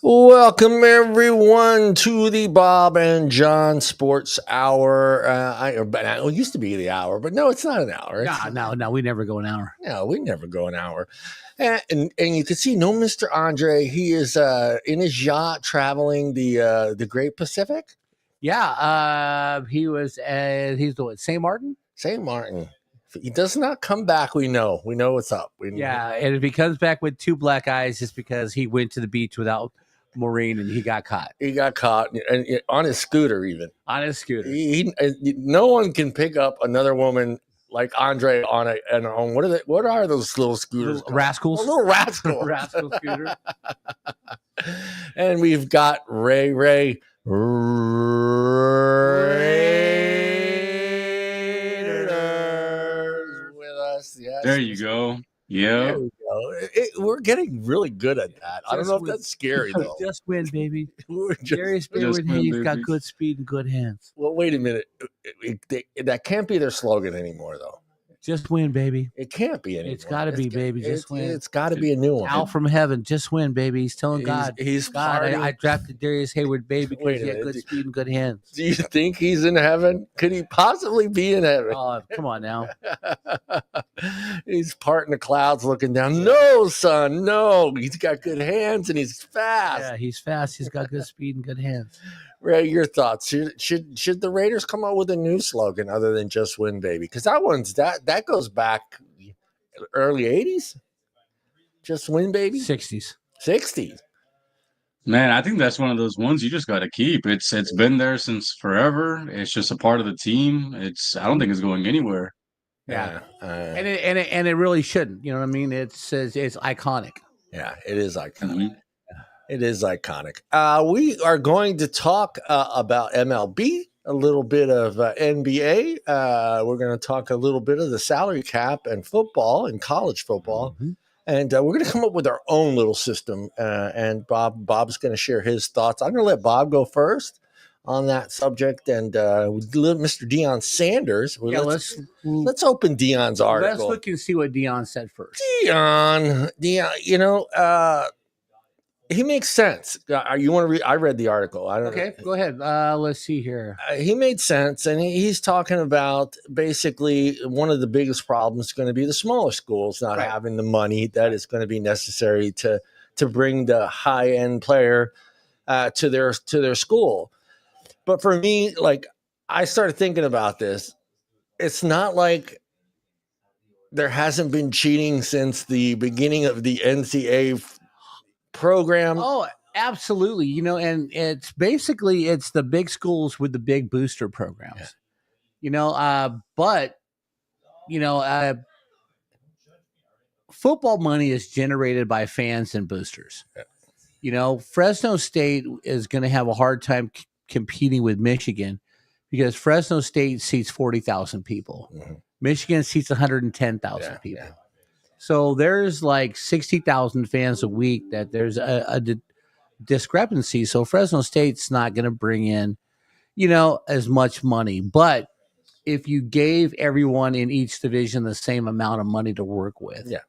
Welcome everyone to the Bob and John Sports Hour. It used to be the hour, but no, it's not an hour. No, we never go an hour. No, we never go an hour. And you can see no Mr. Andre. He is in his yacht traveling the Great Pacific. Yeah, he's the St. Martin. St. Martin. If he does not come back, we know what's up. And if he comes back with two black eyes, it's because he went to the beach without Maureen and he got caught. He got caught and on his scooter, even on his scooter. No one can pick up another woman like Andre on what are those little scooters? Little rascals. Little rascal. Rascal scooter. And we've got Ray Raiders with us. Yes. There you go. Yeah. We're getting really good at that. I don't know if that's scary though. Just win, baby. Darius He's got good speed and good hands. Well, wait a minute. That can't be their slogan anymore, though. Just win, baby. It can't be anymore. It's got to be, baby. Just win. It's got to be a new one. Out from heaven, just win, baby. He's telling God. He's God. I drafted Darius Hayward, baby, because he had good speed and good hands. Do you think he's in heaven? Could he possibly be in heaven? Oh, come on now. He's parting the clouds, looking down. No, son, no. He's got good hands and he's fast. Yeah, he's fast. He's got good speed and good hands. Ray, your thoughts? Should the Raiders come up with a new slogan other than "Just Win, Baby"? Because that goes back early '80s. Just win, baby. '60s. Man, I think that's one of those ones you just got to keep. It's been there since forever. It's just a part of the team. I don't think it's going anywhere. Yeah, and it really shouldn't. You know what I mean? It's iconic. Yeah, it is iconic. Mm-hmm. It is iconic. We are going to talk about MLB, a little bit of NBA. We're going to talk a little bit of the salary cap and football and college football. Mm-hmm. And we're going to come up with our own little system. And Bob's going to share his thoughts. I'm going to let Bob go first on that subject. And Mr. Deion Sanders. Let's open Deion's article. Let's look and see what Deion said first. Deion, he makes sense. You want to read? I read the article. Okay, go ahead. Let's see here. He made sense, and he's talking about basically one of the biggest problems is going to be the smaller schools not having the money that is going to be necessary to bring the high end player to their school. But for me, like I started thinking about this, it's not like there hasn't been cheating since the beginning of the NCAA program. Oh, absolutely. And it's the big schools with the big booster programs. Yeah. Football money is generated by fans and boosters. Yeah. Fresno State is going to have a hard time competing with Michigan because Fresno State seats 40,000 people. Mm-hmm. Michigan seats 110,000 people. Yeah. So there's like 60,000 fans a week that there's a discrepancy. So Fresno State's not going to bring in, as much money. But if you gave everyone in each division the same amount of money to work with, I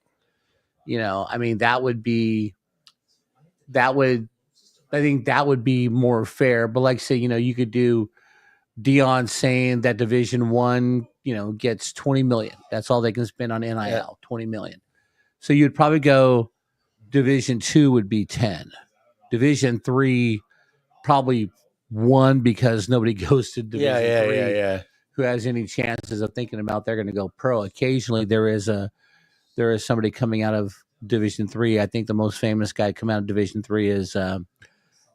think that would be more fair. But like say, you could do Deion saying that Division I, gets 20 million. That's all they can spend on NIL, 20 million. So you'd probably go Division II would be 10. Division III, probably 1 because nobody goes to Division III who has any chances of thinking about they're going to go pro. Occasionally there is somebody coming out of Division III. I think the most famous guy coming out of Division III is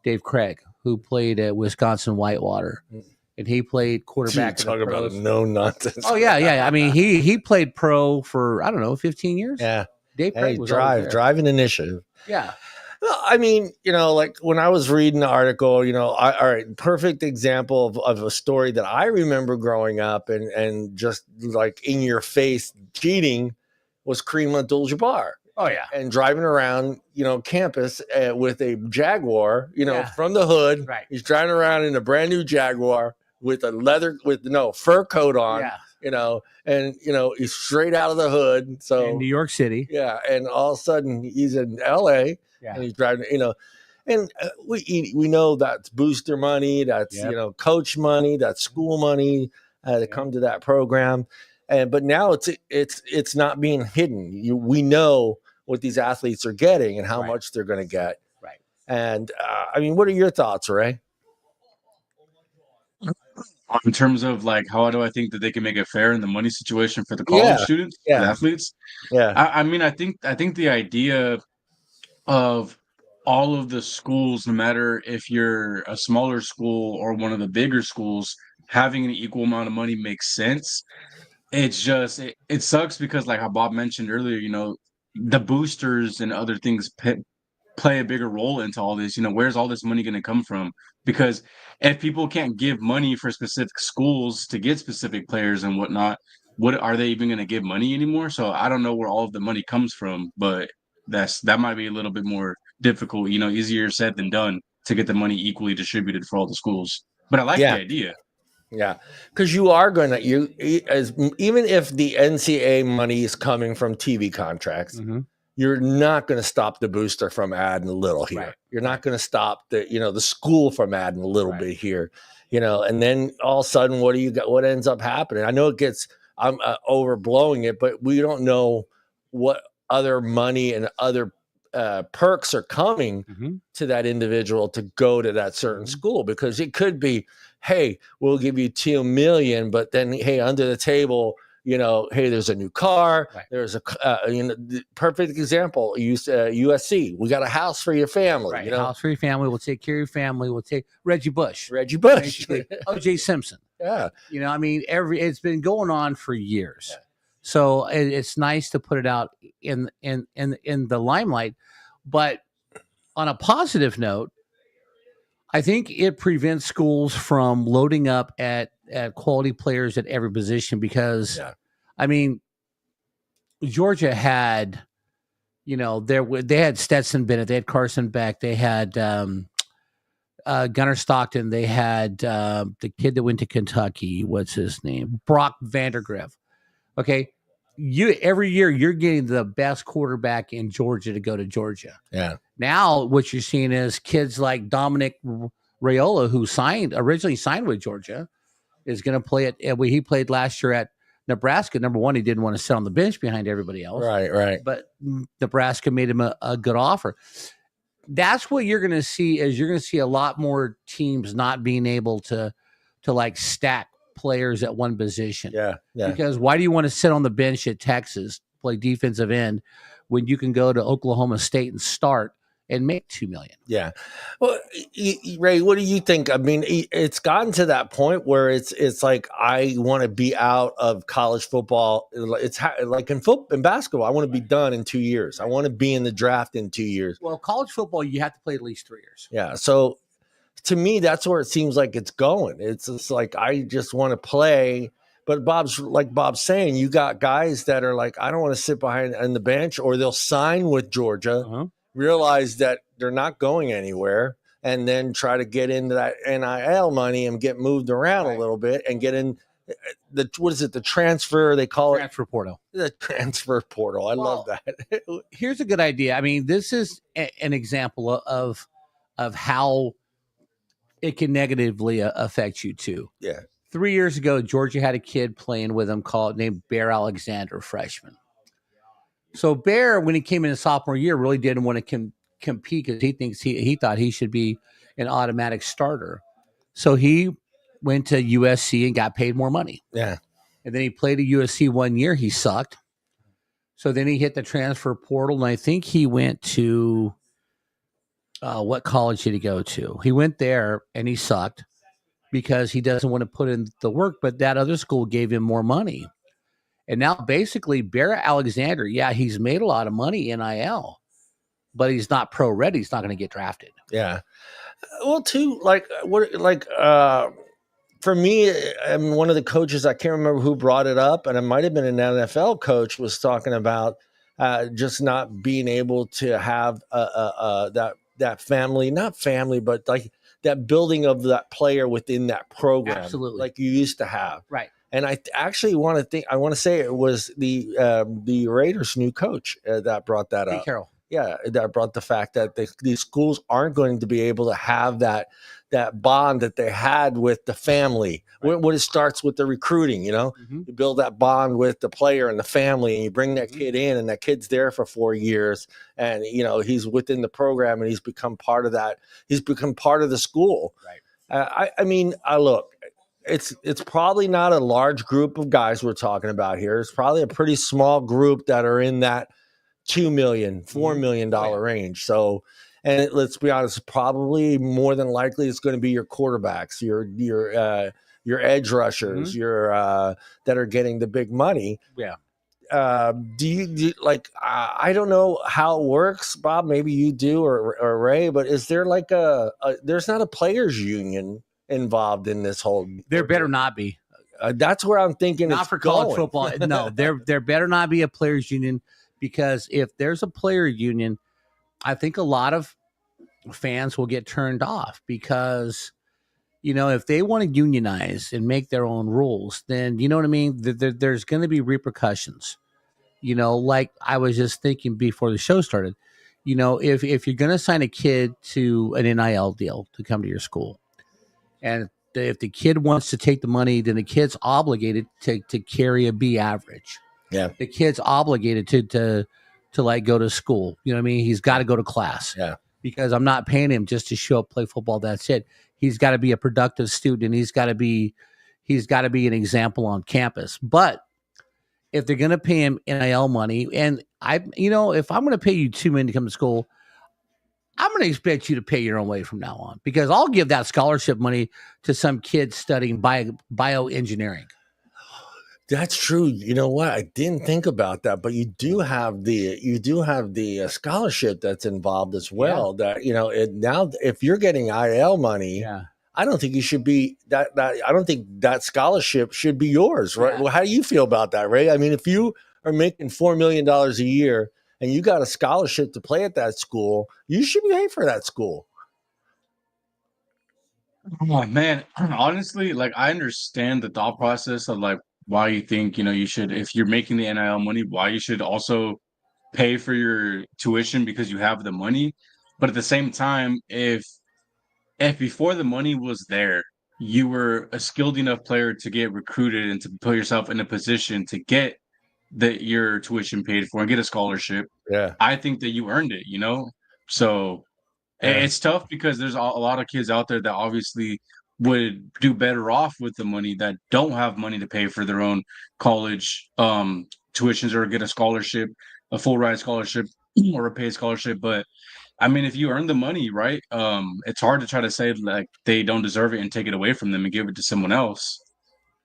Dave Craig, who played at Wisconsin Whitewater. And he played quarterback. Talk about no nonsense. Oh yeah. I mean, he played pro for 15 years. Yeah, Dave Craig was driving initiative. Yeah. Well, I mean, like when I was reading the article, all right, perfect example of a story that I remember growing up and just like in your face cheating was Kareem Abdul-Jabbar. Oh yeah, and driving around, campus with a Jaguar, from the hood. Right. He's driving around in a brand new Jaguar with a fur coat on. Yeah. And he's straight out of the hood. So in New York City. Yeah, and all of a sudden he's in LA and he's driving, And we know that's booster money, that's coach money, that's school money to come to that program, but now it's not being hidden. We know what these athletes are getting and how much they're going to get. Right. And I mean, what are your thoughts, Ray? In terms of like, how do I think that they can make it fair in the money situation for the college students, the athletes? Yeah. I mean, I think the idea of all of the schools, no matter if you're a smaller school or one of the bigger schools, having an equal amount of money makes sense. It's just it sucks because, like how Bob mentioned earlier, the boosters and other things play a bigger role into all this. Where's all this money going to come from? Because if people can't give money for specific schools to get specific players and whatnot, what are they even going to give money anymore? So I don't know where all of the money comes from, but that might be a little bit more difficult, easier said than done to get the money equally distributed for all the schools. But I like the idea. Yeah, because you are going to even if the NCAA money is coming from TV contracts, you're not going to stop the booster from adding a little here. Right. You're not going to stop the school from adding a little bit here, and then all of a sudden, what do you got? What ends up happening? I know I'm overblowing it, but we don't know what other money and other perks are coming to that individual to go to that certain school, because it could be, hey, we'll give you $2 million, but then, hey, under the table, hey, there's a new car. Right. There's the perfect example. USC, we got a house for your family. Right. House for your family. We'll take care of your family. We'll take Reggie Bush. O.J. Simpson. Yeah. I mean, it's been going on for years. Yeah. So it's nice to put it out in the limelight. But on a positive note, I think it prevents schools from loading up at quality players at every position, because, I mean, Georgia had, they had Stetson Bennett, they had Carson Beck, they had Gunnar Stockton, they had the kid that went to Kentucky, what's his name? Brock Vandergriff. Okay. Every year you're getting the best quarterback in Georgia to go to Georgia. Yeah. Now what you're seeing is kids like Dominic Raiola, who originally signed with Georgia, is going to play he played last year at Nebraska. Number one, he didn't want to sit on the bench behind everybody else. Right. But Nebraska made him a good offer. That's what you're going to see, is you're going to see a lot more teams not being able to like stack players at one position. Yeah. Because why do you want to sit on the bench at Texas, play defensive end, when you can go to Oklahoma State and start and make $2 million? Yeah. Well, Ray, what do you think? I mean, it's gotten to that point where it's like, I want to be out of college football. It's like in basketball, I want to be done in 2 years. I want to be in the draft in 2 years. Well, college football, you have to play at least 3 years. Yeah. So to me, that's where it seems like it's going. It's just like, I just want to play. But Bob's saying, you got guys that are like, I don't want to sit behind on the bench, or they'll sign with Georgia, realize that they're not going anywhere, and then try to get into that NIL money and get moved around a little bit and get in the transfer, they call transfer portal. The transfer portal. I love that. Here's a good idea. I mean, this is an example of how it can negatively affect you too. Yeah. 3 years ago, Georgia had a kid playing with him named Bear Alexander, freshman. So Bear, when he came in his sophomore year, really didn't want to compete, because he thought he should be an automatic starter. So he went to USC and got paid more money. Yeah. And then he played at USC 1 year. He sucked. So then he hit the transfer portal, and I think he went to what college did he go to? He went there and he sucked, because he doesn't want to put in the work, but that other school gave him more money. And now basically Bear Alexander, he's made a lot of money in NIL, but he's not pro ready. He's not going to get drafted. Yeah. Well, too, for me, I mean, one of the coaches, I can't remember who brought it up, and it might have been an NFL coach, was talking about just not being able to have that family, not family, but like that building of that player within that program. Absolutely. Like you used to have. Right. And I actually want to say it was the Raiders' new coach that brought that up. Yeah, that brought the fact that these schools aren't going to be able to have that bond that they had with the family. Right. When it starts with the recruiting, Mm-hmm. you build that bond with the player and the family, and you bring that Mhm. kid in, and that kid's there for 4 years, and he's within the program, and he's become part of that. He's become part of the school. Right. I mean, look. It's probably not a large group of guys we're talking about here. It's probably a pretty small group that are in that $2 million, $4 million range. So, and let's be honest, probably more than likely it's going to be your quarterbacks, your edge rushers, your that are getting the big money. Yeah. Do you like? I don't know how it works, Bob. Maybe you do, or Ray. But is there like there's not a players' union involved in this whole? There better not be. That's where I'm thinking. Not it's for college going. football. No, there better not be a players' union, because if there's a player union, I think a lot of fans will get turned off, because if they want to unionize and make their own rules, then you know what I mean. There's going to be repercussions. Like I was just thinking before the show started. If you're going to sign a kid to an NIL deal to come to your school, and if the kid wants to take the money, then the kid's obligated to carry a B average. Yeah. The kid's obligated to like go to school. You know what I mean? He's got to go to class. Yeah. Because I'm not paying him just to show up, play football. That's it. He's got to be a productive student, and he's got to be an example on campus. But if they're going to pay him NIL money, and if I'm going to pay you $2 million to come to school, I'm going to expect you to pay your own way from now on, because I'll give that scholarship money to some kid studying bioengineering. That's true. You know what? I didn't think about that, but you do have the scholarship that's involved as well. Yeah. That now if you're getting IL money, Yeah. I don't think you should be that. I don't think that scholarship should be yours, right? Yeah. Well, how do you feel about that, Ray? I mean, if you are making $4 million a year and you got a scholarship to play at that school, you should be paying for that school. Oh man, honestly, like I understand the thought process of like why you think, you should, if you're making the NIL money, why you should also pay for your tuition because you have the money. But at the same time, if before the money was there, you were a skilled enough player to get recruited and to put yourself in a position to get your tuition paid for and get a scholarship, Yeah. I think that you earned it, So it's tough because there's a lot of kids out there that obviously would do better off with the money, that don't have money to pay for their own college tuitions or get a scholarship, a full ride scholarship or a paid scholarship. But I mean, if you earn the money, right, it's hard to try to say like they don't deserve it and take it away from them and give it to someone else.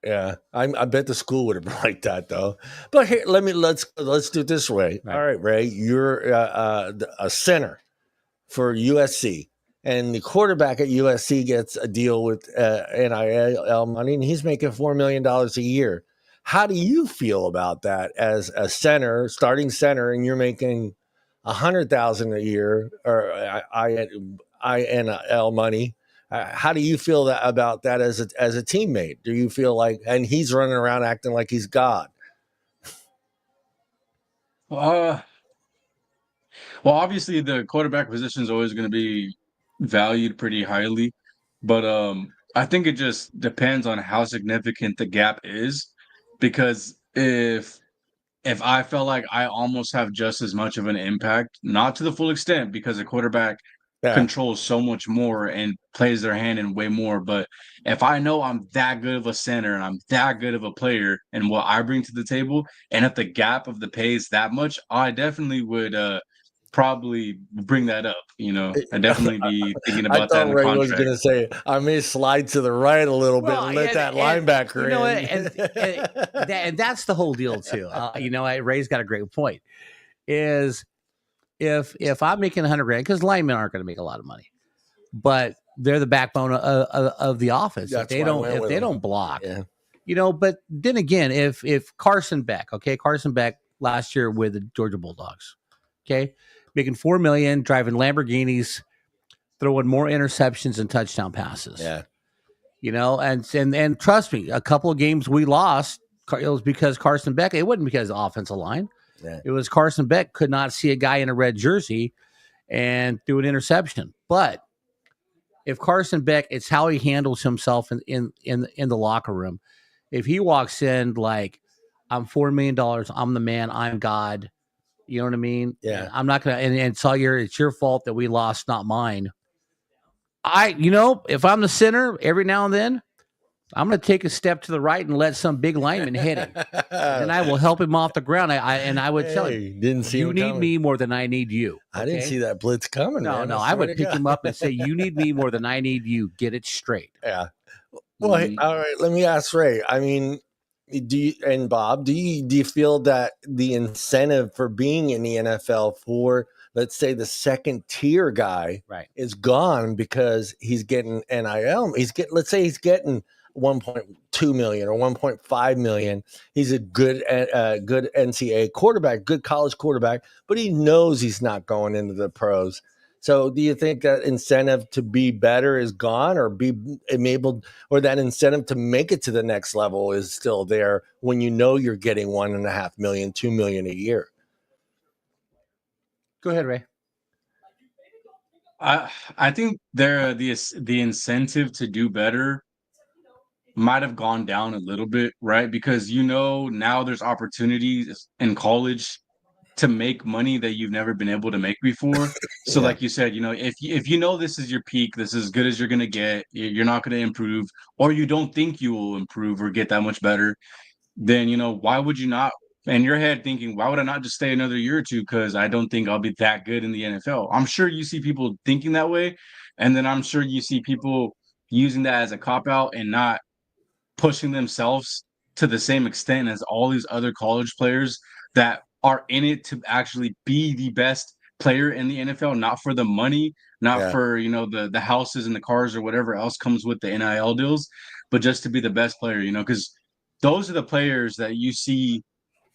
Yeah, I bet the school would have liked that though. But here, let's do it this way. Right. All right, Ray, you're a center for USC, and the quarterback at USC gets a deal with NIL money, and he's making $4 million a year. How do you feel about that as a center, starting center, and you're making $100,000 a year or INL money? How do you feel about that as a teammate? Do you feel like, and he's running around acting like he's God? Well, obviously the quarterback position is always going to be valued pretty highly, but I think it just depends on how significant the gap is, because if I felt like I almost have just as much of an impact, not to the full extent, because a quarterback controls so much more and plays their hand in way more. But if I know I'm that good of a center and I'm that good of a player and what I bring to the table, and if the gap of the pay is that much, I definitely would probably bring that up. I'd definitely be thinking about that in the Ray contract. was going to say, I may slide to the right a little bit and let that linebacker in. And that's the whole deal too. Ray's got a great point. Is if I'm making $100,000, because linemen aren't going to make a lot of money, but they're the backbone of the offense. That's if they don't block, But then again, if Carson Beck last year with the Georgia Bulldogs, making $4 million, driving Lamborghinis, throwing more interceptions and touchdown passes. Yeah. And trust me, a couple of games we lost, it was because Carson Beck. It wasn't because of the offensive line. Yeah. It was Carson Beck could not see a guy in a red jersey and threw an interception. But if Carson Beck, it's how he handles himself in the locker room. If he walks in like, I'm $4 million, I'm the man, I'm God. You know what I mean? Yeah. And I'm not gonna. And it's your fault that we lost, not mine. If I'm the center, every now and then, I'm going to take a step to the right and let some big lineman hit him. And then I will help him off the ground. I would tell him, didn't see you him need coming. me more than I need you. I didn't see that blitz coming. No, man. no. I would pick him up and say, you need me more than I need you. Get it straight. Yeah. Well, hey, all right. Let me ask Ray. I mean, and Bob, do you feel that the incentive for being in the NFL for, let's say, the second tier guy is gone because he's getting NIL? Let's say he's getting 1.2 million or 1.5 million. He's a good NCAA quarterback, good college quarterback, but he knows he's not going into the pros. So do you think that incentive to be better is gone, or be enabled, or that incentive to make it to the next level is still there when you know you're getting 1.5 million, 2 million a year? Go ahead, Ray. I think the incentive to do better might have gone down a little bit, right? Because now there's opportunities in college to make money that you've never been able to make before. So like you said, if you know this is your peak, this is as good as you're going to get, you're not going to improve, or you don't think you will improve or get that much better, then, why would you not, in your head thinking, why would I not just stay another year or two? Because I don't think I'll be that good in the NFL. I'm sure you see people thinking that way. And then I'm sure you see people using that as a cop out and not pushing themselves to the same extent as all these other college players that are in it to actually be the best player in the NFL, not for the money, not for the houses and the cars or whatever else comes with the NIL deals, but just to be the best player, because those are the players that you see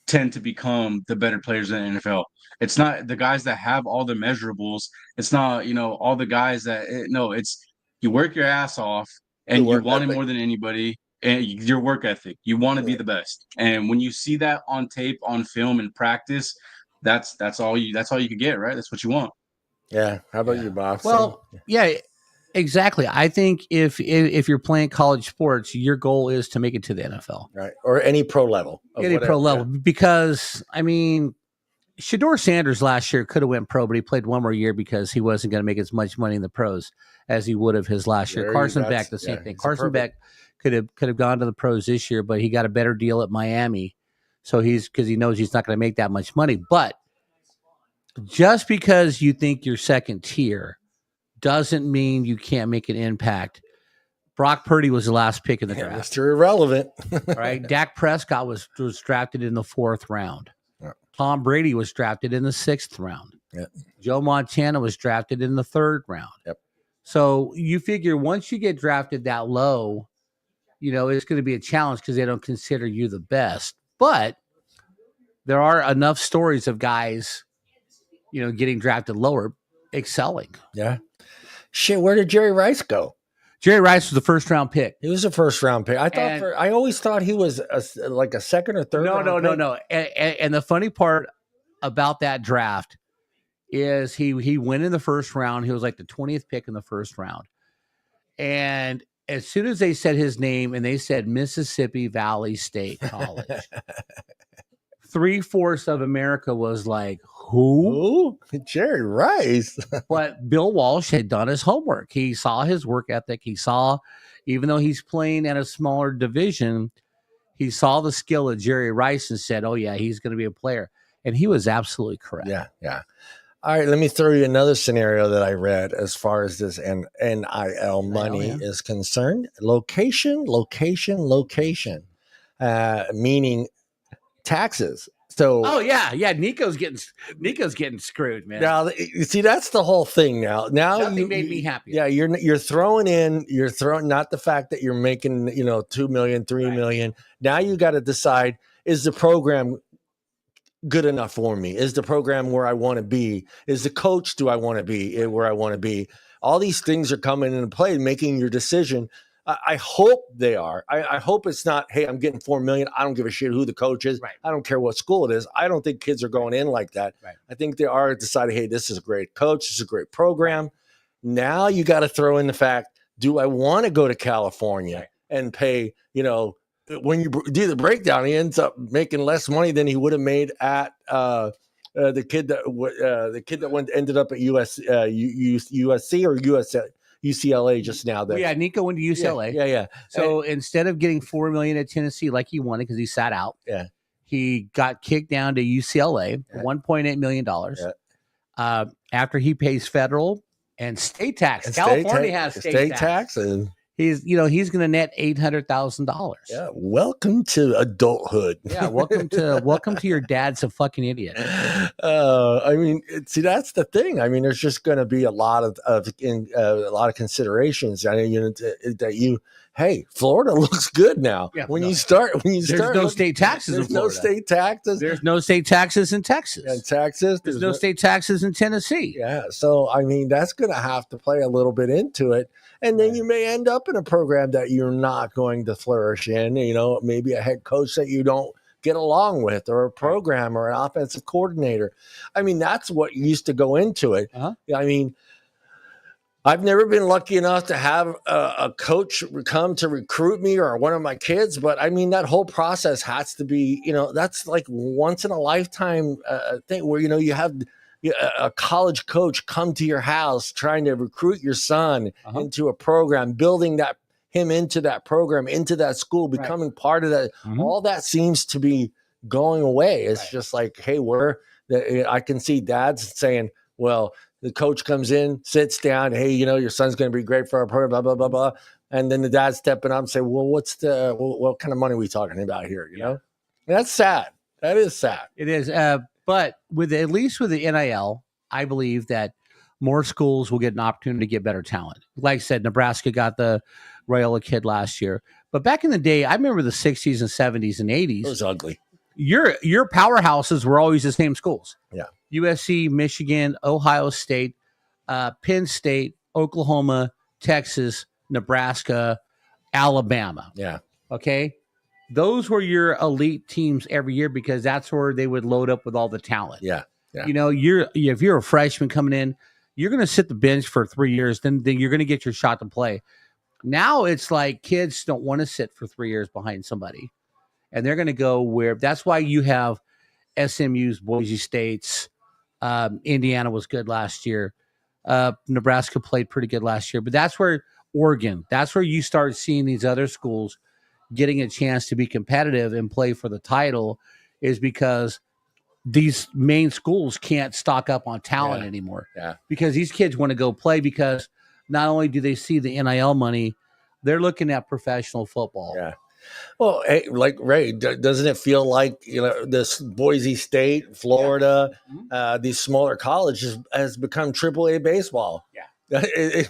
tend to become the better players in the NFL. It's not the guys that have all the measurables. It's not, all the guys that no, it's you work your ass off and you want it more than anybody, and your work ethic. You want to be the best. And when you see that on tape, on film, and practice, that's all you can get, right? That's what you want. Yeah. How about you, Bob? Well, yeah, exactly. I think if you're playing college sports, your goal is to make it to the NFL, right, or any pro level, because I mean, Shedeur Sanders last year could have went pro, but he played one more year because he wasn't going to make as much money in the pros as he would have his last year. Carson Beck, the same thing. Carson Beck could have gone to the pros this year, but he got a better deal at Miami, so because he knows he's not going to make that much money. But just because you think you're second tier doesn't mean you can't make an impact. Brock Purdy was the last pick in the draft. Mr. Irrelevant. Right? Dak Prescott was drafted in the 4th round. Yeah. Tom Brady was drafted in the 6th round. Yep. Joe Montana was drafted in the 3rd round. Yep. So you figure once you get drafted that low, it's going to be a challenge because they don't consider you the best. But there are enough stories of guys, getting drafted lower, excelling. Yeah. Shit, where did Jerry Rice go? Jerry Rice was the 1st round pick. He was a 1st round pick. I always thought he was like a 2nd or 3rd. No. And the funny part about that draft is he went in the 1st round. He was like the 20th pick in the 1st round. And as soon as they said his name and they said Mississippi Valley State College, 3/4 of America was like, who? Jerry Rice. But Bill Walsh had done his homework. He saw his work ethic. He saw, even though he's playing at a smaller division, he saw the skill of Jerry Rice and said, oh, yeah, he's going to be a player. And he was absolutely correct. Yeah. All right, let me throw you another scenario that I read as far as this NIL money is concerned. Location, meaning taxes. So, Nico's getting screwed, man. Now, you see, that's the whole thing. Now nothing made me happy. Yeah, you're throwing not the fact that you're making 2 million, 3 million. Now you got to decide, is the program good enough for me? Is the program where I want to be? Is the coach, do I want to be where I want to be? All these things are coming into play, making your decision I hope they are. I hope it's not, hey, I'm getting $4 million. I don't give a shit who the coach is. Right. I don't care what school it is. I don't think kids are going in like that. Right. I think they are deciding, hey, this is a great coach. This is a great program. Now you got to throw in the fact, do I want to go to California and pay, when you do the breakdown, he ends up making less money than he would have made at the kid that ended up at USC or UCLA just now. Yeah, Nico went to UCLA. Yeah. So instead of getting $4 million at Tennessee like he wanted because he sat out, he got kicked down to UCLA for $1.8 million. After he pays federal and state tax. California has state tax. And he's going to net $800,000. Yeah, welcome to adulthood. Yeah, welcome to your dad's a fucking idiot. I mean, see, that's the thing. I mean, there's just going to be a lot of considerations. I mean, hey, Florida looks good now. Yeah, there's no state taxes. There's no state taxes. There's no state taxes in Texas. And Texas. There's no state taxes in Tennessee. Yeah, so I mean, that's going to have to play a little bit into it. And then you may end up in a program that you're not going to flourish in, maybe a head coach that you don't get along with, or a program or an offensive coordinator. I mean, that's what used to go into it. I mean, I've never been lucky enough to have a coach come to recruit me or one of my kids. But I mean, that whole process has to be, that's like once in a lifetime thing where, you have a college coach come to your house trying to recruit your son into a program, building him into that program, into that school, becoming part of that. All that seems to be going away. It's just like, hey, I can see dads saying, well, the coach comes in, sits down, hey, your son's going to be great for our program, blah, blah, blah, blah. And then the dad's stepping up and say, well, what kind of money are we talking about here? You know, that's sad. That is sad. It is. But at least with the NIL, I believe that more schools will get an opportunity to get better talent. Like I said, Nebraska got the Rayola kid last year. But back in the day, I remember the 60s and 70s and 80s. It was ugly. Your powerhouses were always the same schools. Yeah. USC, Michigan, Ohio State, Penn State, Oklahoma, Texas, Nebraska, Alabama. Yeah. Okay. Those were your elite teams every year because that's where they would load up with all the talent. Yeah. If you're a freshman coming in, you're going to sit the bench for 3 years, then you're going to get your shot to play. Now it's like kids don't want to sit for 3 years behind somebody, and they're going to go where. That's why you have SMU's, Boise State's, Indiana was good last year. Nebraska played pretty good last year, but that's where Oregon. That's where you start seeing these other schools getting a chance to be competitive and play for the title, is because these main schools can't stock up on talent anymore. Yeah. Because these kids want to go play, because not only do they see the NIL money, they're looking at professional football. Yeah. Well, hey, like Ray, doesn't it feel like, this Boise State, Florida, these smaller colleges has become AAA baseball? Yeah.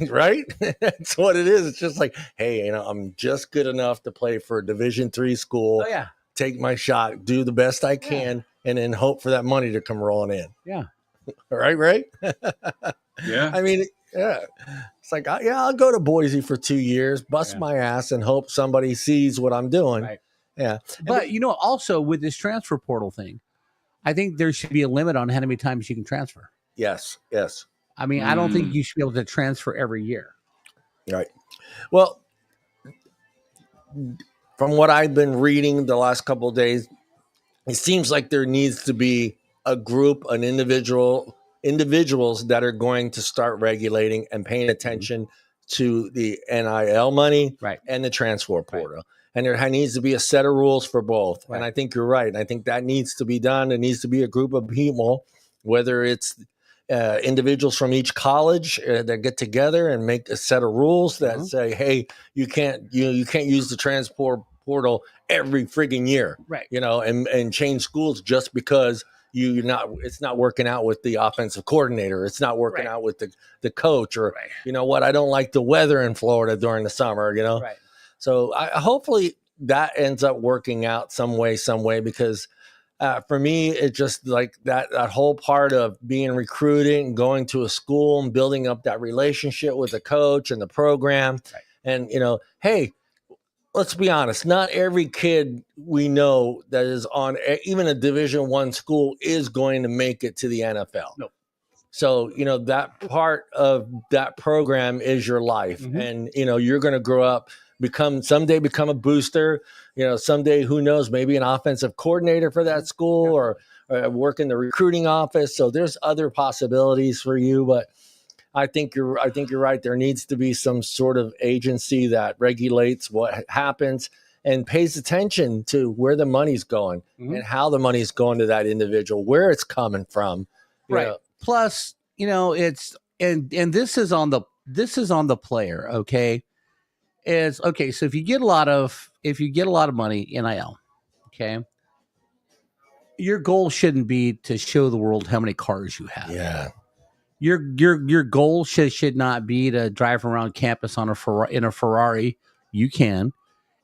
Right? That's what it is. It's just like, hey, I'm just good enough to play for a Division III school. Oh, yeah. Take my shot, do the best I can, and then hope for that money to come rolling in. Yeah. All right, Ray? Yeah. I mean, yeah. It's like, I'll go to Boise for 2 years, bust my ass, and hope somebody sees what I'm doing. Right. Yeah. But, also with this transfer portal thing, I think there should be a limit on how many times you can transfer. Yes. I mean, I don't think you should be able to transfer every year. Right. Well, from what I've been reading the last couple of days, it seems like there needs to be a group, individuals that are going to start regulating and paying attention to the NIL money and the transfer portal. And there needs to be a set of rules for both. And I think you're right. I think that needs to be done. It needs to be a group of people, whether it's individuals from each college that get together and make a set of rules that say, hey, you can't use the transport portal every frigging year, and change schools just because it's not working out with the offensive coordinator. It's not working out with the coach, or you know what, I don't like the weather in Florida during the summer, So hopefully that ends up working out some way, because for me, it's just like that whole part of being recruiting, going to a school and building up that relationship with the coach and the program. And, hey, let's be honest, not every kid we know that is on even a Division I school is going to make it to the NFL. Nope. So, that part of that program is your life. Mm-hmm. And, you're going to grow up, someday become a booster, someday, who knows, maybe an offensive coordinator for that school or work in the recruiting office. So there's other possibilities for you, but I think you're right. There needs to be some sort of agency that regulates what happens and pays attention to where the money's going and how the money's going to that individual, where it's coming from. Right. Plus, it's and this is on the player. Okay. Is okay. So if you get a lot of money, NIL, okay, your goal shouldn't be to show the world how many cars you have. Yeah. Your goal should not be to drive around campus in a Ferrari. You can,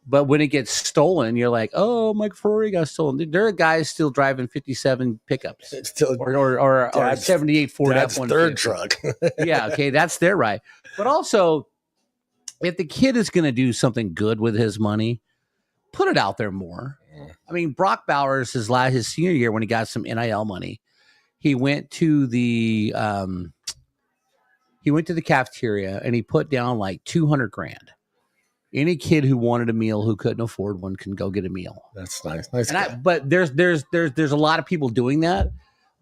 but when it gets stolen, you're like, oh, my Ferrari got stolen. There are guys still driving 57 pickups or 78 Ford F-150. Third truck. Yeah, okay, that's their right. But also, if the kid is going to do something good with his money, put it out there more. I mean, Brock Bowers, his senior year when he got some NIL money, he went to the cafeteria and he put down like $200,000. Any kid who wanted a meal who couldn't afford one can go get a meal. That's nice. But there's a lot of people doing that,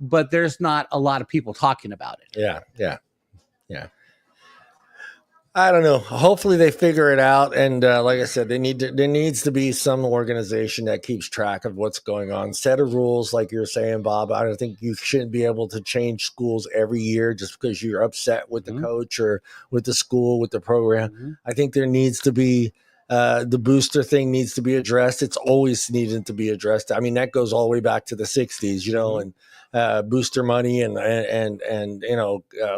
but there's not a lot of people talking about it. Yeah. I don't know. Hopefully they figure it out. And like I said, there needs to be some organization that keeps track of what's going on. Set of rules, like you're saying, Bob. I don't think you shouldn't be able to change schools every year just because you're upset with the coach or with the school, with the program. I think there needs to be the booster thing needs to be addressed. It's always needed to be addressed. I mean, that goes all the way back to the 60s, and booster money and a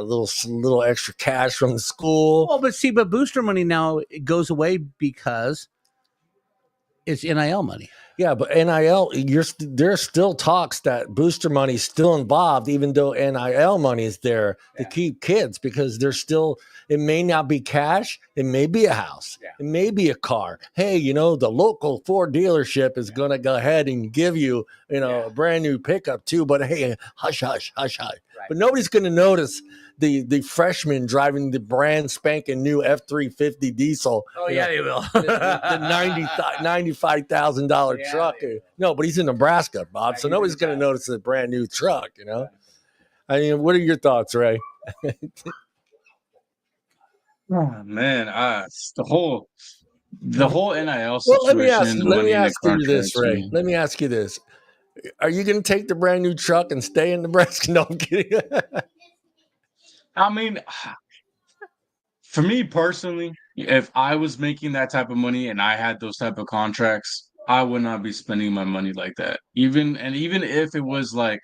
little extra cash from the school. Well, but booster money now it goes away because it's NIL money. Yeah, but NIL, there's still talks that booster money is still involved, even though NIL money is there to keep kids, because there's still, it may not be cash, it may be a house, it may be a car. Hey, the local Ford dealership is going to go ahead and give you, a brand new pickup too. But hey, hush, hush, hush, hush. Right. But nobody's going to notice the freshman driving the brand spanking new F-350 diesel. Oh, yeah, they will. the $95,000 truck. No, but he's in Nebraska, Bob. So nobody's going to notice the brand new truck, I mean, what are your thoughts, Ray? Oh, man, the whole NIL situation. Well, let me ask you this, Ray. Let me ask you this. Are you going to take the brand new truck and stay in Nebraska? No, I'm kidding. I mean, for me personally, if I was making that type of money and I had those type of contracts, I would not be spending my money like that. Even if it was like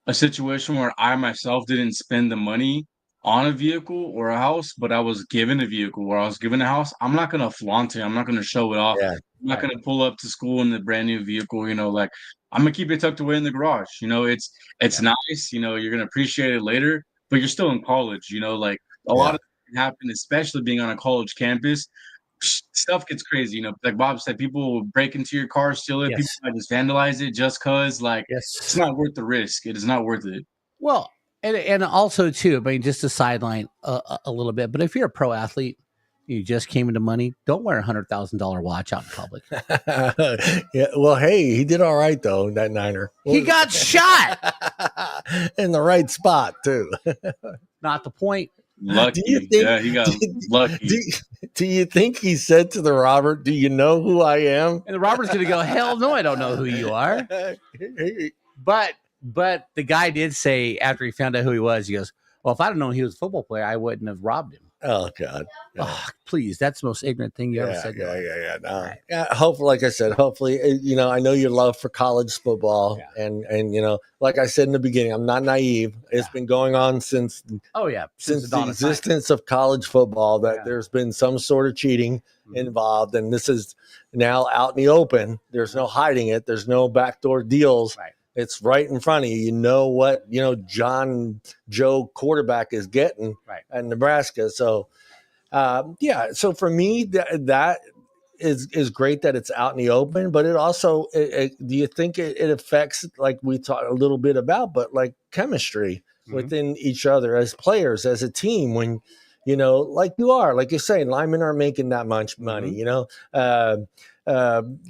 a situation where I myself didn't spend the money on a vehicle or a house, but I was given a vehicle or I was given a house, I'm not going to flaunt it. I'm not going to show it off. Yeah. I'm not going to pull up to school in the brand new vehicle, like I'm going to keep it tucked away in the garage. It's nice, you're going to appreciate it later, but you're still in college, like a lot of things happen, especially being on a college campus. Stuff gets crazy, like Bob said, people will break into your car, steal it. People might just vandalize it just because, it's not worth the risk. It is not worth it. Well, and also too, I mean, just to sideline a little bit, but if you're a pro athlete, you just came into money, don't wear $100,000 watch out in public. Yeah, well, hey, he did all right though, that Niner. He got shot in the right spot too. Not the point. Lucky. He got lucky. Do you think he said to the Robert, "Do you know who I am?" And the Robert's going to go, "Hell no, I don't know who you are." But the guy did say after he found out who he was, he goes, "Well, if I'd have known he was a football player, I wouldn't have robbed him." Oh God! Oh, please, that's the most ignorant thing you ever said. Yeah. No. Right. Yeah. Hopefully, like I said, I know your love for college football, and like I said in the beginning, I'm not naive. It's been going on since the existence of college football that there's been some sort of cheating involved, and this is now out in the open. There's no hiding it. There's no backdoor deals. Right. It's right in front of you. You know what, Joe quarterback is getting at Nebraska. So Yeah. So for me, that is great that it's out in the open, but it also, do you think it affects, like we talked a little bit about, but like chemistry within each other as players, as a team, when, like you're saying, linemen aren't making that much money, uh,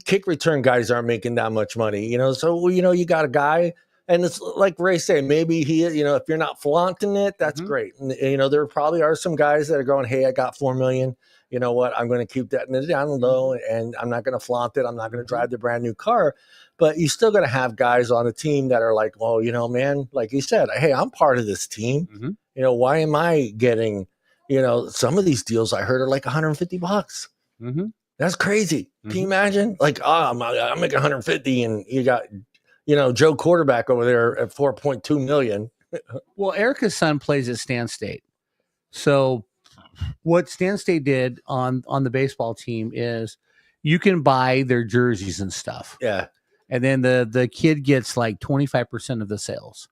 kick return guys aren't making that much money, so, you got a guy, and it's like Ray said, maybe if you're not flaunting it, that's great. And, there probably are some guys that are going, hey, I got 4 million. You know what? I'm going to keep that down low, and I'm not going to flaunt it. I'm not going to drive the brand new car. But you still going to have guys on the team that are like, well, man, like you said, hey, I'm part of this team. Why am I getting, some of these deals I heard are like $150. That's crazy. Can you imagine? Like, I'm making 150, and you got, Joe quarterback over there at 4.2 million. Well, Erica's son plays at Stan State. So what Stan State did on the baseball team is you can buy their jerseys and stuff. Yeah. And then the kid gets like 25% of the sales.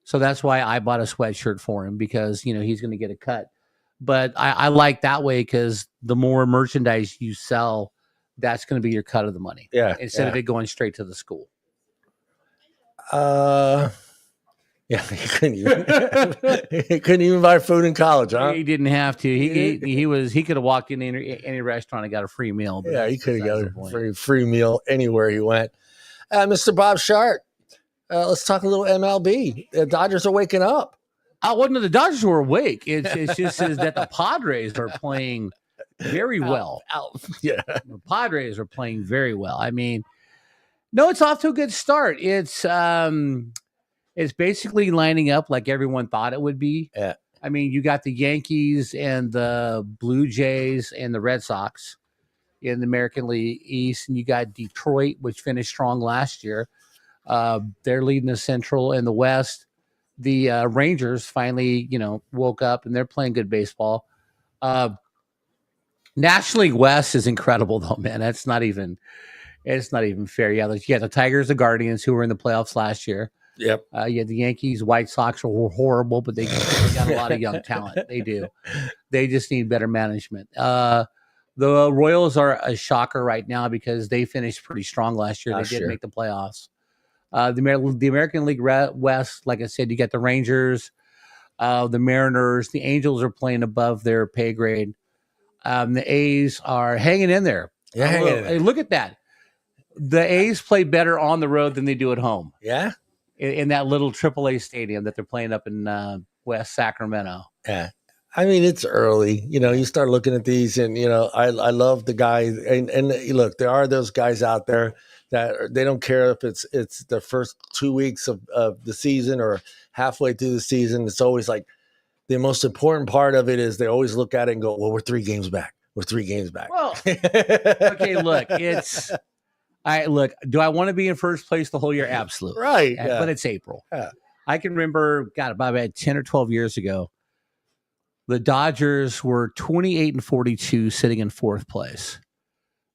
So that's why I bought a sweatshirt for him, because, he's going to get a cut. But I like that way, because the more merchandise you sell, that's going to be your cut of the money. Yeah. Instead of it going straight to the school. Yeah, he couldn't even buy food in college, huh? He didn't have to. He could have walked in any restaurant and got a free meal. Yeah, he could have got a free meal anywhere he went. Mr. Bob Sharp, let's talk a little MLB. The Dodgers are waking up. Well, no, the Dodgers were awake. It's just that the Padres are playing very well. Yeah, the Padres are playing very well. I mean, no, it's off to a good start. It's basically lining up like everyone thought it would be. Yeah. I mean, you got the Yankees and the Blue Jays and the Red Sox in the American League East, and you got Detroit, which finished strong last year. They're leading the Central and the West. The Rangers finally, woke up, and they're playing good baseball. National League West is incredible, though, man. It's not even fair. Yeah, you got the Tigers, the Guardians, who were in the playoffs last year. Yep. You had the Yankees, White Sox were horrible, but they got a lot of young talent. They do. They just need better management. The Royals are a shocker right now, because they finished pretty strong last year. They did make the playoffs. The American League West, like I said, you got the Rangers, the Mariners. The Angels are playing above their pay grade. The A's are hanging in there. Yeah, hey, look at that. The A's play better on the road than they do at home. Yeah. In that little AAA stadium that they're playing up in West Sacramento. Yeah. I mean, it's early. You start looking at these, and, I love the guy. And look, there are those guys out there that they don't care if it's the first 2 weeks of the season or halfway through the season. It's always like the most important part of it is they always look at it and go, well, we're 3 games back. We're 3 games back. Well, okay, look, do I want to be in first place the whole year? Absolutely. Right. Yeah. But it's April. Yeah. I can remember, about 10 or 12 years ago, the Dodgers were 28-42 sitting in 4th place.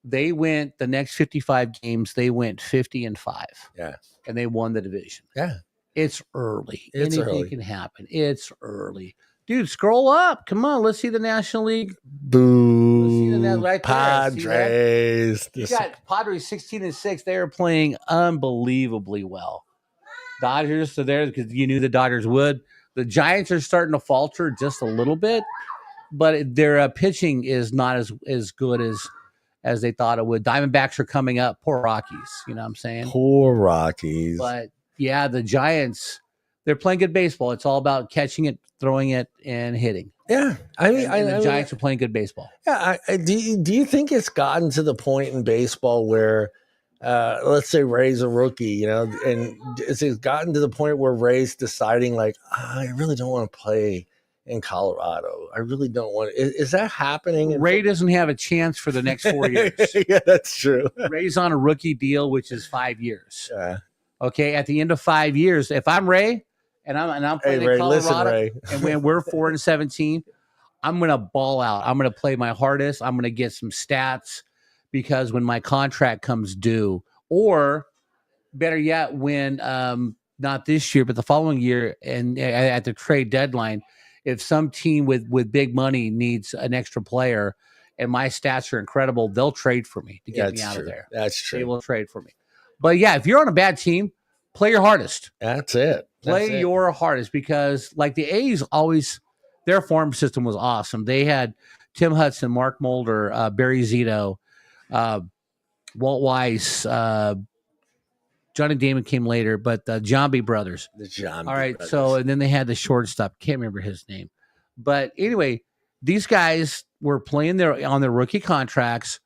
They went the next 55 games, they went 50-5. Yeah. And they won the division. Yeah. It's early. Anything early. Can happen. It's early. Dude, scroll up. Come on. Let's see the National League. Boo. Let's see the right Padres. You got Padres 16-6. They are playing unbelievably well. Dodgers are there because you knew the Dodgers would. The Giants are starting to falter just a little bit, but their pitching is not as good as they thought it would. Diamondbacks are coming up. Poor Rockies. You know what I'm saying? Poor Rockies. But yeah, the Giants, they're playing good baseball. It's all about catching it, throwing it, and hitting. Yeah. I mean, the Giants are playing good baseball. Yeah. Do you think it's gotten to the point in baseball where, let's say Ray's a rookie, and it's gotten to the point where Ray's deciding, like, I really don't want to play in Colorado. I really don't want to. Is that happening? Ray doesn't have a chance for the next 4 years. Yeah, that's true. Ray's on a rookie deal, which is 5 years. Yeah. Okay, at the end of 5 years, if I'm Ray and I'm playing in Colorado, listen, Ray. and when we're 4-17, I'm gonna ball out. I'm gonna play my hardest. I'm gonna get some stats, because when my contract comes due, or better yet, when not this year but the following year, and at the trade deadline, if some team with big money needs an extra player and my stats are incredible, they'll trade for me to get me out of there. That's true. They will trade for me. But yeah, if you're on a bad team, play your hardest. That's it. Play your hardest, because like the A's always, their farm system was awesome. They had Tim Hudson, Mark Mulder, Barry Zito, Walt Weiss, Johnny Damon came later, but the Jambi brothers. The Jambi All right. brothers. So, and then they had the shortstop. Can't remember his name. But anyway, these guys were playing on their rookie contracts,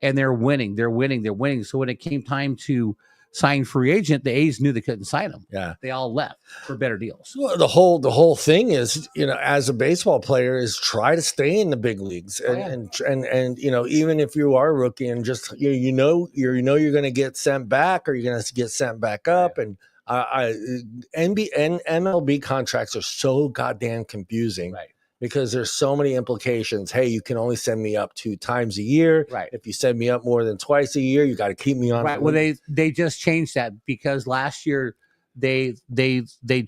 and they're winning. They're winning. They're winning. So when it came time to sign free agent, the A's knew they couldn't sign them. Yeah. They all left for better deals. Well, the whole thing is, as a baseball player, is try to stay in the big leagues, and even if you are a rookie and just you're going to get sent back, or you're going to get sent back up, and MLB contracts are so goddamn confusing, right? Because there's so many implications. Hey, you can only send me up 2 times a year. Right. If you send me up more than twice a year, you got to keep me on. Right. Well, they just changed that, because last year they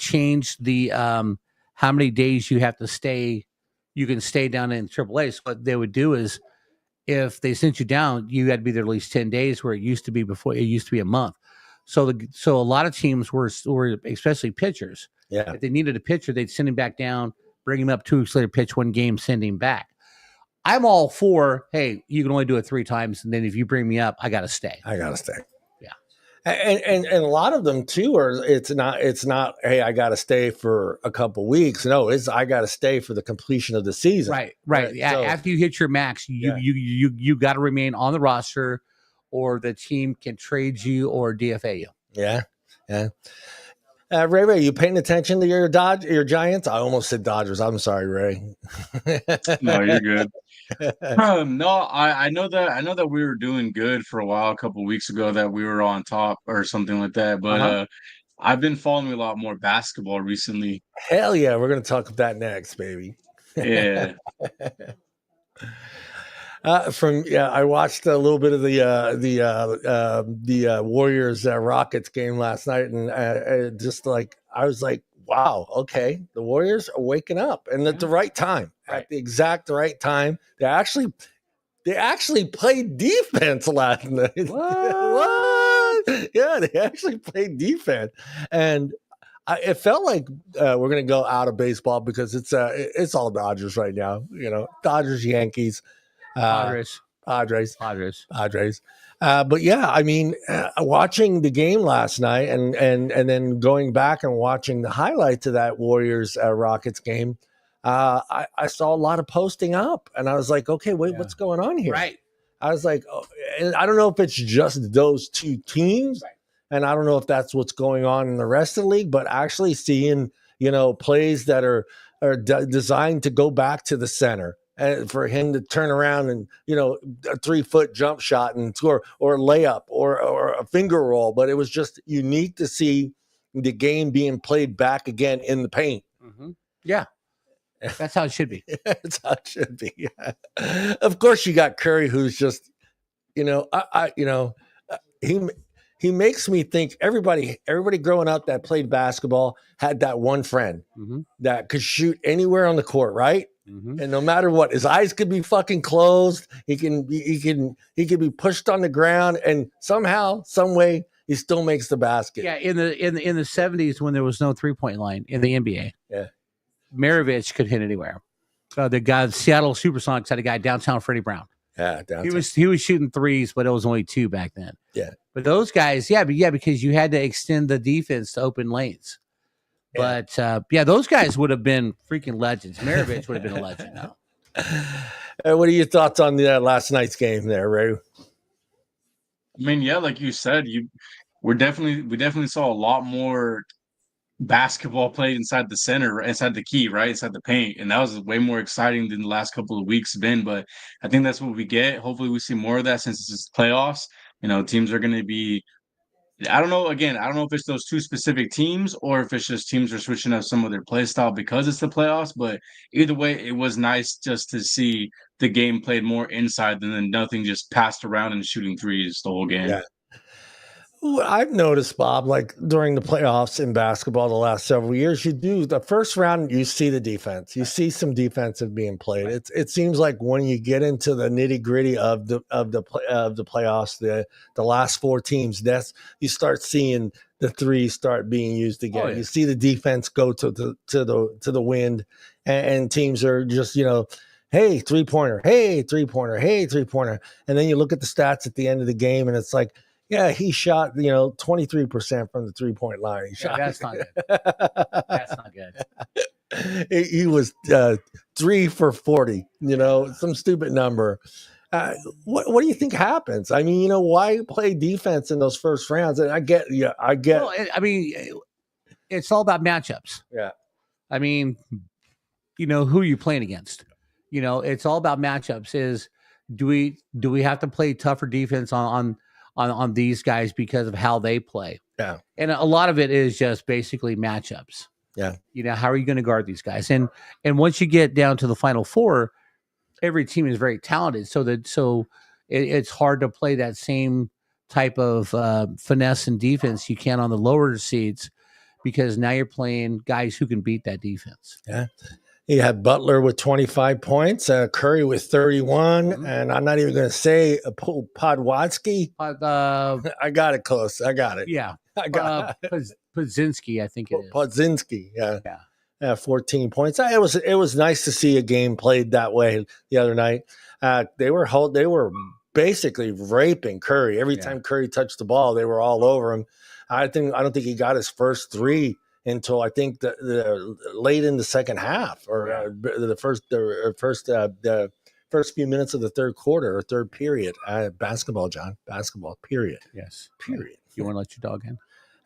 changed the how many days you have to stay. You can stay down in AAA. So what they would do is, if they sent you down, you had to be there at least 10 days, where it used to be before. It used to be a month. So a lot of teams were especially pitchers. Yeah. If they needed a pitcher, they'd send him back down, bring him up 2 weeks later, pitch 1 game, send him back. I'm all for, hey, you can only do it 3 times, and then if you bring me up, I got to stay. Yeah. And a lot of them too it's not hey, I got to stay for a couple weeks. No, it's I got to stay for the completion of the season. Right. So, after you hit your max, you got to remain on the roster, or the team can trade you or DFA you. Yeah. Ray, you paying attention to your Giants? I almost said Dodgers. I'm sorry, Ray. No, you're good. No, I know that we were doing good for a while, a couple of weeks ago, that we were on top or something like that. But I've been following a lot more basketball recently. Hell yeah, we're gonna talk about that next, baby. Yeah. I watched a little bit of the Warriors Rockets game last night, and just like I was like, wow, okay, the Warriors are waking up, and at the right time, at the exact right time. They actually played defense last night. What? Yeah, they actually played defense, and it felt like we're gonna go out of baseball, because it's all Dodgers right now. Dodgers, Yankees. Padres. But yeah, I mean, watching the game last night and then going back and watching the highlights of that Warriors Rockets game, I saw a lot of posting up, and I was like, okay, wait, what's going on here? Right. I was like, and I don't know if it's just those 2 teams, and I don't know if that's what's going on in the rest of the league, but actually seeing plays that are designed to go back to the center. And for him to turn around and, a 3-foot jump shot and score, or a layup, or a finger roll. But it was just unique to see the game being played back again in the paint. Mm-hmm. Yeah. That's how it should be. That's how it should be. Yeah. Of course, you got Curry, who's just, he makes me think everybody growing up that played basketball had that one friend that could shoot anywhere on the court, right? Mm-hmm. And no matter what, his eyes could be fucking closed. He can be pushed on the ground, and somehow, some way, he still makes the basket. Yeah, in the 70s, when there was no 3-point line in the NBA, Maravich could hit anywhere. The Seattle Supersonics had a guy downtown, Freddie Brown. Yeah, downtown. He was shooting threes, but it was only 2 back then. Yeah, but those guys, because you had to extend the defense to open lanes. Yeah. But those guys would have been freaking legends. Maravich would have been a legend now. What are your thoughts on the last night's game there, Ray? I mean, yeah, like you said, we definitely saw a lot more basketball played inside the center, inside the key, right, inside the paint, and that was way more exciting than the last couple of weeks been. But I think that's what we get. Hopefully, we see more of that, since it's playoffs. Teams are going to be. I don't know. Again, I don't know if it's those 2 specific teams, or if it's just teams are switching up some of their play style because it's the playoffs. But either way, it was nice just to see the game played more inside than nothing just passed around and shooting threes the whole game. Yeah. What I've noticed, Bob, like during the playoffs in basketball the last several years, you do the first round, you see the defense, you see some defensive being played. Right. It seems like when you get into the nitty gritty of the playoffs, the last four teams, you start seeing the threes start being used again. Oh, yeah. You see the defense go to the wind, and teams are just hey 3-pointer, hey 3-pointer, hey 3-pointer, and then you look at the stats at the end of the game, and it's like. Yeah, he shot, 23% from the 3-point line. He shot. That's not good. That's not good. He was 3 for 40, some stupid number. What do you think happens? I mean, why play defense in those first rounds? And I get. Well, I mean, it's all about matchups. Yeah. I mean, who are you playing against? It's all about matchups. Do we have to play tougher defense on these guys because of how they play? Yeah. And a lot of it is just basically matchups. Yeah. How are you going to guard these guys? And once you get down to the Final Four, every team is very talented. So it's hard to play that same type of finesse and defense you can on the lower seeds, because now you're playing guys who can beat that defense. Yeah. You had Butler with 25 points, Curry with 31, and I'm not even going to say Podwatsky. I got it close. I got it. Yeah. I got Podzinski, I think it is. Podzinski, yeah. 14 points. It was nice to see a game played that way the other night. They were basically raping Curry. Every time Curry touched the ball, they were all over him. I don't think he got his first three until I think the late in the second half, or the first few minutes of the third quarter or third period. Basketball, John. Basketball. Period. Yes. Period. You want to let your dog in?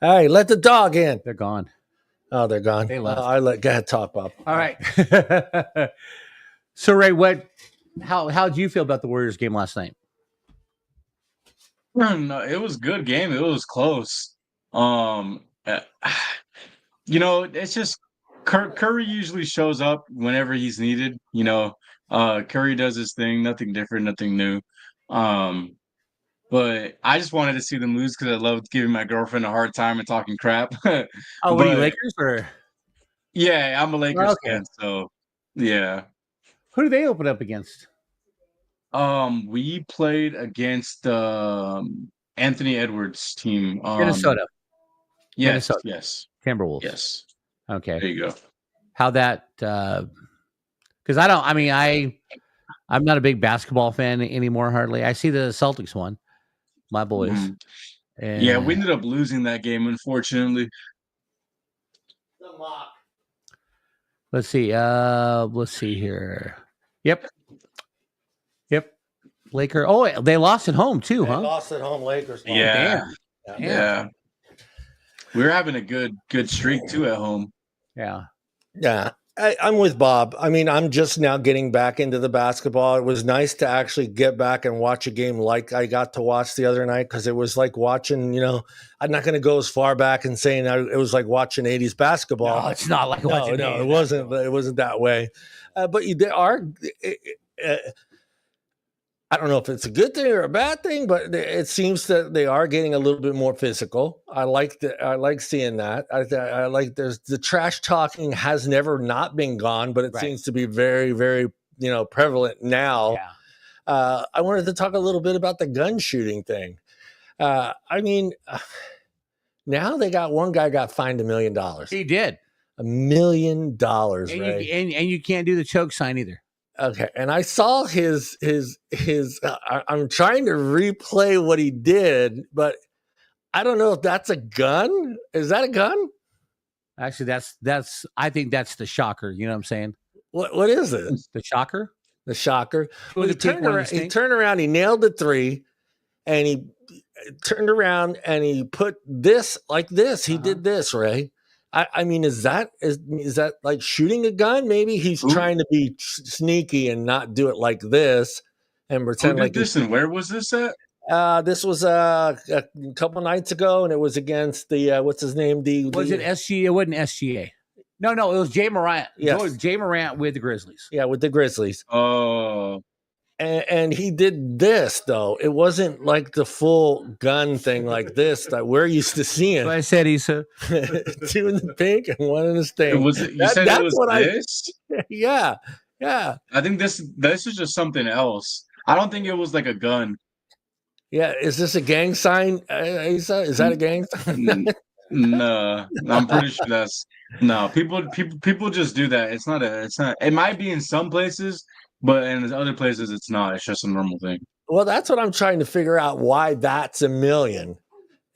Hey, let the dog in. They're gone. Oh, they're gone. They left. Go ahead, top up. All right. So Ray, how did you feel about the Warriors game last night? No, it was a good game. It was close. It's just Curry usually shows up whenever he's needed. Curry does his thing, nothing different, nothing new. But I just wanted to see them lose because I loved giving my girlfriend a hard time and talking crap. What are you, Lakers or? Yeah, I'm a Lakers fan, so yeah. Who do they open up against? We played against Anthony Edwards' team. Minnesota. Yes, Minnesota. yes. Timberwolves. Yes. Okay. There you go. How that? Because I'm not a big basketball fan anymore. Hardly. I see the Celtics won. My boys. Mm-hmm. Yeah, we ended up losing that game, unfortunately. Let's see. Let's see here. Yep. Laker. Oh, they lost at home too, huh? Lost at home, Lakers. Yeah. Damn. Yeah. We were having a good streak too at home. Yeah. Yeah. I'm with Bob. I mean, I'm just now getting back into the basketball. It was nice to actually get back and watch a game like I got to watch the other night, because it was like watching, I'm not going to go as far back and saying it was like watching 80s basketball. No, it's not like watching. No, it wasn't. It wasn't that way. But there are. I don't know if it's a good thing or a bad thing, but it seems that they are getting a little bit more physical. I like seeing that. I like the trash talking has never not been gone, but it seems to be very, very, prevalent now. Yeah. I wanted to talk a little bit about the gun shooting thing. Now they got one guy got fined $1 million. He did. $1 million, right? And you can't do the choke sign either. Okay, and I saw his. I'm trying to replay what he did, but I don't know if that's a gun. Is that a gun? Actually, that's. I think that's the shocker. You know what I'm saying? What is it? The shocker. The shocker. Well, He turned around. He nailed the three, and he turned around and he put this like this. He did this, Ray. I mean, is that like shooting a gun? Maybe he's trying to be sneaky and not do it like this and pretend like this. And where was this at? This was a couple nights ago, and it was against the what's his name? Was it SGA? It wasn't SGA. No, it was Jay Morant. Yes. Jay Morant with the Grizzlies. Yeah, with the Grizzlies. Oh. And he did this though. It wasn't like the full gun thing like this that we're used to seeing. So I said he's a 2 in the pink and 1 in the stain. You said it was this? Yeah. I think this is just something else. I don't think it was like a gun. Yeah. Is this a gang sign, Asa? Is that a gang sign? No, I'm pretty sure that's no. People just do that. It's not. It might be in some places, but in other places it's not. It's just a normal thing. Well, that's what I'm trying to figure out. Why that's $1 million.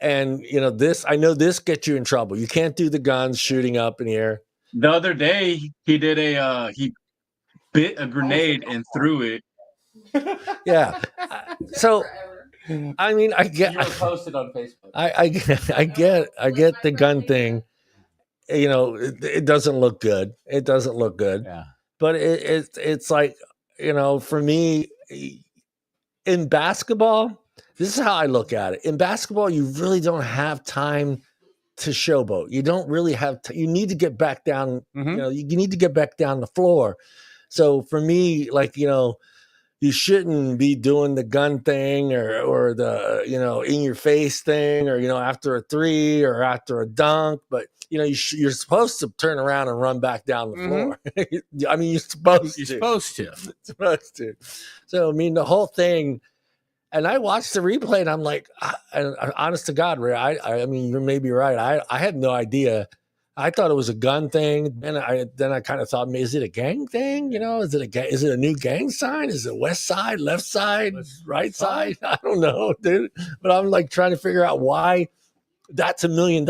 And this. I know this gets you in trouble. You can't do the guns shooting up in the air. The other day he did he bit a grenade and threw it. Yeah. So I mean, I get. You were posted on Facebook. I get the gun thing. It doesn't look good. It doesn't look good. Yeah. But it's like, for me, in basketball, this is how I look at it. In basketball, you really don't have time to showboat. You don't really have. You need to get back down. Mhm. You need to get back down the floor. So for me, like, you shouldn't be doing the gun thing or the, in your face thing, or, after a three or after a dunk. But, you're supposed to turn around and run back down the floor. I mean, you're supposed to. So, I mean, the whole thing. And I watched the replay and I'm like, honest to God, Ray, I mean, you may be right. I had no idea. I thought it was a gun thing. Then I kind of thought, is it a gang thing? Is it a new gang sign? Is it west side, left side, right side? I don't know, dude. But I'm like trying to figure out why that's $1 million,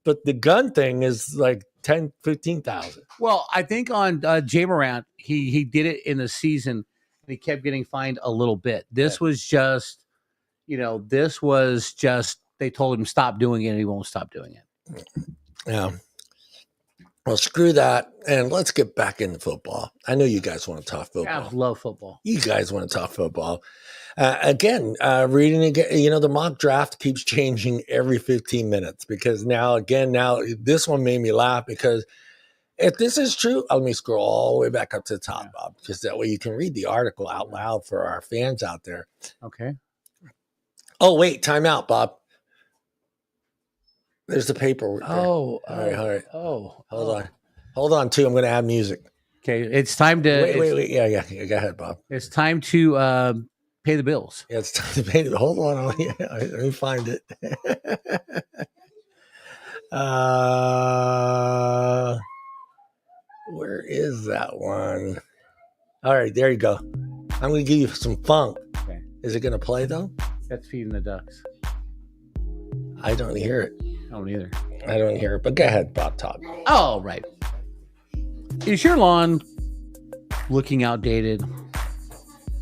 but the gun thing is like 10, 15,000. Well, I think on Jay Morant, he did it in the season and he kept getting fined a little bit. This was just, they told him stop doing it and he won't stop doing it. Yeah. Well, screw that. And let's get back into football. I know you guys want to talk football. Yeah, I love football. You guys want to talk football. Again, reading again, the mock draft keeps changing every 15 minutes because now this one made me laugh because if this is true, let me scroll all the way back up to the top, Bob, because that way you can read the article out loud for our fans out there. Okay. Oh, wait, time out, Bob. There's the paperwork. All right. Oh, Hold on, too. I'm going to add music. Okay, it's time to wait. Yeah. Go ahead, Bob. It's time to pay the bills. Yeah, it's time to pay the. Hold on. Yeah, let me find it. Where is that one? All right, there you go. I'm going to give you some funk. Okay. Is it going to play though? That's feeding the ducks. I don't hear it. I don't either. I don't hear it, but go ahead, Bob, talk. Oh, right. Is your lawn looking outdated?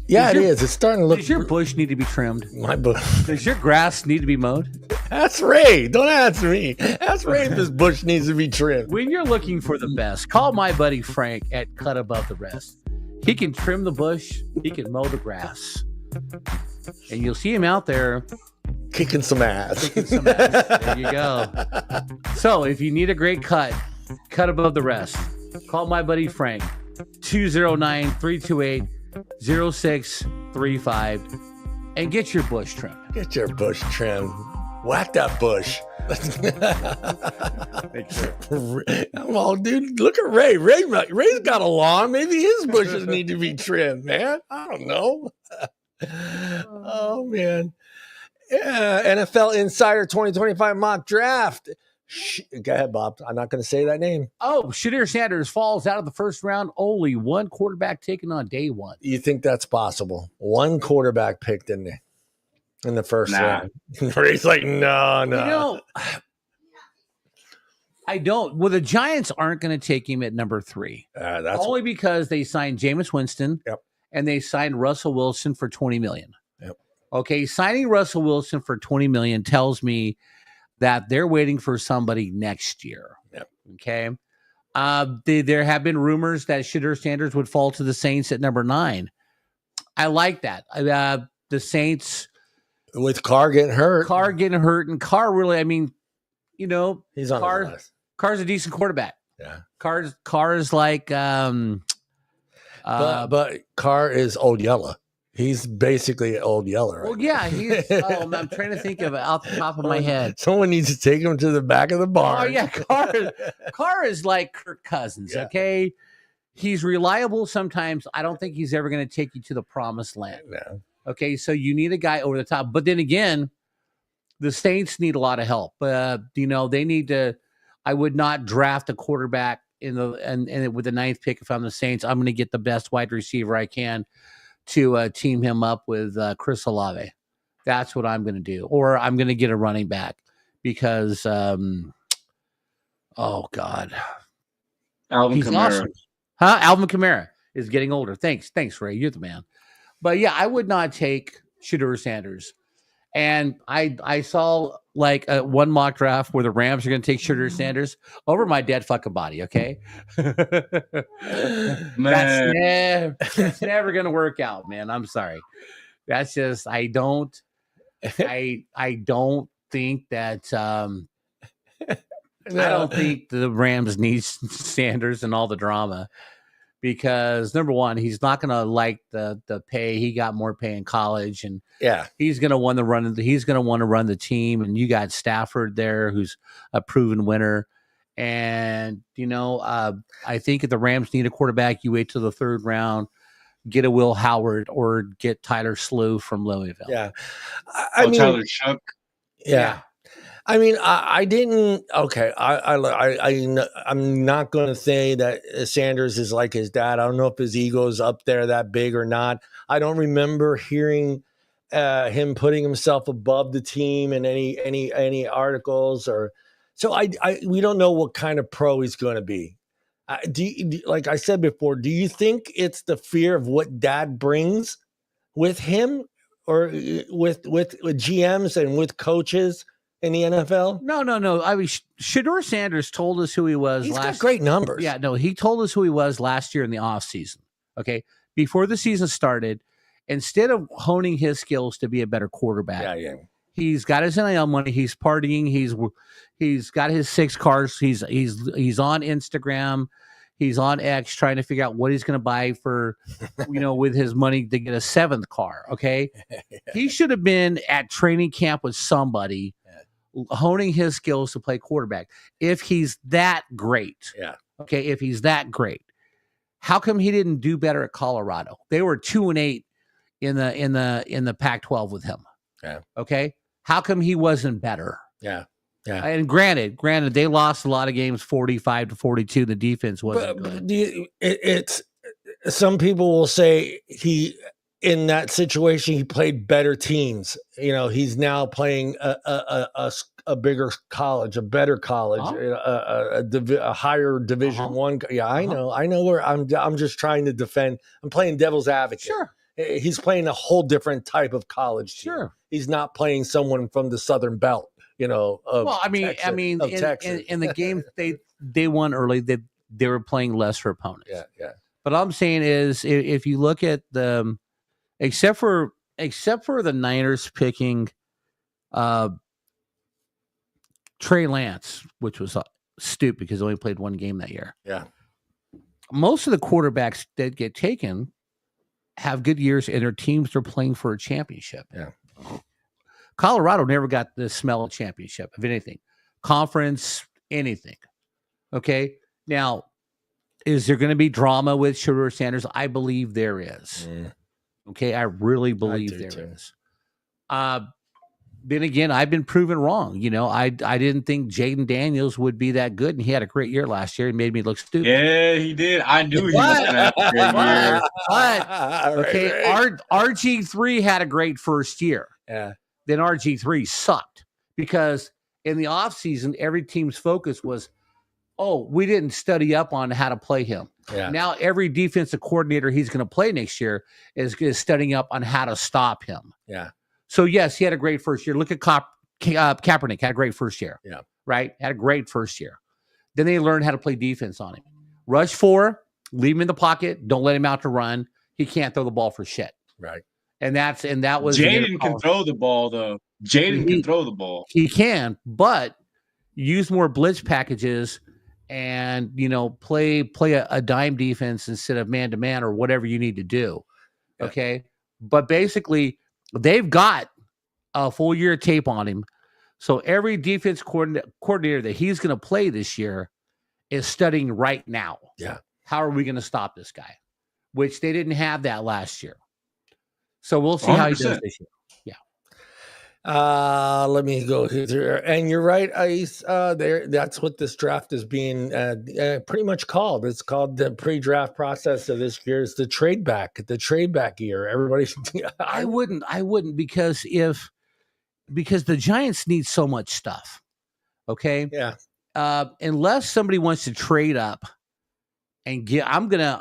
Yeah, it is. It's starting to look. Does your bush need to be trimmed? My bush. Does your grass need to be mowed? Ask Ray. Don't ask me. Ask Ray if his bush needs to be trimmed. When you're looking for the best, call my buddy Frank at Cut Above the Rest. He can trim the bush. He can mow the grass. And you'll see him out there kicking some ass. There you go. So if you need a great cut above the rest, call my buddy Frank, 209-328-0635, and get your bush trimmed. Get your bush trimmed. Whack that bush. Oh, dude, look at Ray. Ray's got a lawn. Maybe his bushes need to be trimmed, man. I don't know. Oh, man. Yeah, NFL Insider 2025 mock draft. Go ahead, Bob. I'm not going to say that name. Oh, Shadir Sanders falls out of the first round. Only one quarterback taken on day one. You think that's possible? One quarterback picked in the first round. Ray's like, no. I don't. Well, the Giants aren't going to take him at number 3. That's only because they signed Jameis Winston. Yep. And they signed Russell Wilson for $20 million. Yep. Okay, signing Russell Wilson for $20 million tells me that they're waiting for somebody next year. Yep. Okay. There have been rumors that Shadir Sanders would fall to the Saints at number 9. I like that. The Saints with Carr getting hurt, and Carr really. I mean, he's on the list. Carr's a decent quarterback. Yeah. Carr is like But Carr is Old Yeller. He's basically Old Yeller. Well, yeah, he's. I'm trying to think of it out the top of my head. Someone needs to take him to the back of the barn. Oh yeah, Carr is like Kirk Cousins. Yeah. Okay, he's reliable sometimes. I don't think he's ever going to take you to the promised land. No. Okay, so you need a guy over the top. But then again, the Saints need a lot of help. They need to. I would not draft a quarterback in the and with the 9th pick if I'm the Saints. I'm going to get the best wide receiver I can to team him up with Chris Olave. That's what I'm going to do. Or I'm going to get a running back because, oh, God. Alvin Kamara. Awesome. Huh? Alvin Kamara is getting older. Thanks, Ray. You're the man. But, yeah, I would not take Shedeur Sanders. And I saw like one mock draft where the Rams are going to take Shedeur Sanders over my dead fucking body. Okay, that's never going to work out, man. I'm sorry. That's just I don't think that I don't think the Rams need Sanders and all the drama. Because number one, he's not going to like the pay. He got more pay in college, and he's going to want to run. He's going to want to run the team. And you got Stafford there, who's a proven winner. And I think if the Rams need a quarterback, you wait till the 3rd round, get a Will Howard or get Tyler Slew from Louisville. Yeah, I mean Tyler Shuck. Yeah. I mean, I didn't. Okay, I'm not going to say that Sanders is like his dad. I don't know if his ego is up there that big or not. I don't remember hearing him putting himself above the team in any articles or. So we don't know what kind of pro he's going to be. Like I said before, do you think it's the fear of what dad brings with him, or with GMs and with coaches? In the NFL? No. I mean, Shedeur Sanders told us who he was. He's got great numbers. Yeah, no, he told us who he was last year in the offseason. Okay, before the season started, instead of honing his skills to be a better quarterback, he's got his NIL money. He's partying. He's got his 6 cars. He's on Instagram. He's on X trying to figure out what he's going to buy for, with his money to get a 7th car. Okay, he should have been at training camp with somebody. Honing his skills to play quarterback. If he's that great, okay. If he's that great, how come he didn't do better at Colorado? They were 2-8 in the Pac-12 with him. Yeah. Okay. How come he wasn't better? Yeah. And granted, they lost a lot of games 45-42. The defense wasn't good. It's some people will say in that situation, he played better teams. He's now playing a bigger college, a better college, a higher Division I. Yeah, I know where I'm just trying to defend. I'm playing devil's advocate. Sure. He's playing a whole different type of college team. Sure. He's not playing someone from the Southern Belt, Texas, in the game they won early. They were playing lesser opponents. Yeah. But all I'm saying is, if you look at the except for the Niners picking Trey Lance, which was stupid because he only played one game that year. Yeah. Most of the quarterbacks that get taken have good years and their teams are playing for a championship. Yeah. Colorado never got the smell of championship, of anything. Conference, anything. Okay. Now, is there going to be drama with Shedeur Sanders? I believe there is. Okay, I really believe there is. Then again, I've been proven wrong. I didn't think Jaden Daniels would be that good, and he had a great year last year. He made me look stupid. Yeah, he did. I knew he was going to have a great year. But okay, RG3 had a great first year. Yeah. Then RG3 sucked because in the offseason, every team's focus was, we didn't study up on how to play him. Yeah. Now every defensive coordinator he's going to play next year is studying up on how to stop him. Yeah. So yes, he had a great first year. Look at Kaepernick, had a great first year. Yeah. Right? Had a great first year. Then they learned how to play defense on him. Rush 4, leave him in the pocket, don't let him out to run. He can't throw the ball for shit. Right. And that was Jaden can throw the ball though. Jaden can throw the ball. He can, but use more blitz packages and play a dime defense instead of man to man or whatever you need to do. Yeah. Okay, but basically they've got a full year of tape on him, so every defense coordinator that he's going to play this year is studying right now. Yeah, how are we going to stop this guy? Which they didn't have that last year. So we'll see how he does 100%. this year. Let me go here. And you're right, Ice. That's what this draft is being pretty much called. It's called the pre-draft process of this year. It's the trade back year. Everybody, I wouldn't because the Giants need so much stuff. Okay. Yeah. Unless somebody wants to trade up and I'm gonna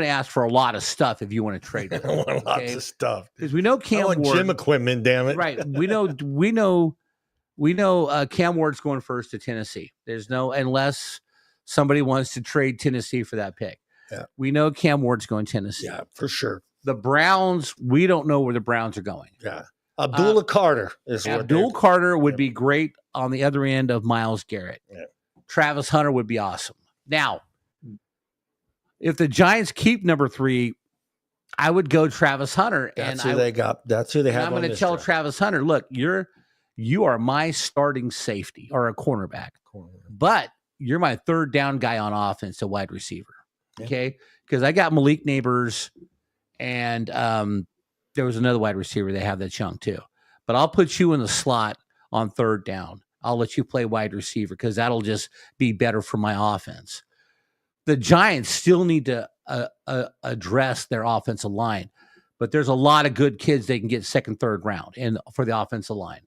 ask for a lot of stuff if you want to trade. I want lots of stuff because we know Cam Ward, gym equipment. Damn it! Right? We know Cam Ward's going first to Tennessee. There's no unless somebody wants to trade Tennessee for that pick. Yeah, we know Cam Ward's going Tennessee. Yeah, for sure. The Browns, we don't know where the Browns are going. Yeah, Abdullah Carter is Abdul Carter would be great on the other end of Myles Garrett. Yeah. Travis Hunter would be awesome. Now, if the Giants keep number 3, I would go Travis Hunter. That's who they got. That's who they have. I'm going to tell Travis Hunter, look, you are my starting safety or a cornerback, but you're my third down guy on offense, a wide receiver. Yeah. Okay, because I got Malik Neighbors, and there was another wide receiver they have that's young too. But I'll put you in the slot on third down. I'll let you play wide receiver because that'll just be better for my offense. The Giants still need to address their offensive line, but there's a lot of good kids they can get second, third round and for the offensive line.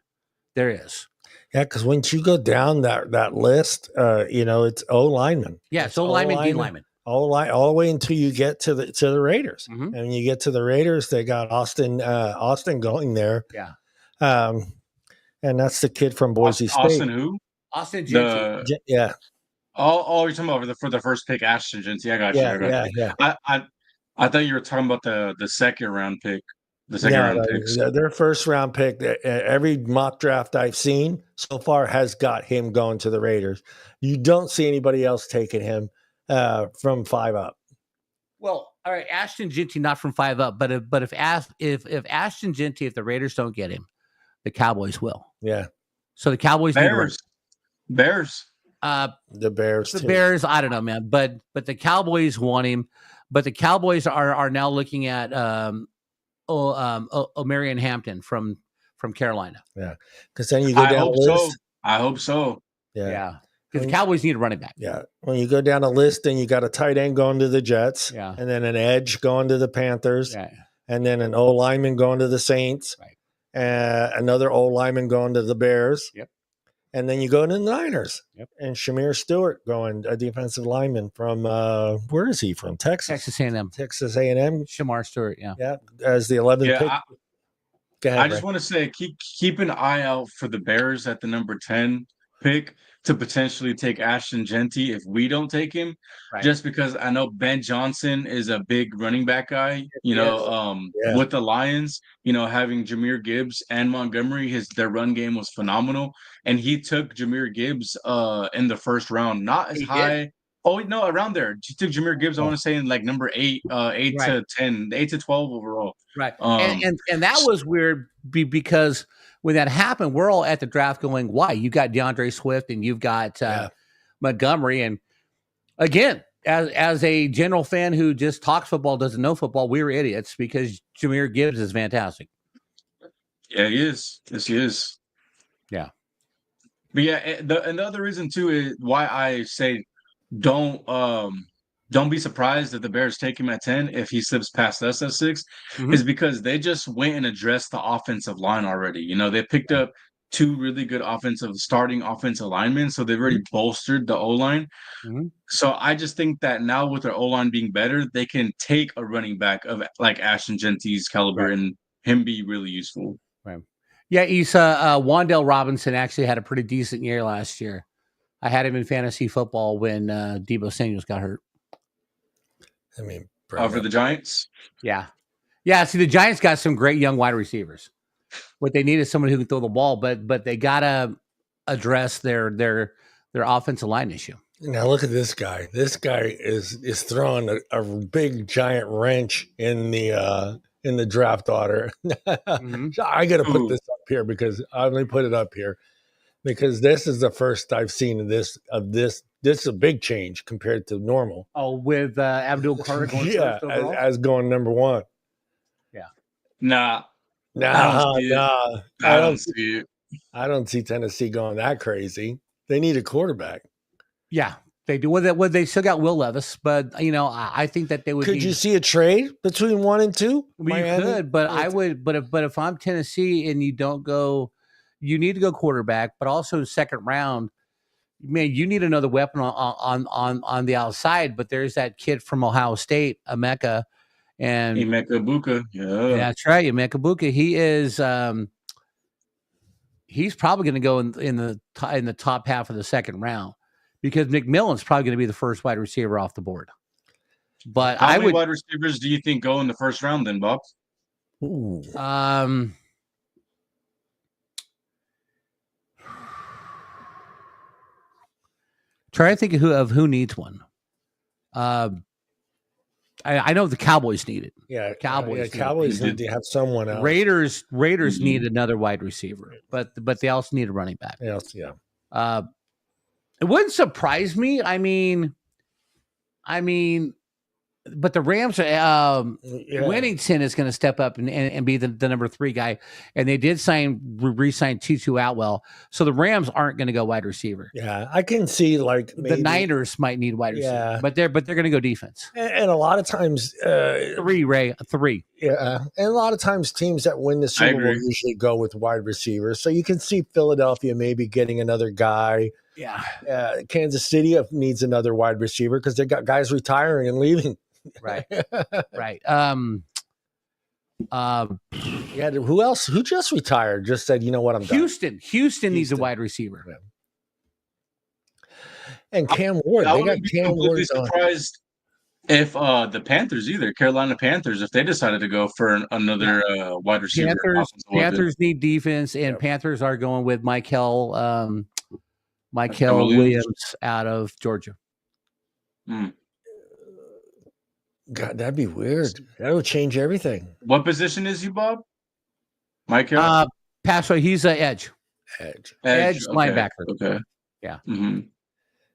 There is. Yeah, because once you go down that list, it's O lineman. Yeah, it's O lineman, D lineman. All the way until you get to the Raiders. Mm-hmm. And when you get to the Raiders, they got Austin going there. Yeah. And that's the kid from Boise State. Austin who? Austin Genty. Yeah. Oh, you're talking about for the first pick, Ashton Genty. I got you. Yeah. I thought you were talking about the second round pick. The second round picks. Their first round pick. Every mock draft I've seen so far has got him going to the Raiders. You don't see anybody else taking him from 5 up. Well, all right, Ashton Genty not from 5 up, but if Ashton Genty, if the Raiders don't get him, the Cowboys will. Yeah. So the Cowboys Bears. The Bears. The Bears, I don't know, man, but the Cowboys want him. But the Cowboys are now looking at Omarion Hampton from Carolina. Yeah, because then you go down the list. I hope so. Yeah. Because the Cowboys need a running back. Yeah. When you go down a list, then you got a tight end going to the Jets. Yeah. And then an edge going to the Panthers. Yeah. And then an O lineman going to the Saints. Right. Another O lineman going to the Bears. Yep. And then you go to the Niners. Yep. And Shamir Stewart going, a defensive lineman from where is he from? Texas. Texas A&M. Texas A&M. Shamar Stewart. Yeah. Yeah. As the 11th pick. Go ahead, I just want to say keep an eye out for the Bears at the number 10 pick to potentially take Ashton Genty if we don't take him, just because I know Ben Johnson is a big running back guy, with the Lions, having Jahmyr Gibbs and Montgomery, their run game was phenomenal. And he took Jahmyr Gibbs in the first round, not as high. Did. Oh, no, around there. He took Jahmyr Gibbs, I want to say in like number 8 to 10, 8 to 12 overall. Right. And that was weird because when that happened, we're all at the draft going, why? You got DeAndre Swift and you've got Montgomery. And again, as a general fan who just talks football, doesn't know football, we were idiots because Jahmyr Gibbs is fantastic. Yeah, he is. Yes, he is. Yeah. But yeah, and the other reason too is why I say don't be surprised if the Bears take him at 10 if he slips past us at 6, is because they just went and addressed the offensive line already. They picked up 2 really good starting offensive linemen, so they've already bolstered the O-line. So I just think that now with their O-line being better, they can take a running back of like Ashton Genty's caliber and him be really useful. Right. Yeah, Issa, Wan'Dale Robinson actually had a pretty decent year last year. I had him in fantasy football when Deebo Samuels got hurt. I mean, for the Giants? Yeah. See, the Giants got some great young wide receivers. What they need is someone who can throw the ball, but they got to address their offensive line issue. Now look at this guy. This guy is throwing a big giant wrench in the draft order. Mhm. So I got to put Ooh. this up here because I only put it up here because this is the first I've seen of this. This is a big change compared to normal. Oh, with Abdul Carter going Yeah, first overall. as going number one. Nah, I don't Nah, see it. nah. I don't see it. I don't see Tennessee going that crazy. They need a quarterback. Yeah, they do. Well, they still got Will Levis, but you know, I think that they would. Could you see a trade between 1 and 2? Well, you could, but I would. But if I'm Tennessee and you don't go, you need to go quarterback, but also second round. Man, you need another weapon on the outside. But there's that kid from Ohio State, Emeka, and Emeka Buka. Yeah. that's right, Emeka Buka. He is. He's probably going to go in the top half of the second round because McMillan's probably going to be the first wide receiver off the board. But How many wide receivers do you think go in the first round then, Bob? Ooh. Try to think of who needs one. I know the Cowboys need it. Yeah, Cowboys. Cowboys need to have someone else. Raiders need another wide receiver, but they also need a running back. Yes, yeah. It wouldn't surprise me. I mean, but the Rams are Winnington is going to step up and be the number 3 guy, and they did re-sign Tutu Atwell, so the Rams aren't going to go wide receiver. Yeah, I can see like the Niners might need wide receiver, but they're going to go defense. And a lot of times, 3. Yeah, and a lot of times teams that win the Super Bowl usually go with wide receivers. So you can see Philadelphia maybe getting another guy. Yeah, Kansas City needs another wide receiver because they got guys retiring and leaving. Right. Yeah. Who else? Who just retired? Just said, you know what? I'm done. Houston needs a wide receiver. Yeah. And Cam Ward. I wouldn't be completely surprised if the Panthers either, Carolina Panthers, if they decided to go for another wide receiver. Panthers need defense, and Panthers are going with Michael Williams out of Georgia. God, that'd be weird. That would change everything. What position is he, Bob? Michael? Pass. He's an edge. Edge linebacker. Okay. Yeah. Mm-hmm.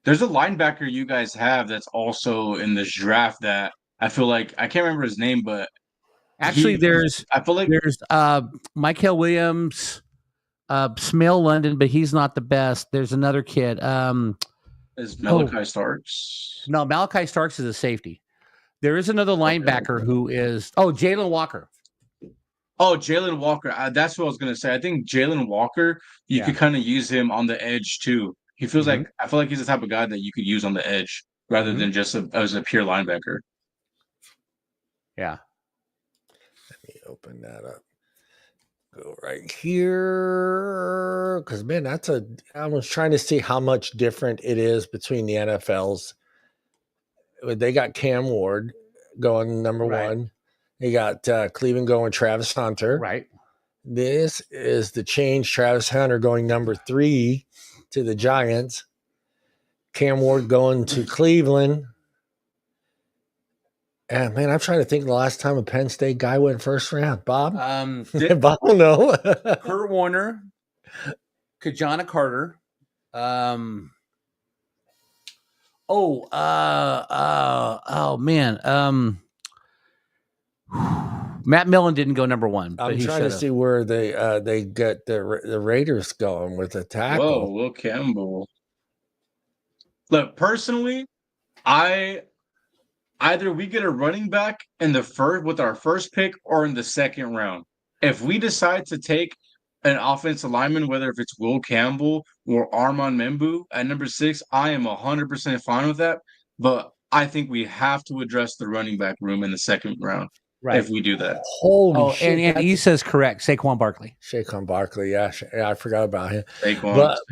There's a linebacker you guys have that's also in this draft that I feel like I can't remember his name, but actually there's Michael Williams, Smale London, but he's not the best. There's another kid. Is Malachi Starks? No, Malachi Starks is a safety. There is another linebacker who is Jalen Walker. Oh, Jalen Walker. That's what I was gonna say. I think Jalen Walker, you could kind of use him on the edge too. He feels like I feel like he's the type of guy that you could use on the edge rather than just as a pure linebacker. Yeah. Let me open that up. Go right here. Because man, I was trying to see how much different it is between the NFLs. They got Cam Ward going number 1. They got Cleveland going Travis Hunter. Right. This is the change. Travis Hunter going number 3 to the Giants. Cam Ward going to Cleveland. And man, I'm trying to think the last time a Penn State guy went first round. Bob? Bob, no. Kurt Warner, Kajana Carter. Matt Millen didn't go number 1. I'm trying to see where they get the Raiders going with a tackle. Whoa, Will Campbell. Look, personally, either we get a running back in the first with our first pick or in the second round. If we decide to take an offensive lineman, whether if it's Will Campbell or Armand Membu at number 6, I am 100% fine with that. But I think we have to address the running back room in the second round. Right. If we do that. Holy shit. And Issa's correct. Saquon Barkley. Yeah, I forgot about him.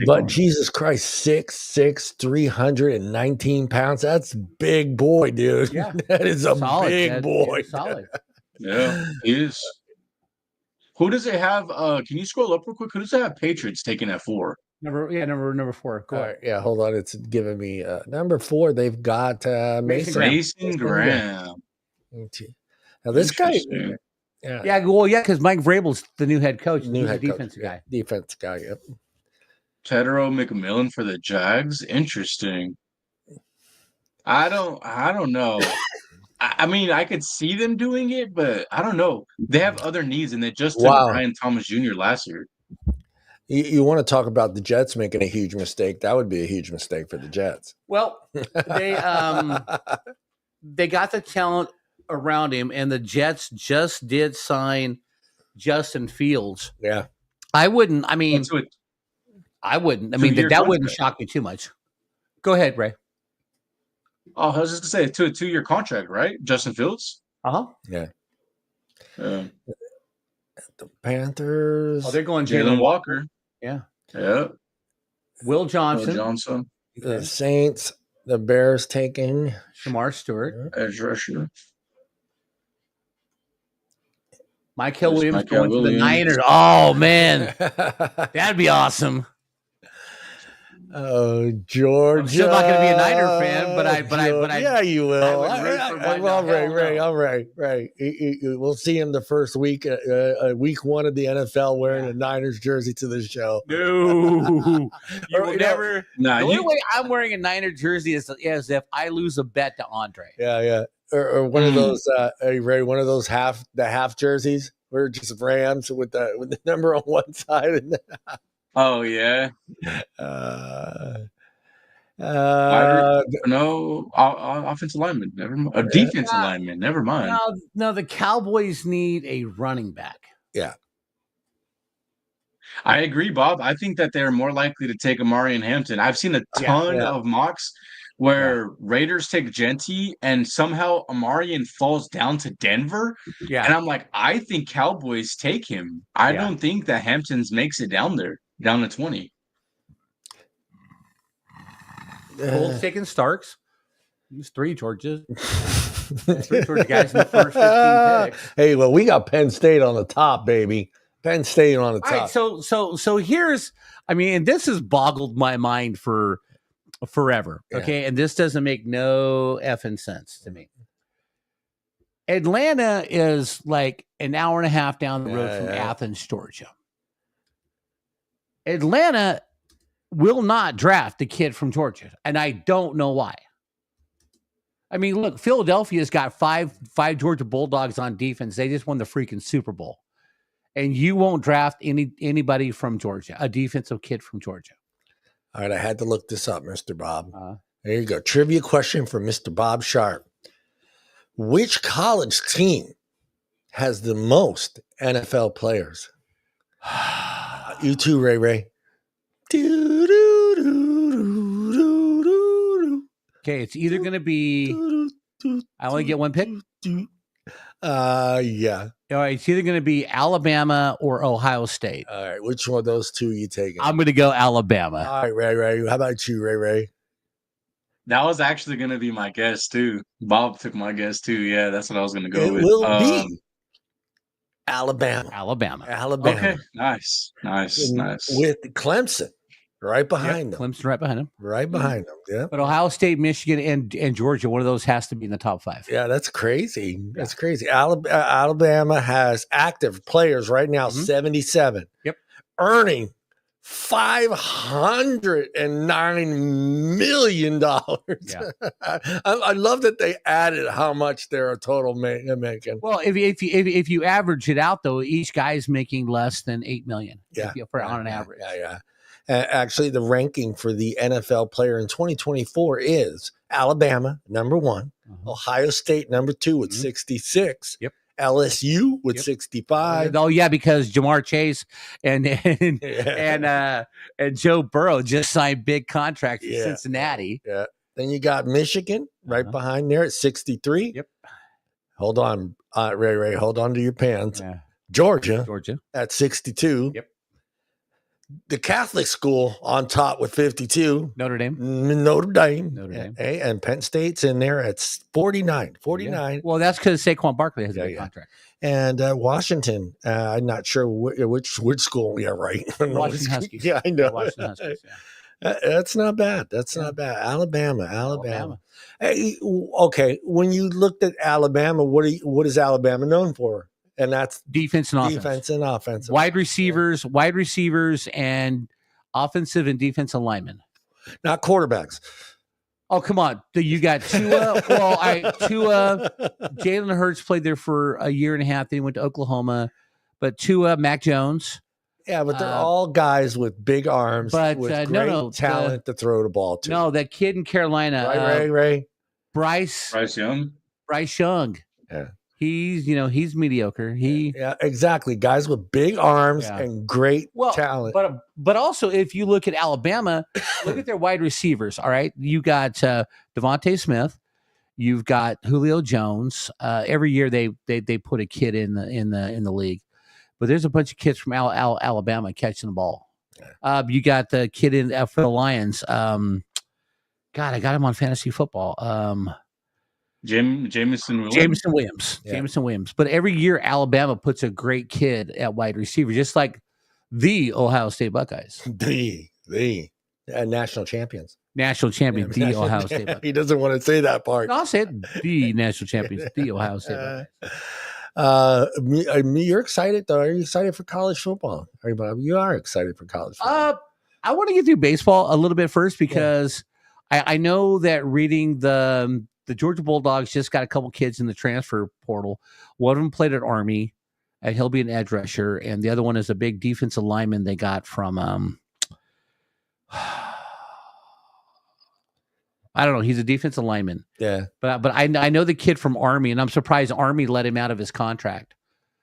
But Jesus Christ, 6'6", 319 pounds. That's big boy, dude. Yeah. That is a big boy. Solid. Yeah, he is. Who does it have? Can you scroll up real quick? Who does it have Patriots taking at 4? Number 4. Go All ahead. right, yeah, hold on. It's giving me number 4. They've got Mason Graham. Mason Graham. Now this guy, Interesting. Yeah, well, yeah, because Mike Vrabel's the new head coach. new He's head a defensive coach, guy. defense guy. Yep. Tedero McMillan for the Jags. Interesting. I don't know. I mean, I could see them doing it, but I don't know. They have other needs, and they just took Wow. Brian Thomas Jr. last year. You want to talk about the Jets making a huge mistake? That would be a huge mistake for the Jets. Well, they got the talent around him, and the Jets just did sign Justin Fields. Yeah. I wouldn't. I mean, I wouldn't. I mean, that wouldn't shock me too much. Go ahead, Ray. Oh, I was just gonna say to a 2-year contract, right? Justin Fields. Yeah. The Panthers. Oh, they're going Jalen Walker. Yeah. Yeah. Will Johnson. The Saints. The Bears taking Shamar Stewart. Edge rusher. Michael Williams going to the Niners. Oh man, that'd be awesome. Oh, Georgia. I'm still not going to be a Niner fan, but yeah, you will. Well, Right. We'll see him the first week, week 1 of the NFL, wearing a Niners jersey to the show. No, you will never. The only way I'm wearing a Niner jersey is if I lose a bet to Andre. Yeah. Or one of those, Ray, one of those half jerseys. We're just Rams with the number on one side and oh yeah. No, offensive lineman. Never mind. A defensive lineman. Never mind. No, the Cowboys need a running back. Yeah, I agree, Bob. I think that they're more likely to take Amari and Hampton. I've seen a ton of mocks where Raiders take Genty and somehow Amarian falls down to Denver. Yeah, and I'm like, I think Cowboys take him. I don't think that Hamptons makes it down there. Down to 20. Colts taking Starks. There's 3 Georgia. 3 Georgia guys in the first 15 picks. Hey, well, we got Penn State on the top, baby. Penn State on the top. All right, so here's, I mean, and this has boggled my mind for forever. Okay, and this doesn't make no effing sense to me. Atlanta is like an hour and a half down the road from Athens, Georgia. Atlanta will not draft the kid from Georgia, and I don't know why. I mean, look, Philadelphia's got five Georgia Bulldogs on defense. They just won the freaking Super Bowl, and you won't draft anybody from Georgia, a defensive kid from Georgia. All right, I had to look this up, Mr. Bob. There you go. Trivia question for Mr. Bob Sharp. Which college team has the most NFL players? You too, Ray. Okay, it's either going to be. I only get one pick. Yeah. All right, it's either going to be Alabama or Ohio State. All right, which one of those two are you taking? I'm going to go Alabama. All right, Ray. How about you, Ray? That was actually going to be my guess too. Bob took my guess too. Yeah, that's what I was going to go with. It will be Alabama. Okay, nice. With Clemson right behind them. Clemson right behind them. Right behind them, yeah. But Ohio State, Michigan, and Georgia, one of those has to be in the top 5. Yeah, that's crazy. That's crazy. Alabama has active players right now, 77. Yep. Earning $509 million. Yeah. I love that they added how much they're a total making. Well, if you average it out, though, each guy's making less than $8 million. On an average. Yeah. Actually, the ranking for the NFL player in 2024 is Alabama, number 1, Ohio State, number 2 with 66. Yep. LSU with 65. Oh yeah, because Jamar Chase and Joe Burrow just signed big contracts in Cincinnati. Yeah. Then you got Michigan right behind there at 63. Yep. Hold on, Ray. Hold on to your pants. Yeah. Georgia at 62. Yep. the Catholic school on top with 52. Notre Dame. Notre Dame. Notre Dame. And Penn State's in there at 49. 49. Yeah. Well, that's because Saquon Barkley has a big contract. And Washington, I'm not sure which school. Yeah, right. Washington Huskies. Yeah, I know. Yeah, Washington Huskies. Yeah. That's not bad. That's not bad. Alabama. Hey, okay, when you looked at Alabama, what is Alabama known for? And that's defense and offense. Defense and offense. Wide receivers, and offensive and defensive linemen. Not quarterbacks. Oh, come on. You got Tua. Tua. Jalen Hurts played there for a year and a half. Then he went to Oklahoma. But Tua, Mac Jones. Yeah, but they're all guys with big arms, with great talent to throw the ball to. No, that kid in Carolina. Ray. Bryce Young. Yeah. He's mediocre. Yeah, exactly. Guys with big arms and great talent. But also, if you look at Alabama, look at their wide receivers. All right, you got Devontae Smith, you've got Julio Jones. Every year they put a kid in the league, but there's a bunch of kids from Alabama catching the ball. Yeah. You got the kid for the Lions. God, I got him on fantasy football. Jameson Williams. Jameson Williams. But every year, Alabama puts a great kid at wide receiver, just like the Ohio State Buckeyes. The national champions. National champions, the Ohio State Buckeyes. He doesn't want to say that part. No, I'll say it. The national champions, the Ohio State Buckeyes. You're excited, though. Are you excited for college football? You are excited for college football. I want to get through baseball a little bit first because I know that reading the Georgia Bulldogs just got a couple kids in the transfer portal. One of them played at Army, and he'll be an edge rusher, and the other one is a big defensive lineman they got from I don't know. He's a defensive lineman. Yeah, but I know the kid from Army, and I'm surprised Army let him out of his contract.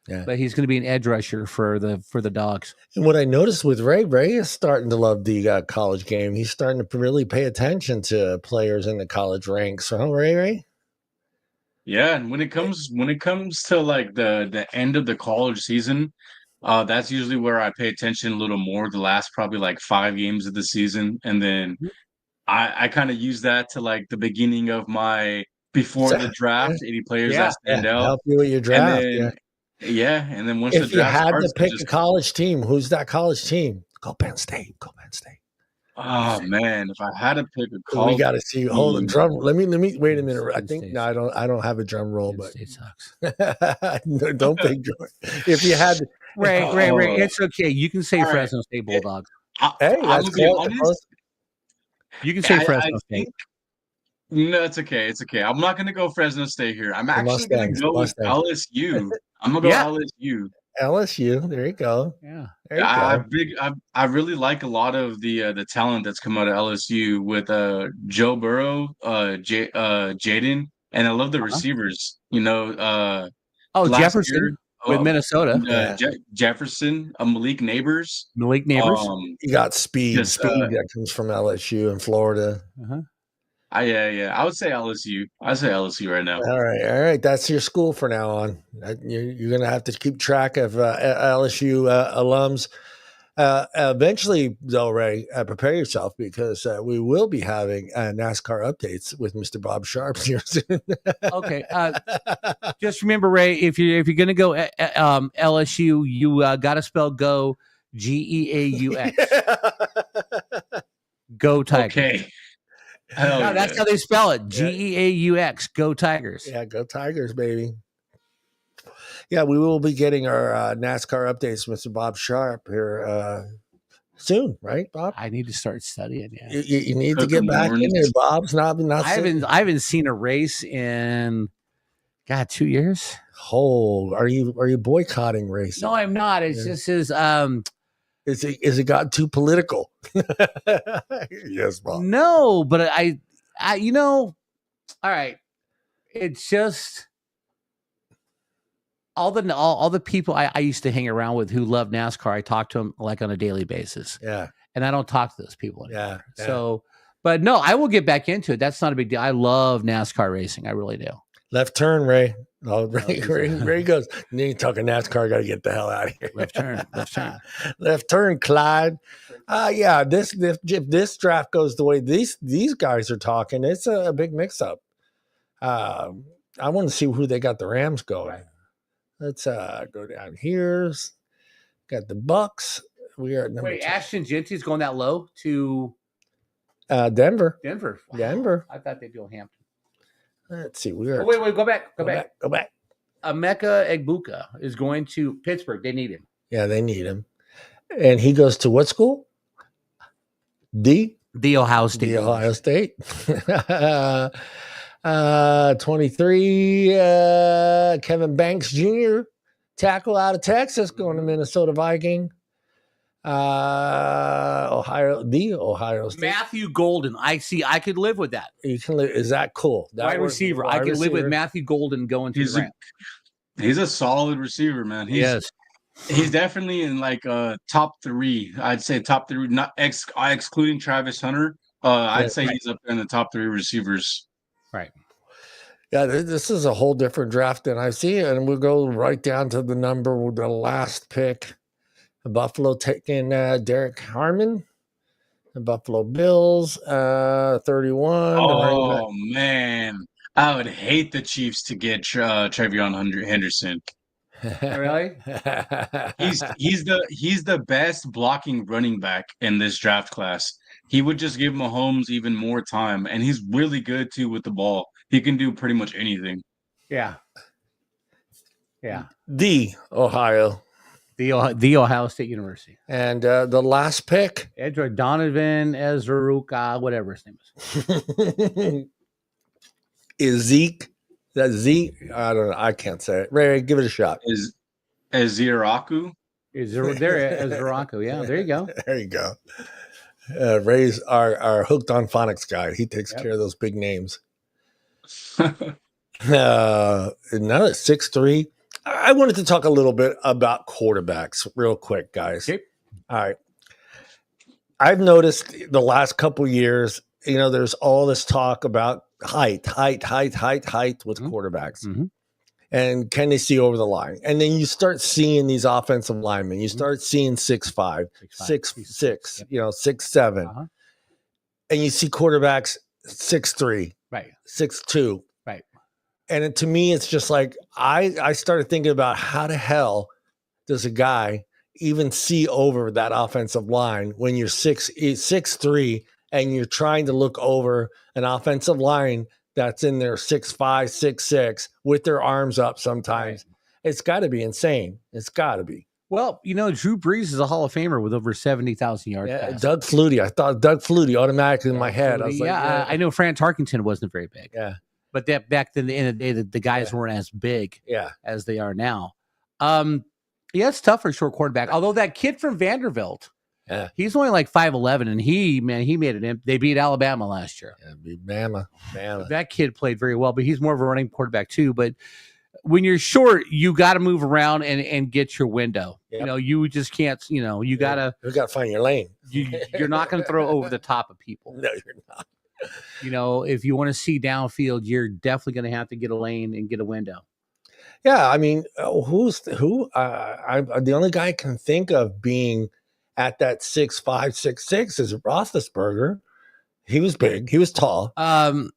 Yeah, but he's going to be an edge rusher for the Dogs. And what I noticed with Ray is starting to love the college game. He's starting to really pay attention to players in the college ranks. Huh, Ray? Yeah, and when it comes to like the end of the college season, that's usually where I pay attention a little more. The last probably like 5 games of the season, and then I kind of use that to like the beginning of my before the draft. 80 players that stand out. Help you with your draft. And then once if the draft you had starts, to pick a college team, who's that college team? Go Penn State. Oh man, if I had to pick a college, we got to see. Hold on, drum. Let me wait a minute. I think no, I don't have a drum roll, but State sucks. No, don't pick Georgia. If you had to, Ray, it's okay. You can say Fresno State Bulldogs. Hey, that's close. You can say Fresno State. No, it's okay. It's okay. I'm not going to go Fresno State here. I'm actually going to go with LSU. I'm going to go LSU. LSU. There you go. Yeah. I really like a lot of the talent that's come out of LSU with Joe Burrow, Jaden, and I love the receivers. Jefferson with Minnesota. Jefferson, Malik Neighbors. You got speed that comes from LSU and Florida. I would say LSU. I'd say LSU right now. All right. That's your school for now on. You're going to have to keep track of LSU alums. Eventually, though, Ray, prepare yourself because we will be having NASCAR updates with Mr. Bob Sharp here soon. Okay. Just remember, Ray, if you're going to go LSU, you got to spell go Geaux. Go Tigers. Okay. No, that's how they spell it. Geaux. Go Tigers. Yeah, go Tigers, baby. Yeah, we will be getting our NASCAR updates, Mr. Bob Sharp, here soon, right, Bob? I need to start studying. Yeah, you need to get back in there, Bob's not. I haven't seen a race in 2 years. Oh, are you boycotting racing? No, I'm not. It's just as Is it gotten too political? Yes, Bob. No, but I all right. It's just all the people I used to hang around with who love NASCAR. I talk to them like on a daily basis. Yeah, and I don't talk to those people anymore. Yeah. So, but no, I will get back into it. That's not a big deal. I love NASCAR racing. I really do. Left turn, Ray. Oh, he's Ray goes, you ain't talking NASCAR, got to get the hell out of here. Left turn. Left turn, Clyde. Yeah, if this draft goes the way these guys are talking, it's a big mix-up. I want to see who they got the Rams going. Right. Let's go down here. Got the Bucks. We are at number Wait, 2. Ashton Genty's going that low to Denver. Denver. Wow. Denver. I thought they'd go Hampton. Let's see. We are. Oh, wait, go back. Go back. Emeka Egbuka is going to Pittsburgh. They need him. Yeah, they need him. And he goes to what school? The Ohio State. The Ohio State. 23. Kevin Banks Jr., tackle out of Texas, going to Minnesota Viking. Ohio State. Matthew Golden. I could live with that. You can live. Is that cool? Wide receiver. I could live with Matthew Golden going to the Rams. He's a solid receiver, man. He's definitely in like top 3. I'd say top 3, not excluding Travis Hunter. I'd say he's up in the top 3 receivers. Right. Yeah, this is a whole different draft than I see, and we'll go right down to the last pick. Buffalo taking Derek Harmon. The Buffalo Bills, 31. Oh, man. I would hate the Chiefs to get Trevion Henderson. Really? He's the best blocking running back in this draft class. He would just give Mahomes even more time, and he's really good too with the ball. He can do pretty much anything. Yeah. The Ohio State University. And the last pick, Edward Donovan Ezraruka, whatever his name is. Is Zeke? That Zeke? I don't know. I can't say it. Ray, give it a shot. Is Eziraku? Ezraku? Yeah, there you go. There you go. Ray's our hooked on phonics guy. He takes care of those big names. Now it's 6'3". I wanted to talk a little bit about quarterbacks real quick, guys. Okay. All right. I've noticed the last couple years, there's all this talk about height with quarterbacks. Mm-hmm. And can they see over the line? And then you start seeing these offensive linemen. You start seeing 6'5", 6'6", 6'7". Uh-huh. And you see quarterbacks 6'3", right, 6'2". right. And to me, it's just like I started thinking about how the hell does a guy even see over that offensive line when you're 6'3", and you're trying to look over an offensive line that's in there 6'5", 6'6", with their arms up sometimes. Right. It's got to be insane. It's got to be. Well, Drew Brees is a Hall of Famer with over 70,000 yards. Yeah, Doug Flutie. I thought Doug Flutie automatically in my head. I was like, I know Fran Tarkenton wasn't very big. Yeah. But that back then, in the day, the guys weren't as big as they are now. It's tough for a short quarterback. Although that kid from Vanderbilt, he's only like 5'11", and he made it. They beat Alabama last year. Yeah, beat Bama. That kid played very well, but he's more of a running quarterback too. But when you're short, you got to move around and get your window. Yep. You just can't. You gotta find your lane. You're not going to throw over the top of people. No, you're not. If you want to see downfield, you're definitely going to have to get a lane and get a window. Yeah, I mean, the only guy I can think of being at that 6'5", 6'6" is Roethlisberger. He was big. He was tall. Mark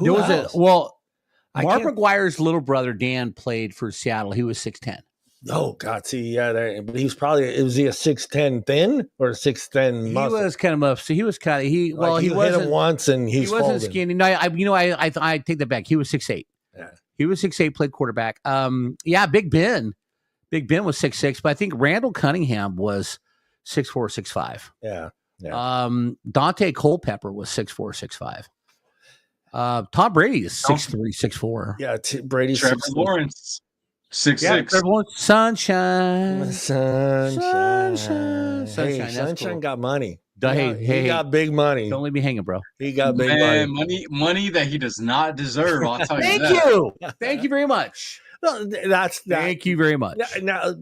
McGuire's little brother Dan played for Seattle. He was 6'10". Oh God, see, but he was was he a 6'10" thin or a 6'10" muscle? He was kind of up. So he was kind of he hit him once and he wasn't folded. Skinny. No, I take that back. He was 6'8". Yeah, he was 6'8", played quarterback. Big Ben was 6'6", but I think Randall Cunningham was 6'4", 6'5". Yeah. Dante Culpepper was 6'4", 6'5". Tom Brady is 6'3", 6'4". Yeah, Brady's Trevor Lawrence. 6'6". Sunshine. Sunshine got money. He got big money. Don't leave me hanging, bro. He got big money that he does not deserve. I'll tell you that. Thank you very much. No, Thank you very much. Now,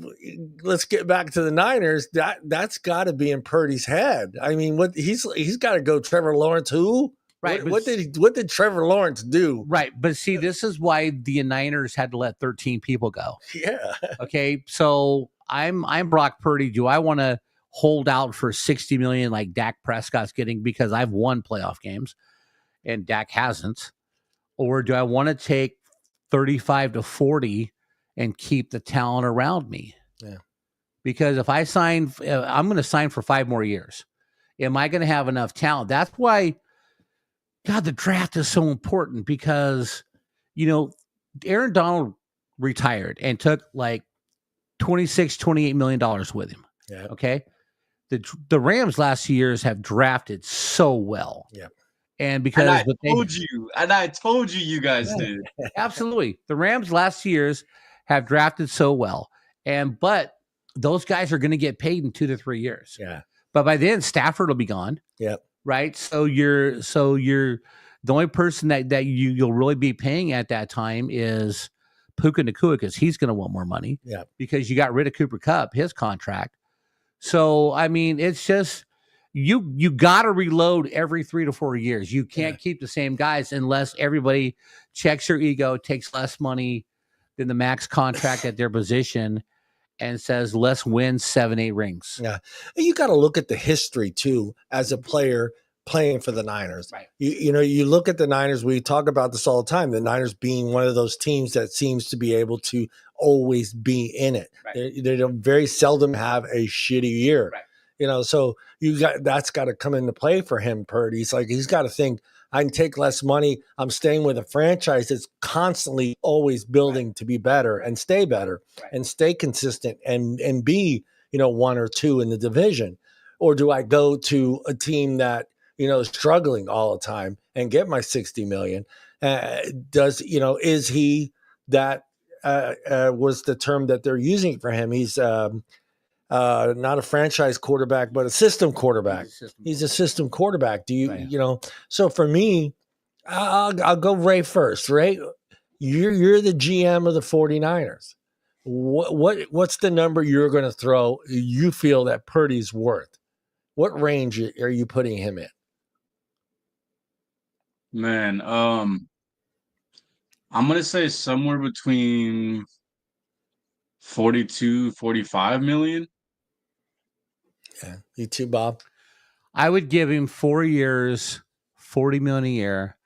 let's get back to the Niners. That's got to be in Purdy's head. I mean, what he's got to go. Trevor Lawrence, who? Right. What did Trevor Lawrence do? Right. But see, this is why the Niners had to let 13 people go. Yeah. Okay. So I'm Brock Purdy. Do I want to hold out for 60 million like Dak Prescott's getting because I've won playoff games and Dak hasn't? Or do I want to take 35 to 40 and keep the talent around me? Yeah. Because if I sign, I'm going to sign for 5 more years. Am I going to have enough talent? That's why, God, the draft is so important because, Aaron Donald retired and took like $28 million with him. Yeah. Okay. The Rams last 2 years have drafted so well. Yeah. And because I told you, you guys did. Absolutely. The Rams last 2 years have drafted so well. But those guys are going to get paid in 2 to 3 years. Yeah. But by then Stafford will be gone. Yep. Right. So you're the only person that you'll really be paying at that time is Puka Nacua because he's going to want more money. Yeah. Because you got rid of Cooper Kupp, his contract. So I mean, it's just you got to reload every 3 to 4 years. You can't keep the same guys unless everybody checks your ego, takes less money than the max contract at their position, and says, let's win 7-8 rings. Yeah. And you got to look at the history too, as a player playing for the Niners. Right. You look at the Niners, we talk about this all the time, the Niners being one of those teams that seems to be able to always be in it. Right. They don't very seldom have a shitty year. Right. So that's got to come into play for him, Purdy. He's got to think, I can take less money. I'm staying with a franchise that's constantly always building to be better and stay better and stay consistent and be, 1 or 2 in the division. Or do I go to a team that, is struggling all the time and get my 60 million? Is he that was the term that they're using for him? He's not a franchise quarterback, but a system quarterback. He's a system quarterback. Do you, so for me, I'll go Ray first, Ray. You're the GM of the 49ers. What's the number you're going to throw? You feel that Purdy's worth? What range are you putting him in? Man, I'm going to say somewhere between 42, 45 million. Yeah. You too, Bob? I would give him 4 years, 40 million a year,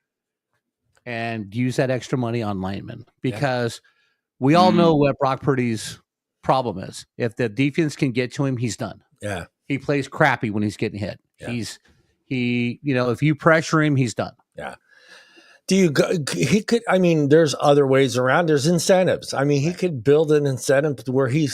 and use that extra money on linemen because we all know what Brock Purdy's problem is. If the defense can get to him, he's done. Yeah. He plays crappy when he's getting hit. Yeah. If you pressure him, he's done. Yeah. There's other ways around. There's incentives. He could build an incentive where he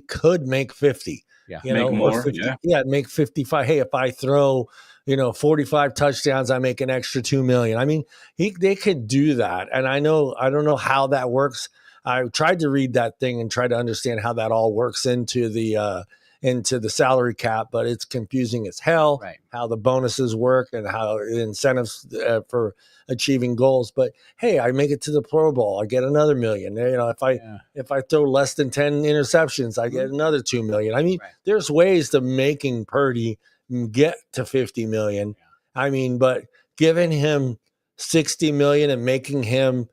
could make 50. Yeah. Make more. 50, make 55. Hey, if I throw, 45 touchdowns, I make an extra 2 million. They could do that. And I don't know how that works. I tried to read that thing and try to understand how that all works into the salary cap, but it's confusing as hell. Right. How the bonuses work and how the incentives for achieving goals. But hey, I make it to the Pro Bowl, I get another million. If I throw less than 10 interceptions, I get another 2 million. There's ways to making Purdy get to 50 million. Yeah. But giving him 60 million and making him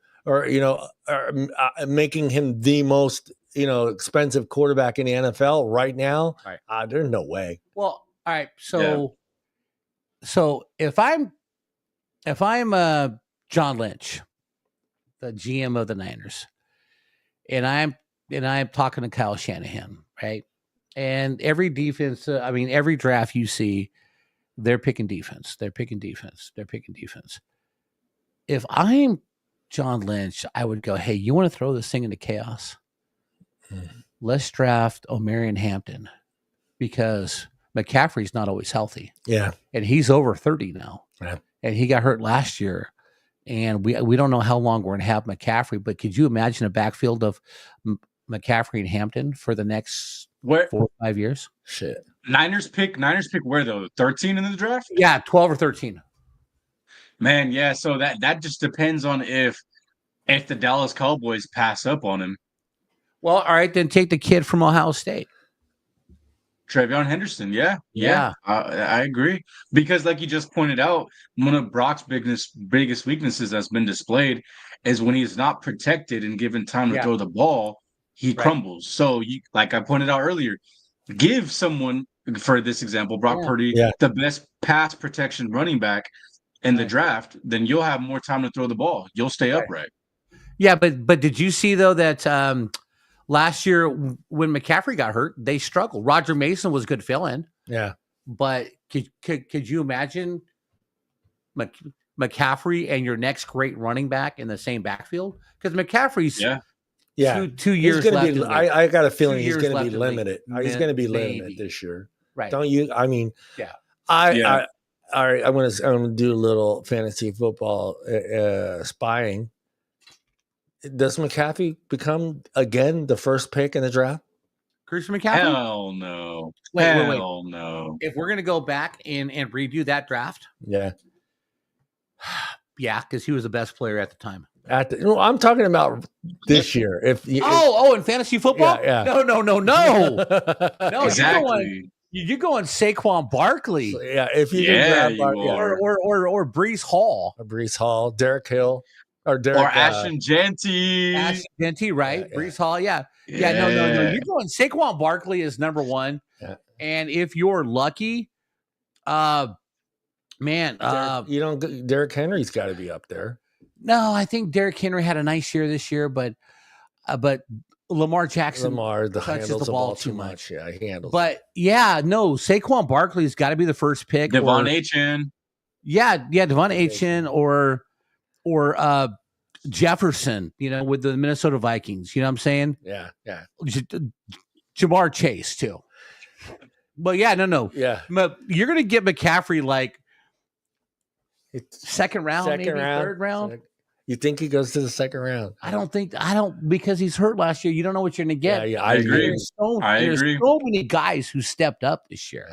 making him the most expensive quarterback in the NFL right now, there's no way. Well, all right. So if I'm John Lynch, the GM of the Niners, and I'm talking to Kyle Shanahan, right? And every defense, every draft you see, they're picking defense. If I'm John Lynch, I would go, hey, you want to throw this thing into chaos? Let's draft Omarion Hampton because McCaffrey's not always healthy. Yeah. And he's over 30 now. Yeah. And he got hurt last year. And we don't know how long we're going to have McCaffrey, but could you imagine a backfield of McCaffrey and Hampton for the next 4 or 5 years? Shit. Niners pick where though? 13 in the draft? Yeah, 12 or 13. Man, yeah. So that just depends on if the Dallas Cowboys pass up on him. Well, all right, then take the kid from Ohio State. Trevion Henderson, yeah, I agree. Because, like you just pointed out, one of Brock's biggest weaknesses that's been displayed is when he's not protected and given time to Yeah. throw the ball, he Right. crumbles. So, like I pointed out earlier, give someone, for this example, Brock Purdy, Yeah. the best pass protection running back in the draft, then you'll have more time to throw the ball. You'll stay upright. Yeah, but did you see though that last year when McCaffrey got hurt, they struggled. Roger Mason was good fill-in. Yeah. But could you imagine McCaffrey and your next great running back in the same backfield? Because McCaffrey's two years left. I got a feeling he's going to be limited. He's going to be limited this year. Right. Don't you? I mean, yeah. All right, I'm gonna do a little fantasy football spying. Does McCaffrey become again the first pick in the draft? Christian McCaffrey? Hell no. Wait. No. If we're gonna go back and redo that draft, yeah, because he was the best player at the time. I'm talking about this year. In fantasy football? Yeah. No. Exactly. You're going Saquon Barkley. So, if you grab Barkley, or Breece Hall. Derek Hill, or Ashton Jeanty. Ashton Jeanty, right? Breece Hall, No. You're going Saquon Barkley is number one. Yeah. And if you're lucky, Derek Henry's got to be up there. No, I think Derrick Henry had a nice year this year, but Lamar Jackson touches the ball too much. Yeah, he handles. But Saquon Barkley's got to be the first pick. Devon Achane. Devon Achane or Jefferson. With the Minnesota Vikings. You know what I'm saying? Yeah. Jamar Chase too. But no. Yeah, you're gonna get McCaffrey like second round, maybe third round. You think he goes to the second round? I don't because he's hurt last year. You don't know what you're going to get. Yeah, I agree. There's so many guys who stepped up this year.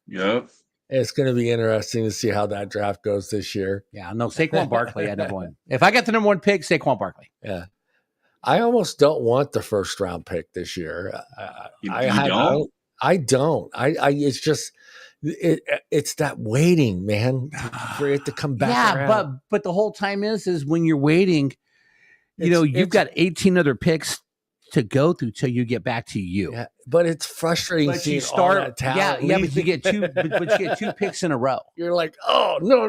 Yep. It's going to be interesting to see how that draft goes this year. Yeah, no, Saquon Barkley at number one. If I got the number one pick, Saquon Barkley. Yeah. I almost don't want the first round pick this year. I don't. It's just it's that waiting, man, for it to come back around. but the whole time is when you're waiting, you've got 18 other picks to go through till you get back to you. Yeah, but it's frustrating seeing all that talent. But you get two picks in a row. You're like, oh no,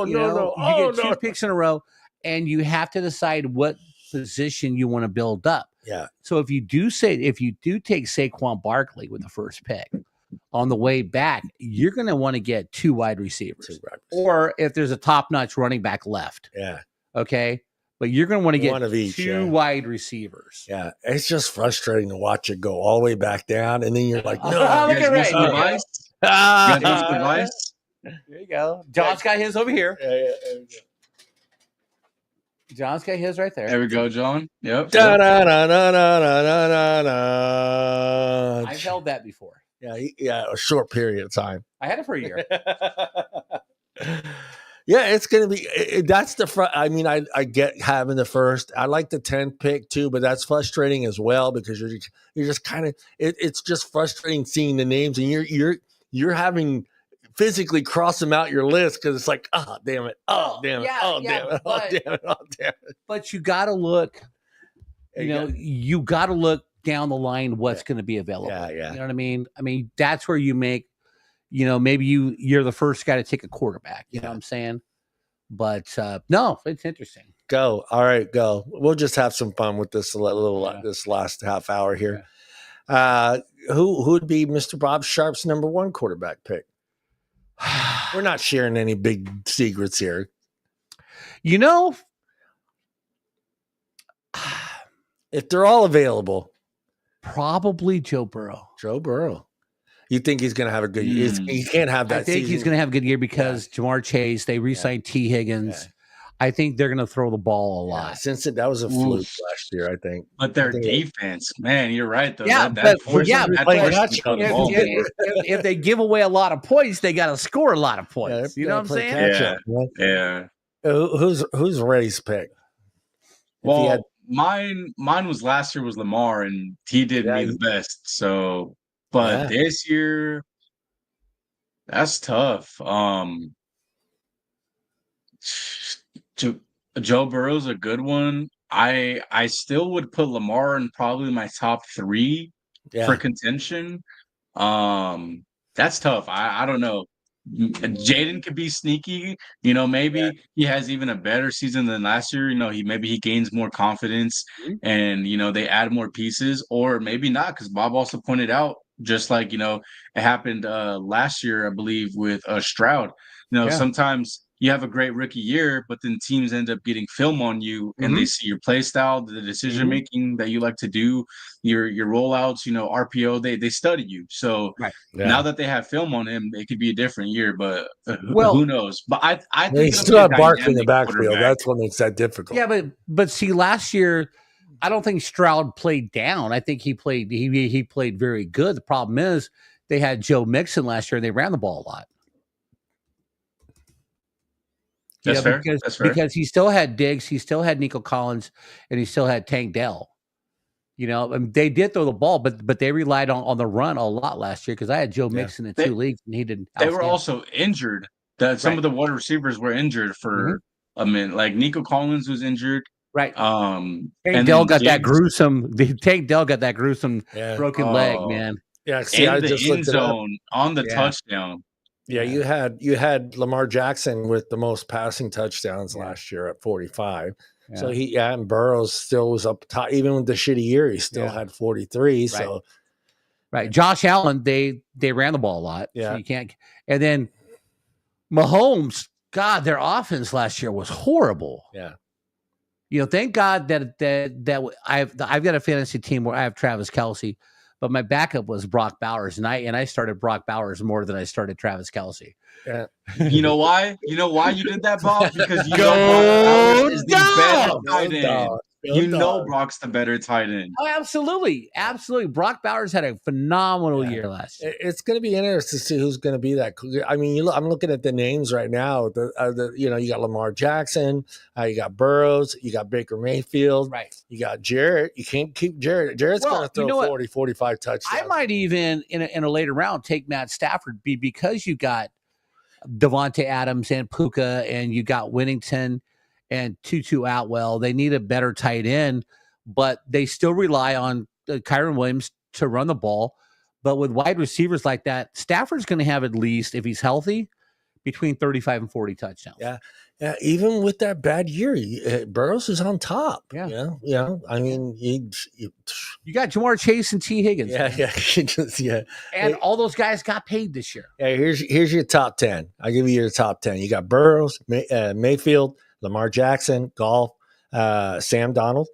you get two picks in a row, and you have to decide what position you want to build up. Yeah. So if you do take Saquon Barkley with the first pick, on the way back, you're going to want to get two wide receivers. Or if there's a top-notch running back left. Yeah. Okay? But you're going to want to get one of each, two wide receivers. Yeah. It's just frustrating to watch it go all the way back down, and then you're like, no. Look at advice. There you go. John's got his over here. Yeah. John's got his right there. There we go, John. Yep. I've held that before. Yeah, a short period of time. I had it for a year. Yeah, it's going to be. That's the front. I mean, I get having the first. I like the 10th pick too, but that's frustrating as well because you're just kind of. It's just frustrating seeing the names and you're having physically cross them out your list because it's like, oh damn it, damn it. But you got to look. You got to look down the line what's going to be available. Yeah. You know what I mean? I mean, that's where you make, maybe you're the first guy to take a quarterback. You know what I'm saying? But no, it's interesting. Go. All right, go. We'll just have some fun with this this last half hour here. Who would be Mr. Bob Sharp's number one quarterback pick? We're not sharing any big secrets here. If they're all available. Probably Joe Burrow. You think he's going to have a good year? He can't have that. I think he's going to have a good year because Jamar Chase, they re-signed T. Higgins. Yeah. I think they're going to throw the ball a lot. Since that was a fluke last year, I think. But their defense, man, you're right though. If they give away a lot of points, they got to score a lot of points. You know what I'm saying? Yeah. Who's Ray's pick? Well, mine was last year was Lamar, and he did me the best. So But this year, that's tough. Joe Burrow's a good one. I still would put Lamar in probably my top 3 for contention. That's tough. I don't know. Jaden could be sneaky. Maybe he has even a better season than last year. Maybe he gains more confidence and they add more pieces, or maybe not, because Bob also pointed out, just like it happened last year, I believe, with Stroud. Sometimes you have a great rookie year, but then teams end up getting film on you and they see your play style, the decision making that you like to do, your rollouts, RPO, they study you. So now that they have film on him, it could be a different year, but who knows? But I think you still have Barkley in the backfield. That's what makes that difficult. Yeah, but see, last year I don't think Stroud played down. I think he played very good. The problem is they had Joe Mixon last year and they ran the ball a lot. That's fair. Because he still had Diggs, he still had Nico Collins, and he still had Tank Dell. They did throw the ball, but they relied on the run a lot last year, because I had Joe Mixon in 2 leagues and he didn't. They were also injured. Some of the wide receivers were injured for a minute. Like Nico Collins was injured. Right. Tank Dell got that gruesome. Tank Dell got that gruesome broken leg, man. Yeah. See, in the end zone on the touchdown. Yeah, you had Lamar Jackson with the most passing touchdowns last year at 45. Yeah. So and Burrows still was up top. Even with the shitty year, he still had 43. Right. So Josh Allen, they ran the ball a lot. Yeah. So you can't. And then Mahomes, God, their offense last year was horrible. Yeah. Thank God that I've got a fantasy team where I have Travis Kelce, but my backup was Brock Bowers, and I started Brock Bowers more than I started Travis Kelce. Yeah. You know why? You know why you did that, Bob? Because Brock Bowers is the better tight end. Brock's the better tight end. Oh, absolutely. Brock Bowers had a phenomenal year last year. It's going to be interesting to see who's going to be that. I mean, I'm looking at the names right now. You got Lamar Jackson, you got Burrows, you got Baker Mayfield, you got Jarrett. You can't keep Jarrett. Jarrett's going to throw 40, 45 touchdowns. I might even in a later round take Matt Stafford because you got Devontae Adams and Puka, and you got Whittington and Tutu Atwell. They need a better tight end, but they still rely on Kyron Williams to run the ball. But with wide receivers like that, Stafford's going to have at least, if he's healthy, between 35 and 40 touchdowns. Yeah. Even with that bad year, Burrows is on top. Yeah. I mean, you got Jamar Chase and T. Higgins. Yeah. And all those guys got paid this year. Yeah. Here's your top 10. I'll give you your top 10. You got Burrows, Mayfield, Lamar Jackson, Goff, Sam Donald,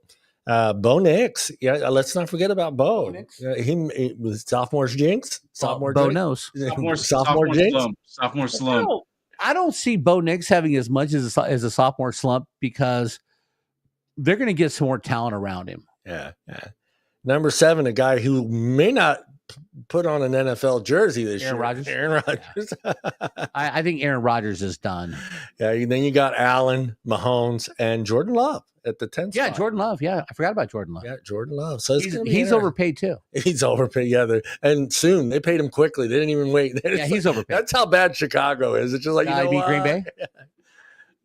Bo Nix. Yeah, let's not forget about Bo. He was sophomore's jinx. Bo knows. Sophomore jinx. Sophomore slump. I don't see Bo Nix having as much as a sophomore slump, because they're going to get some more talent around him. Yeah. Number 7, a guy who may not put on an NFL jersey this year. Aaron Rodgers. Yeah. I think Aaron Rodgers is done. Yeah. Then you got Allen, Mahomes, and Jordan Love at the 10th spot. Jordan Love. Yeah, I forgot about Jordan Love. Yeah, Jordan Love. So he's overpaid too. He's overpaid. Yeah, and soon they paid him quickly. They didn't even wait. He's overpaid. That's how bad Chicago is. It's just like beat Green Bay.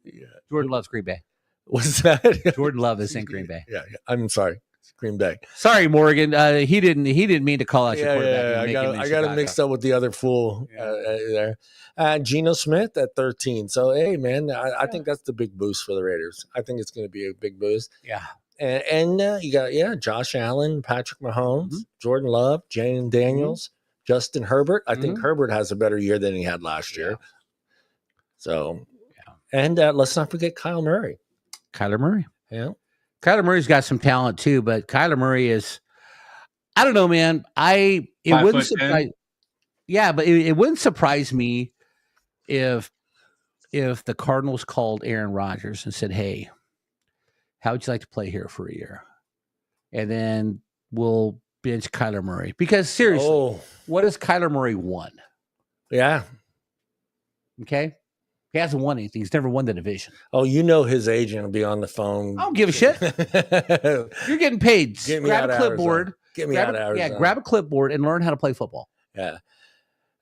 Yeah. Jordan loves Green Bay. What's that? Jordan Love is in Green Bay. Yeah. I'm sorry. Green Bay. Sorry, Morgan. He didn't mean to call out your quarterback. I got it mixed up with the other fool there. Geno Smith at 13. So, hey, man, I think that's the big boost for the Raiders. I think it's going to be a big boost. Yeah. And you got, Josh Allen, Patrick Mahomes, Jordan Love, Jalen Daniels, Justin Herbert. I think Herbert has a better year than he had last year. So, and let's not forget Kyler Murray. Yeah. Kyler Murray's got some talent too, but Kyler Murray is, I don't know, man. It wouldn't surprise. Yeah, but it wouldn't surprise me if the Cardinals called Aaron Rodgers and said, "Hey, how would you like to play here for a year?" And then we'll bench Kyler Murray, because seriously, what has Kyler Murray won? Yeah. Okay. He hasn't won anything. He's never won the division. Oh, his agent will be on the phone. I don't give a shit. You're getting paid. Grab a clipboard. Get me out of Arizona. Yeah, grab a clipboard and learn how to play football. Yeah.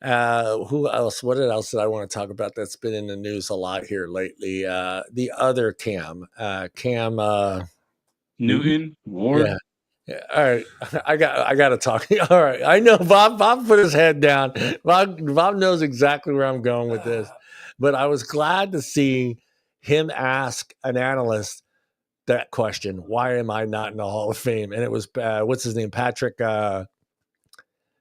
Who else? What else did I want to talk about that's been in the news a lot here lately? The other Cam, Newton, Ward. Yeah. Yeah. All right. I got to talk. All right. I know Bob put his head down. Bob knows exactly where I'm going with this, but I was glad to see him ask an analyst that question. Why am I not in the Hall of Fame? And it was, what's his name? Patrick,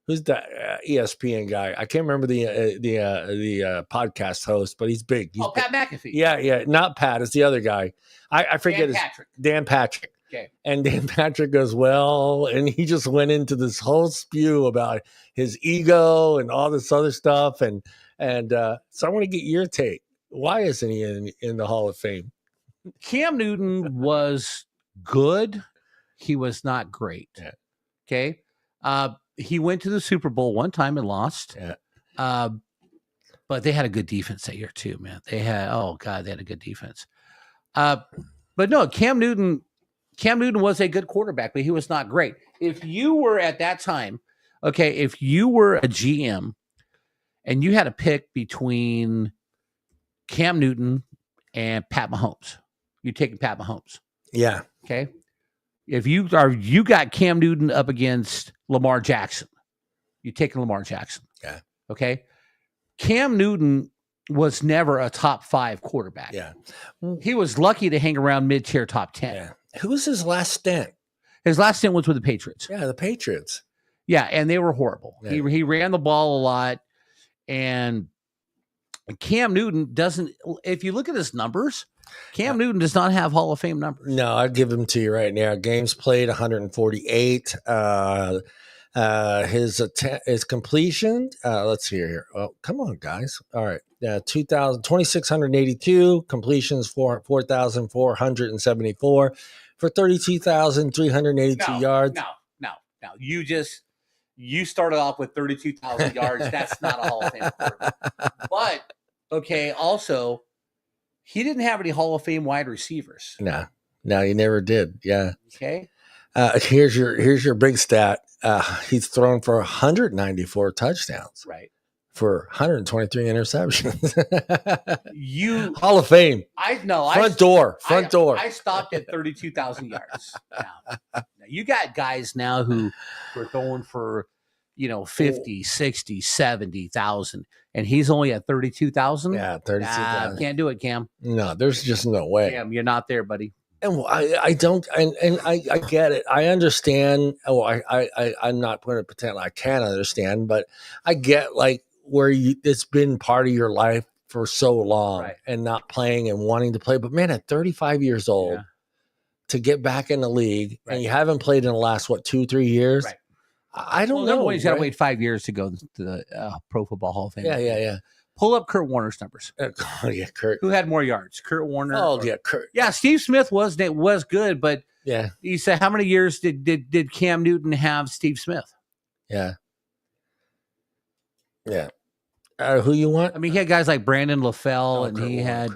who's that ESPN guy? I can't remember the podcast host, but he's big. He's Pat McAfee. Yeah. Not Pat. It's the other guy. I forget Dan Patrick. Okay. And Dan Patrick goes, well, and he just went into this whole spew about his ego and all this other stuff. And so I want to get your take. Why isn't he in the Hall of Fame? Cam Newton was good. He was not great. Yeah. Okay. He went to the Super Bowl one time and lost. Yeah. But they had a good defense that year too, man. They had a good defense. But no, Cam Newton was a good quarterback, but he was not great. If you were at that time, if you were a GM and you had to pick between Cam Newton and Pat Mahomes, you're taking Pat Mahomes. Yeah. Okay. If you got Cam Newton up against Lamar Jackson, you're taking Lamar Jackson. Yeah. Okay. Cam Newton was never a top 5 quarterback. Yeah. He was lucky to hang around mid-tier top 10. Yeah. Who was his last stint? His last stint was with the Patriots. Yeah, the Patriots. Yeah, and they were horrible. Yeah. He ran the ball a lot, and Cam Newton doesn't. If you look at his numbers, Cam Newton does not have Hall of Fame numbers. No, I'd give them to you right now. Games played 148. His completion. Let's see here. Oh, come on, guys. All right. 2,682 completions, 4,474 for 32,382 yards. No. You started off with 32,000 yards. That's not a Hall of Fame quarterback. But also, he didn't have any Hall of Fame wide receivers. No, he never did. Yeah. Okay. Here's your big stat. He's thrown for 194 touchdowns. Right. For 123 interceptions. Hall of Fame. Front door. I stopped at 32,000 yards. Now, you got guys now who are throwing for, 50, 60, 70,000, and he's only at 32,000. Yeah, 32,000. Can't do it, Cam. No, there's just no way. Cam, you're not there, buddy. And I don't, and I get it. I understand. I'm not going to pretend I can't understand, but I get where it's been part of your life for so long and not playing and wanting to play. But man, at 35 years old, to get back in the league and you haven't played in the last, 2-3 years? Right. I don't know. He's got to wait 5 years to go to the Pro Football Hall of Fame. Yeah. Pull up Kurt Warner's numbers. Kurt. Who had more yards, Kurt Warner? Kurt. Yeah, Steve Smith was good, but yeah, you said how many years did Cam Newton have Steve Smith? Yeah. Who you want? I mean, he had guys like Brandon LaFell, and he had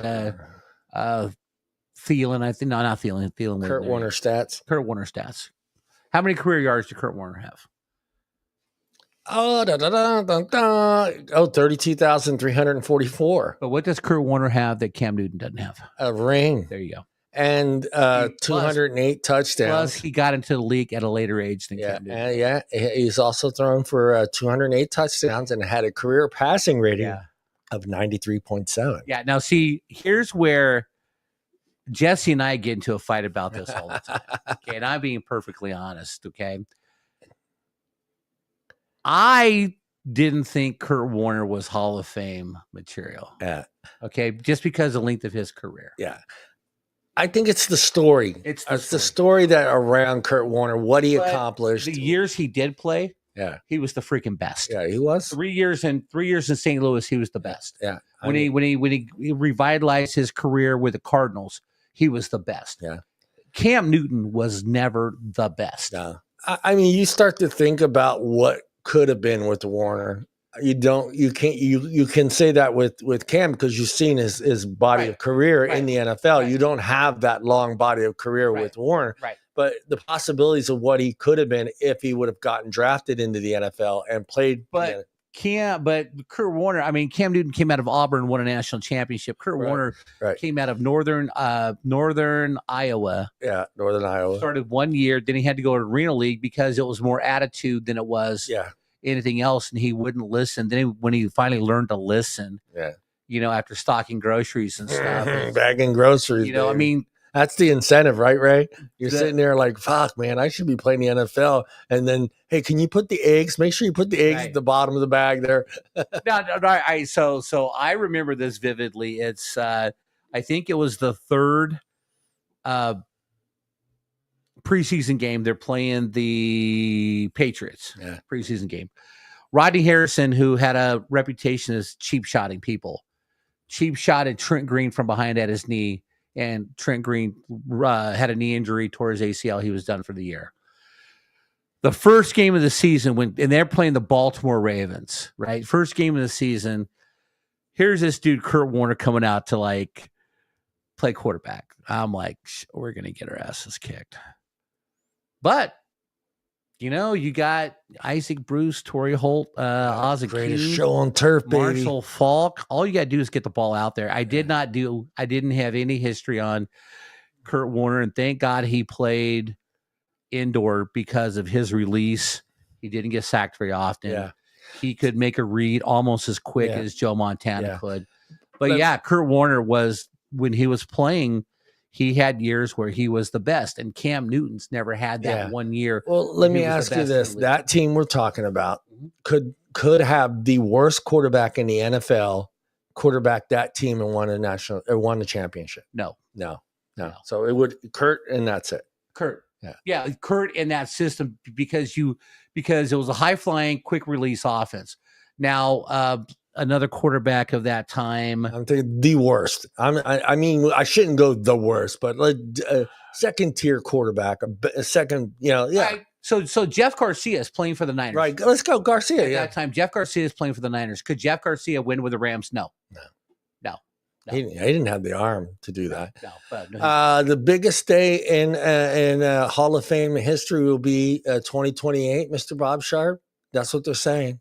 Thielen. I think not Thielen. Thielen. Kurt Warner stats. Kurt Warner stats. How many career yards did Kurt Warner have? 32,344. But what does Kurt Warner have that Cam Newton doesn't have? A ring. There you go. And 208 touchdowns. Plus, he got into the league at a later age than Cam Newton. He's also thrown for 208 touchdowns and had a career passing rating of 93.7. Yeah. Now, see, here's where Jesse and I get into a fight about this all the time. Okay, and I'm being perfectly honest. Okay, I didn't think Kurt Warner was Hall of Fame material. Yeah. Okay, just because of the length of his career. Yeah. I think it's the story. It's the story that around Kurt Warner, what he accomplished. The years he did play, he was the freaking best. Yeah, he was. 3 years in St. Louis, he was the best. Yeah. When he revitalized his career with the Cardinals, he was the best. Yeah. Cam Newton was never the best. No. I mean, you start to think about what could have been with Warner. You can say that with Cam because you've seen his body of career in the NFL. You don't have that long body of career with Warner. Right. but the possibilities of what he could have been if he would have gotten drafted into the NFL and played. But Kurt Warner, I mean, Cam Newton came out of Auburn, won a national championship. Kurt Warner came out of Northern Iowa. Yeah, Northern Iowa. Started 1 year, then he had to go to Arena League because it was more attitude than it was anything else, and he wouldn't listen. Then when he finally learned to listen, after stocking groceries and stuff, bagging groceries, I mean, that's the incentive, right, Ray? You're sitting there like, fuck, man, I should be playing the NFL. And then, hey, can you put the eggs? Make sure you put the eggs at the bottom of the bag there. So I remember this vividly. It's I think it was the third preseason game. They're playing the Patriots preseason game. Rodney Harrison, who had a reputation as cheap shotting people, cheap shotted Trent Green from behind at his knee. And Trent Green had a knee injury, tore his ACL. He was done for the year. The first game of the season, and they're playing the Baltimore Ravens, right? First game of the season. Here's this dude, Kurt Warner, coming out to play quarterback. I'm like, we're going to get our asses kicked. But, you got Isaac Bruce, Torrey Holt, Ozzie greatest show on turf, baby. Marshall Falk. All you got to do is get the ball out there. I didn't have any history on Kurt Warner, and thank God he played indoor because of his release. He didn't get sacked very often. Yeah. He could make a read almost as quick as Joe Montana could. But Kurt Warner was, when he was playing, he had years where he was the best, and Cam Newton's never had that 1 year. Well, let me ask you this. That team we're talking about could have the worst quarterback in the NFL quarterback that team and won a championship. No. So it would Kurt, and that's it. Kurt. Yeah, Kurt in that system because it was a high flying, quick release offense. Now, another quarterback of that time. I'm thinking the worst. I mean, I shouldn't go the worst, but like a second tier quarterback, a second, Right. So Jeff Garcia is playing for the Niners. Right. Let's go Garcia. At that time, Jeff Garcia is playing for the Niners. Could Jeff Garcia win with the Rams? No. He didn't have the arm to do that. No. The biggest day in Hall of Fame history will be 2028, Mr. Bob Sharp. That's what they're saying.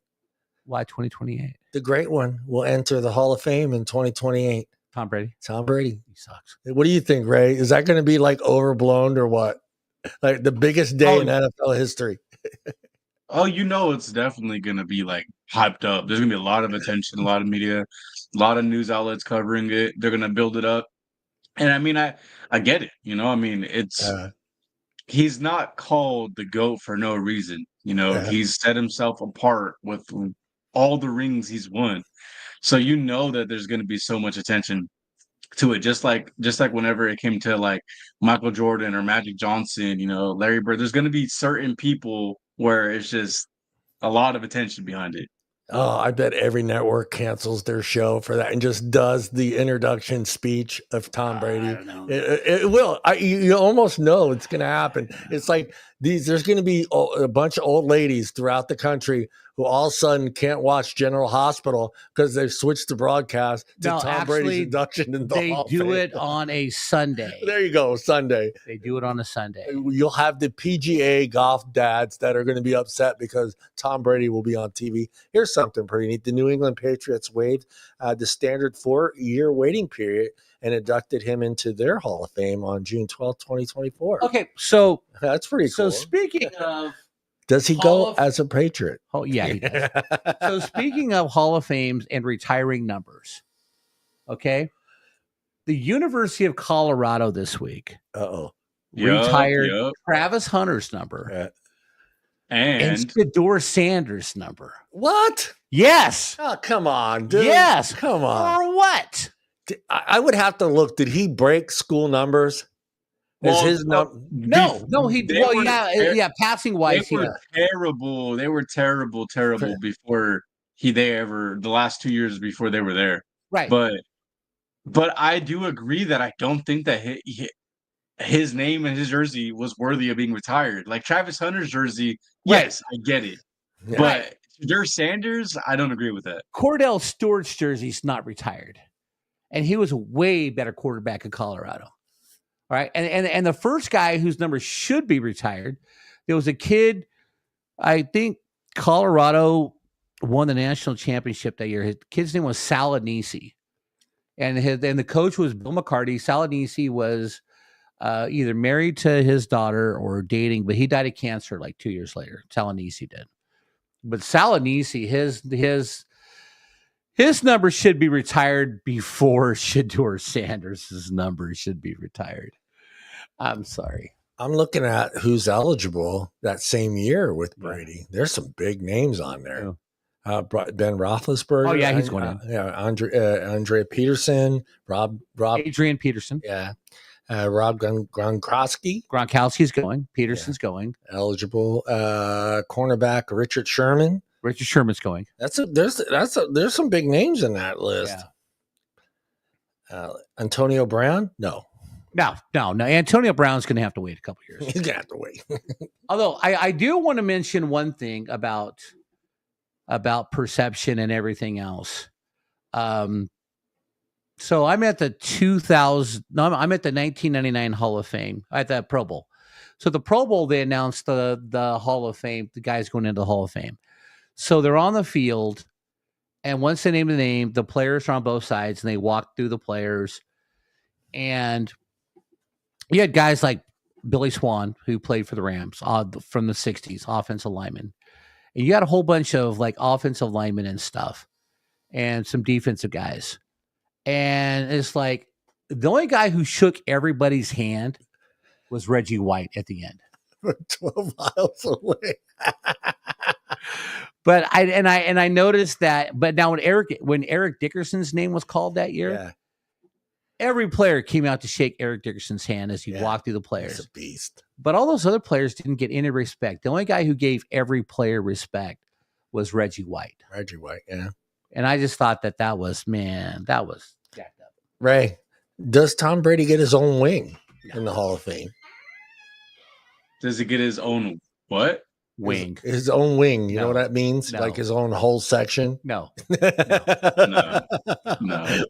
Why 2028? The great one will enter the Hall of Fame in 2028. Tom Brady. He sucks. What do you think, Ray? Is that going to be like overblown or what? Like the biggest day in NFL history? Oh, it's definitely going to be like hyped up. There's going to be a lot of attention, a lot of media, a lot of news outlets covering it. They're going to build it up. And I mean, I get it. I mean, he's not called the GOAT for no reason. He's set himself apart with all the rings he's won. So that there's going to be so much attention to it. Just like whenever it came to like Michael Jordan or Magic Johnson, Larry Bird, there's going to be certain people where it's just a lot of attention behind it. Oh, I bet every network cancels their show for that and just does the introduction speech of Tom Brady. I don't know. It will. You almost know it's going to happen. It's like there's going to be a bunch of old ladies throughout the country who all of a sudden can't watch General Hospital because they've switched the broadcast to Tom Brady's induction in the Hall of Fame. They do it on a Sunday. There you go, Sunday. They do it on a Sunday. You'll have the PGA golf dads that are going to be upset because Tom Brady will be on TV. Here's something pretty neat. The New England Patriots waived the standard 4-year waiting period and inducted him into their Hall of Fame on June 12th, 2024. Okay, so that's pretty cool. So speaking of... Does he go as a Patriot? Oh, yeah, he does. So speaking of Hall of Fames and retiring numbers, okay, the University of Colorado this week retired Travis Hunter's number and Shedeur Sanders' number. What? Yes. Oh, come on, dude. Yes. Come on. Or what? I would have to look. Did he break school numbers? Well, his no, he passing wise, they were terrible. They were terrible before the last 2 years before they were there. Right. But I do agree that I don't think that his name and his jersey was worthy of being retired. Like Travis Hunter's jersey, yes, I get it. Yeah. But Shedeur Sanders, I don't agree with that. Cordell Stewart's jersey's not retired. And he was a way better quarterback in Colorado. All right. And the first guy whose number should be retired, there was a kid, I think Colorado won the national championship that year. His kid's name was Sala, and the coach was Bill McCarty. Sala was either married to his daughter or dating, but he died of cancer like 2 years later. Sala did. But Sala, his number should be retired before Shedeur Sanders' number should be retired. I'm sorry. I'm looking at who's eligible that same year with Brady. There's some big names on there. Ben Roethlisberger. Oh yeah, he's going in. Yeah, Andre Peterson, Rob, Adrian Peterson. Yeah, Rob Gronkowski. Gronkowski's going. Peterson's going. Eligible. Cornerback Richard Sherman. Richard Sherman's going. There's some big names in that list. Yeah. Antonio Brown? No. Antonio Brown's going to have to wait a couple years. He's going to have to wait. Although I do want to mention one thing about perception and everything else. So I'm at the 1999 Hall of Fame at the Pro Bowl. So the Pro Bowl, they announced the Hall of Fame, the guys going into the Hall of Fame. So they're on the field, and once they name the name, the players are on both sides, and they walk through the players. And you had guys like Billy Swan, who played for the Rams from the 60s, offensive lineman. And you had a whole bunch of like offensive linemen and stuff and some defensive guys. And it's like the only guy who shook everybody's hand was Reggie White at the end. 12 miles away. But I noticed that. But now when Eric Dickerson's name was called that year, every player came out to shake Eric Dickerson's hand as he walked through the players. He's a beast. But all those other players didn't get any respect. The only guy who gave every player respect was Reggie White. Reggie White, yeah. And I just thought that was jacked up. Ray, does Tom Brady get his own wing in the Hall of Fame? Does he get his own what? Wing. His own wing. You know what that means? No. Like his own whole section? No. No.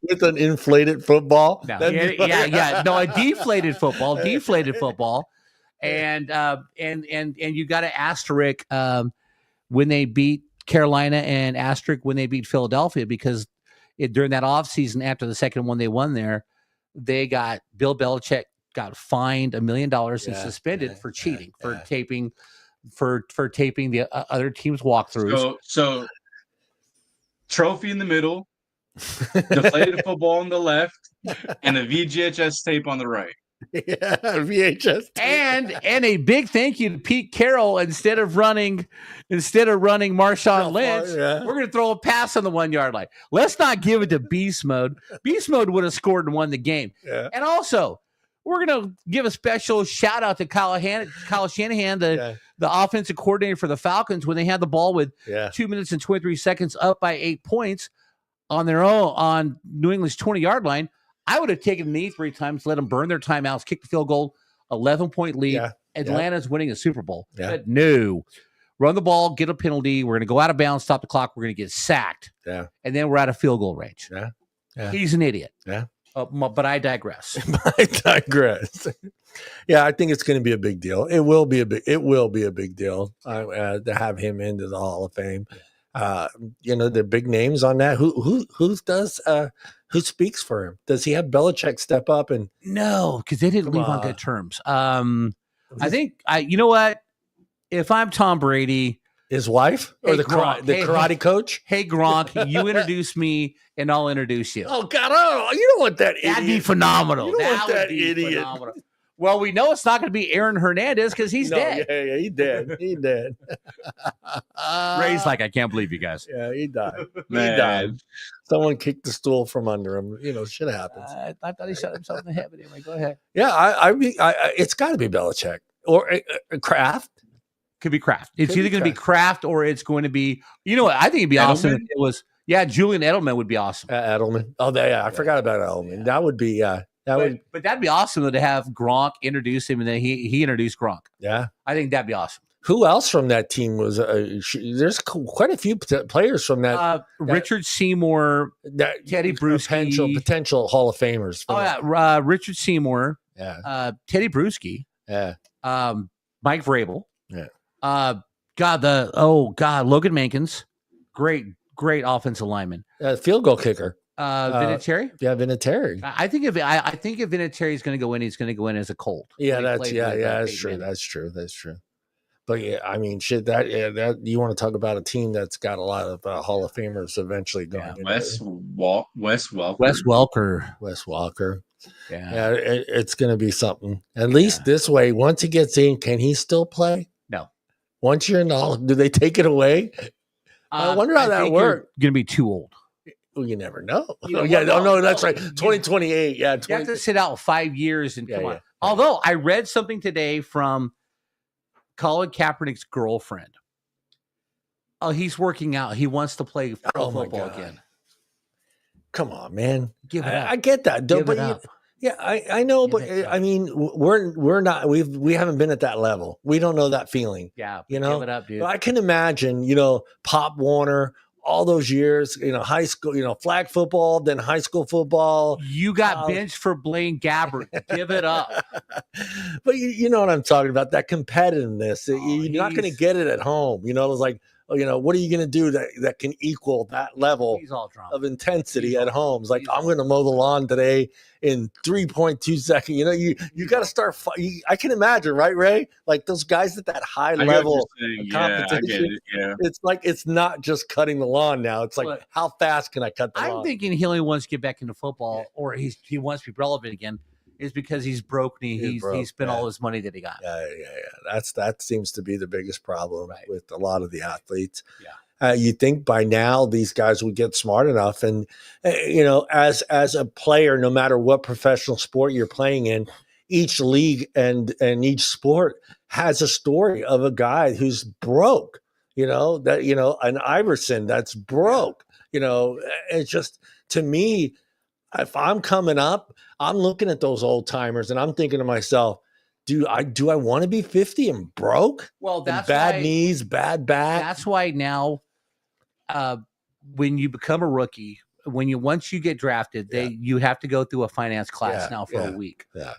With an inflated football? No. Yeah. No, a deflated football. And you got to asterisk when they beat Carolina and asterisk when they beat Philadelphia, because during that offseason after the second one they won there, Bill Belichick got fined $1 million and suspended for cheating, for taping the other team's walkthroughs. So trophy in the middle, deflated football on the left, and a VHS tape on the right. Yeah, VHS tape. And a big thank you to Pete Carroll. Instead of running Marshawn Lynch, we're going to throw a pass on the 1 yard line. Let's not give it to Beast Mode. Beast Mode would have scored and won the game. Yeah. And also, we're going to give a special shout out to Kyle Shanahan, the offensive coordinator for the Falcons, when they had the ball with 2 minutes and 23 seconds up by 8 points on their own on New England's 20-yard line. I would have taken the knee 3 times, let them burn their timeouts, kick the field goal, 11-point lead. Yeah. Atlanta's winning the Super Bowl. Yeah. But no, run the ball, get a penalty. We're going to go out of bounds, stop the clock. We're going to get sacked. Yeah. And then we're out of field goal range. Yeah. He's an idiot. Yeah. But I digress. Yeah, I think it's going to be a big deal. It will be a big deal to have him into the Hall of Fame. The big names on that. Who speaks for him? Does he have Belichick step up? And no, because they didn't leave on good terms. I think you know what? If I'm Tom Brady, his wife or the karate coach. Hey Gronk, you introduce me and I'll introduce you. Oh God! Oh, you don't want that idiot. That'd be phenomenal. You don't want that idiot. Phenomenal. Well, we know it's not going to be Aaron Hernandez because he's dead. Yeah, he's dead. He's dead. Ray's like, I can't believe you guys. Yeah, he died. Man. He died. Someone kicked the stool from under him. Shit happens. I thought he shot himself in the head. But anyway, go ahead. Yeah, I mean, it's got to be Belichick or Kraft. Could be Kraft. It's either going to be Kraft or it's going to be. You know what? I think it'd be awesome if it was. Yeah, Julian Edelman would be awesome. Edelman. Oh, I forgot about Edelman. Yeah. That would be. But that'd be awesome to have Gronk introduce him, and then he introduced Gronk. Yeah, I think that'd be awesome. Who else from that team was? There's quite a few players from that. Richard Seymour, Teddy Bruschi, potential Hall of Famers. Richard Seymour, Teddy Bruschi, Yeah. Mike Vrabel. Yeah. Logan Mankins, great offensive lineman. Field goal kicker. Vinatieri. Yeah, Vinatieri. I think if Vinatieri is going to go in, he's going to go in as a Colt. Yeah, that's true. That's true. But yeah, I mean, shit. That you want to talk about a team that's got a lot of Hall of Famers eventually going. Wes Welker. Wes Walker. Yeah, it's going to be something. At least this way, once he gets in, can he still play? No. Once you're in the, do they take it away? I wonder how that works. Going to be too old. Well, you never know. No, that's right. 2028. Yeah, you have to sit out 5 years and come on. Yeah. Although I read something today from Colin Kaepernick's girlfriend. Oh, he's working out. He wants to play pro football again. Come on, man. Give it up. I get that. Give it up. Yeah, I know, but I mean, we're not. We haven't been at that level. We don't know that feeling. Yeah, you know. Give it up, dude. I can imagine. Pop Warner, all those years. High school. Flag football, then high school football. You got benched for Blaine Gabbert. Give it up. But you know what I'm talking about? That competitiveness. You're not going to get it at home. It's like. What are you going to do that can equal that level of intensity at home? It's like, I'm going to mow the lawn today in 3.2 seconds. You got to start. I can imagine, right, Ray? Like those guys at that high level of competition. It's like, it's not just cutting the lawn now. It's like, how fast can I cut the lawn? I'm thinking he only wants to get back into football, or he wants to be relevant again. Is because he's broke and he spent all his money that he got. Yeah. That seems to be the biggest problem with a lot of the athletes. Yeah. You think by now these guys would get smart enough, and as a player, no matter what professional sport you're playing in, each league and each sport has a story of a guy who's broke. An Iverson that's broke. It's just, to me, if I'm coming up, I'm looking at those old timers and I'm thinking to myself, do I want to be 50 and broke? Well, that's bad knees, bad back. That's why now, when you become a rookie, once you get drafted, you have to go through a finance class now for a week. Yeah.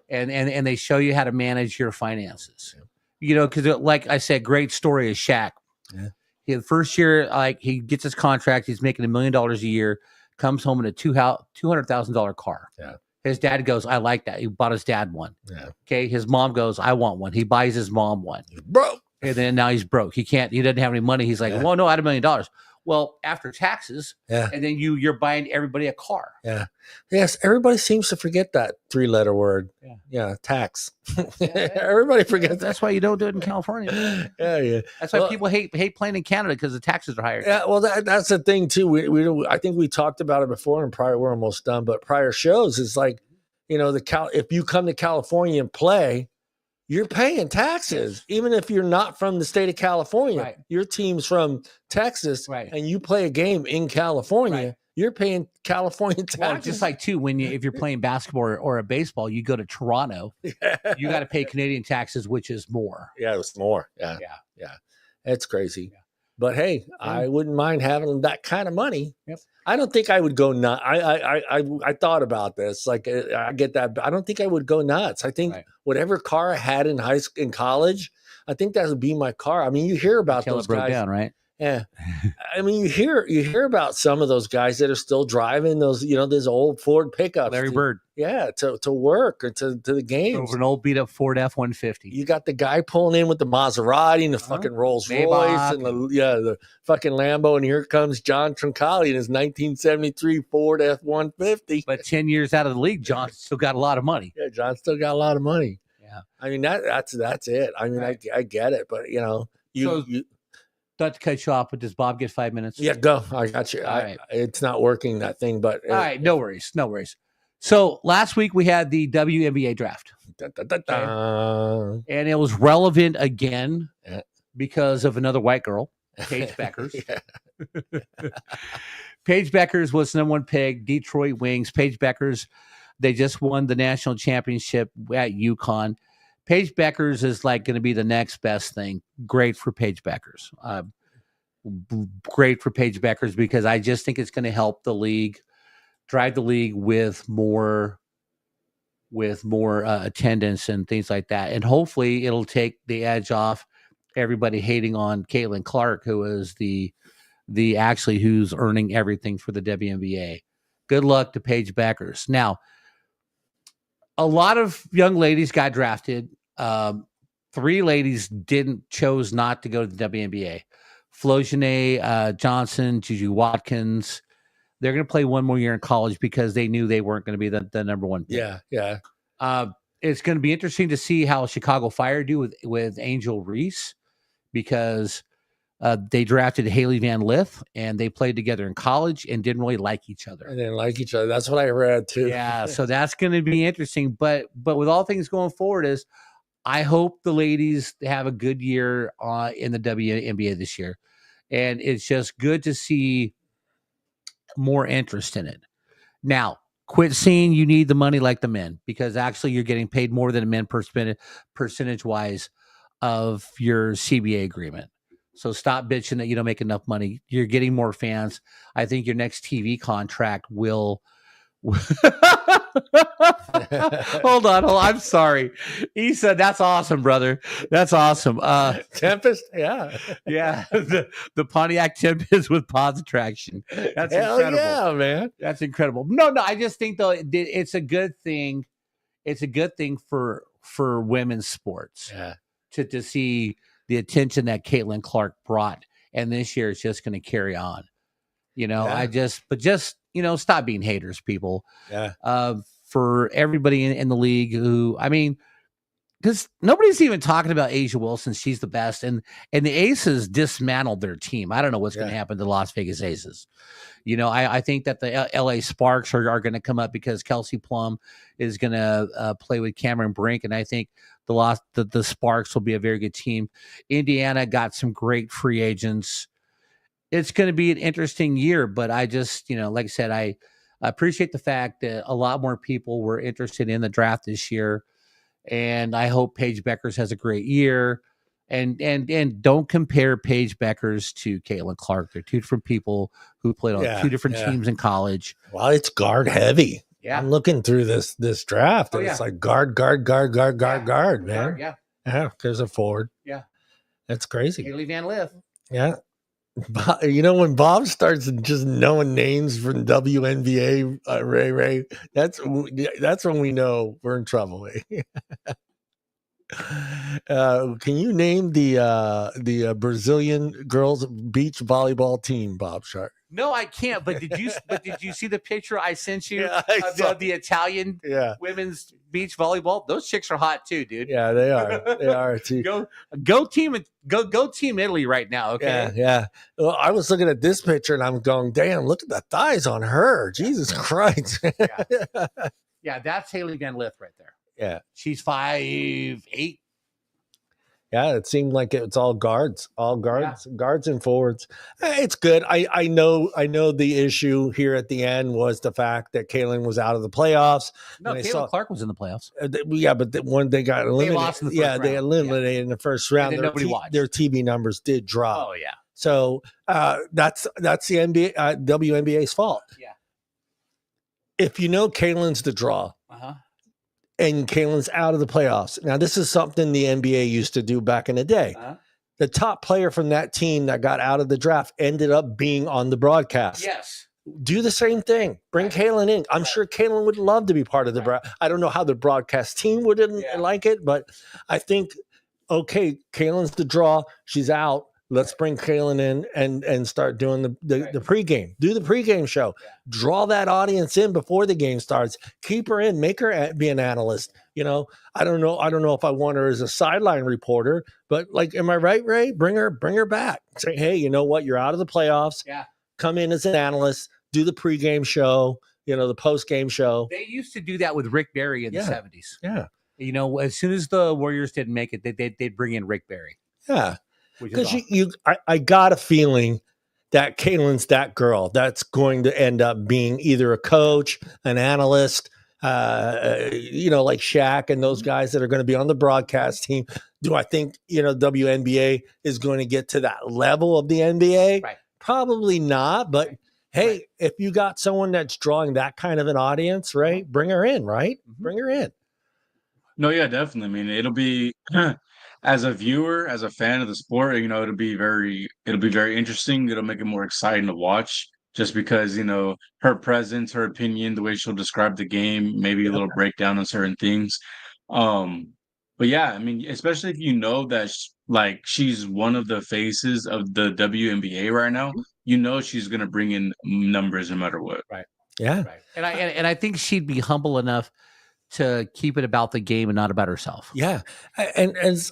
And they show you how to manage your finances. Because like I said, great story is Shaq. Yeah. The first year, he gets his contract, he's making $1 million a year, comes home in a $200,000 car. Yeah. His dad goes, I like that. He bought his dad one. Yeah. Okay. His mom goes, I want one. He buys his mom one. He's broke. And then now he's broke. He doesn't have any money. He's like, well, no, I had $1 million. Well, after taxes, and then you're buying everybody a car. Yeah. Yes. Everybody seems to forget that 3-letter word. Yeah. Tax. Everybody forgets. That's why you don't do it in California. Yeah. That's why people hate playing in Canada, because the taxes are higher. Yeah. Well, that's the thing too. I think we talked about it before and we're almost done, but prior shows is like, if you come to California and play, you're paying taxes, even if you're not from the state of California. Right. Your team's from Texas, and you play a game in California. You're paying California taxes. Well, just like too, if you're playing basketball or a baseball, you go to Toronto, you got to pay Canadian taxes, which is more. Yeah, it's more. Yeah. It's crazy. Yeah. But hey, I wouldn't mind having that kind of money. Yep. I don't think I would go nuts. I thought about this. Like, I get that. I don't think I would go nuts. I think whatever car I had in college, I think that would be my car. I mean, you hear about those broke guys. Down, right? Yeah. I mean, you hear about some of those guys that are still driving those, those old Ford pickups. Larry Bird. Yeah, to work or to the games. Over an old beat up Ford F-150. You got the guy pulling in with the Maserati and the fucking Rolls Royce and the fucking Lambo, and here comes John Truncali in his 1973 Ford F-150. But 10 years out of the league, John still got a lot of money. Yeah, John still got a lot of money. Yeah. I mean, that's it. I mean, I get it, but not to cut you off, but does Bob get 5 minutes? Yeah, go. I got you. All right. It's not working, that thing, but all right, no worries. So last week we had the WNBA draft. And it was relevant again because of another white girl, Paige Beckers. Paige Beckers was the #1 pick, Detroit Wings. Paige Beckers, they just won the national championship at UConn. Paige Beckers is like going to be the next best thing. Great for Paige Beckers. Great for Paige Beckers, because I just think it's going to help the league, drive the league with more with more attendance and things like that. And hopefully it'll take the edge off everybody hating on Caitlin Clark, who is the actually who's earning everything for the WNBA. Good luck to Paige Beckers. Now, a lot of young ladies got drafted. 3 ladies chose not to go to the WNBA. Flojane Johnson, Juju Watkins. They're going to play one more year in college because they knew they weren't going to be the number one pick. Yeah. It's going to be interesting to see how Chicago Fire do with Angel Reese, because they drafted Haley Van Lith and they played together in college and didn't really like each other. And they didn't like each other. That's what I read too. Yeah, so that's going to be interesting. But with all things going forward, is I hope the ladies have a good year in the WNBA this year, and it's just good to see more interest in it. Now, quit saying you need the money like the men, because actually you're getting paid more than the men percentage wise of your CBA agreement. So stop bitching that you don't make enough money. You're getting more fans. I think your next TV contract will. Hold on. I'm sorry. He said, "That's awesome, brother. That's awesome." Tempest, yeah. The Pontiac Tempest with pause traction. That's Hell incredible. yeah, man. That's incredible. No. I just think though it's a good thing. It's a good thing for women's sports. Yeah. To see the attention that Caitlin Clark brought, and this year it's just going to carry on. Stop being haters, people. Yeah. For everybody in the league who, because nobody's even talking about Asia Wilson. She's the best. And the Aces dismantled their team. I don't know what's going to happen to the Las Vegas Aces. I think that the LA Sparks are going to come up because Kelsey Plum is going to play with Cameron Brink. And I think the Sparks will be a very good team. Indiana got some great free agents. It's going to be an interesting year, but I just, like I said, I appreciate the fact that a lot more people were interested in the draft this year. And I hope Paige Beckers has a great year. And don't compare Paige Beckers to Caitlin Clark. They're two different people who played on two different teams in college. Well, it's guard heavy. Yeah. I'm looking through this draft. And it's like guard, man. Guard, Yeah, there's a forward. Yeah. That's crazy. Haley Van Lith. Yeah. When Bob starts just knowing names from WNBA, Ray, that's when we know we're in trouble. Can you name the Brazilian girls beach volleyball team, Bob Sharp? No, I can't. But did you see the picture I sent you of the Italian women's beach volleyball? Those chicks are hot too, dude. Yeah, they are. They are too. Go team Italy right now. Okay. Yeah. Well, I was looking at this picture and I'm going, damn, look at the thighs on her. Jesus Christ. Yeah, that's Haley Van Lith right there. Yeah. She's 5'8". Yeah, it seemed like it's all guards and forwards. It's good. I know the issue here at the end was the fact that Caitlin was out of the playoffs. No, Caitlin Clark was in the playoffs. But when they got eliminated, they lost in the first round. They eliminated in the first round. Nobody watched. Their TV numbers did drop. Oh yeah. So that's the NBA WNBA's fault. Yeah. If Caitlin's the draw. And Caitlin's out of the playoffs. Now, this is something the NBA used to do back in the day. The top player from that team that got out of the draft ended up being on the broadcast. Yes. Do the same thing. Bring Caitlin in. I'm sure Caitlin would love to be part of the broadcast. I don't know how the broadcast team wouldn't like it, but I think, okay, Caitlin's the draw. She's out. Let's bring Caitlin in and start doing the pregame. Do the pregame show. Draw that audience in before the game starts. Keep her in. Make her be an analyst. I don't know if I want her as a sideline reporter, but am I right, Ray? Bring her back. Say, hey, you know what? You're out of the playoffs. Yeah. Come in as an analyst. Do the pregame show. The postgame show. They used to do that with Rick Barry in the 70s. Yeah. As soon as the Warriors didn't make it, they'd bring in Rick Barry. Yeah. Because I got a feeling that Caitlin's that girl that's going to end up being either a coach, an analyst, like Shaq and those guys that are going to be on the broadcast team. Do I think, WNBA is going to get to that level of the NBA? Right. Probably not. But hey, if you got someone that's drawing that kind of an audience, right, bring her in, right? Mm-hmm. Bring her in. No, yeah, definitely. I mean, it'll be as a viewer, as a fan of the sport, it'll be very interesting. It'll make it more exciting to watch just because, her presence, her opinion, the way she'll describe the game, maybe a little breakdown on certain things. Um, but yeah, I mean, especially if you know that she's one of the faces of the WNBA right now, she's gonna bring in numbers no matter what. Right. Yeah. Right. And I think she'd be humble enough to keep it about the game and not about herself. Yeah. And it's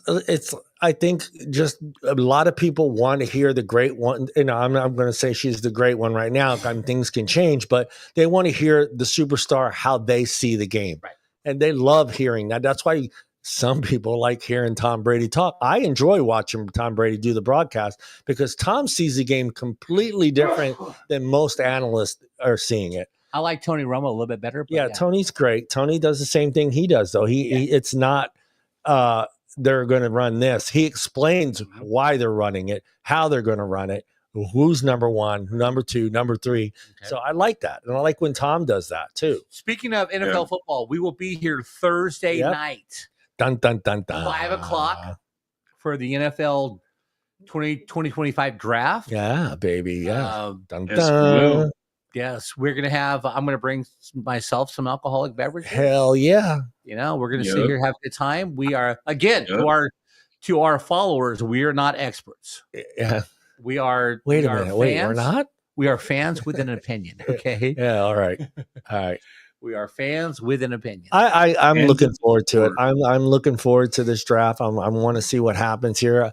I think just a lot of people want to hear the great one. I'm not going to say she's the great one right now. Things can change, but they want to hear the superstar, how they see the game. Right. And they love hearing that. That's why some people like hearing Tom Brady talk. I enjoy watching Tom Brady do the broadcast because Tom sees the game completely different than most analysts are seeing it. I like Tony Romo a little bit better. But Yeah, Tony's great. Tony does the same thing he does, though. It's not they're going to run this. He explains why they're running it, how they're going to run it, who's number one, number two, number three. Okay. So I like that. And I like when Tom does that, too. Speaking of NFL football, we will be here Thursday night. Dun, dun, dun, dun. 5:00 for the NFL 2025 draft. Yeah, baby. Yeah. Dun, dun. Yes, we're gonna have. I'm gonna bring myself some alcoholic beverages. Hell yeah! We're gonna sit here, have a good time. We are again to our followers. We are not experts. Yeah, we are. Wait a minute. Fans. Wait, we're not. We are fans with an opinion. Okay. Yeah. All right. All right. We are fans with an opinion. I'm looking forward to it. I'm looking forward to this draft. I want to see what happens here.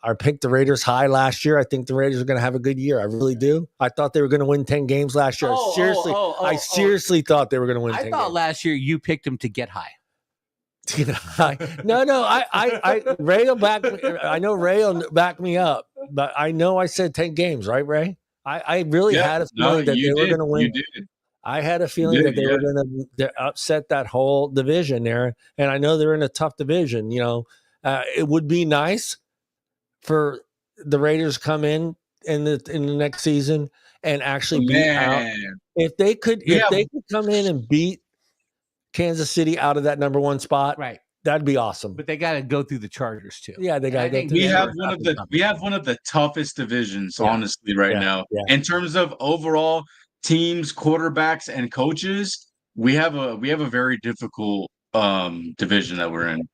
I picked the Raiders high last year. I think the Raiders are going to have a good year. I really do. I thought they were going to win 10 games last year. I seriously thought they were going to win 10 games. I thought last year you picked them to get high. No. Ray will back me. I know Ray will back me up, but I know I said 10 games, right, Ray? I really had a feeling that they were going to win. I had a feeling that they were going to upset that whole division there. And I know they're in a tough division. It would be nice for the Raiders come in the next season and actually beat out. If they could come in and beat Kansas City out of that number one spot, right? That'd be awesome. But they got to go through the Chargers too. Yeah, they got to go through. We have one of the toughest divisions, honestly, right now. Yeah. In terms of overall teams, quarterbacks, and coaches, we have a very difficult division that we're in.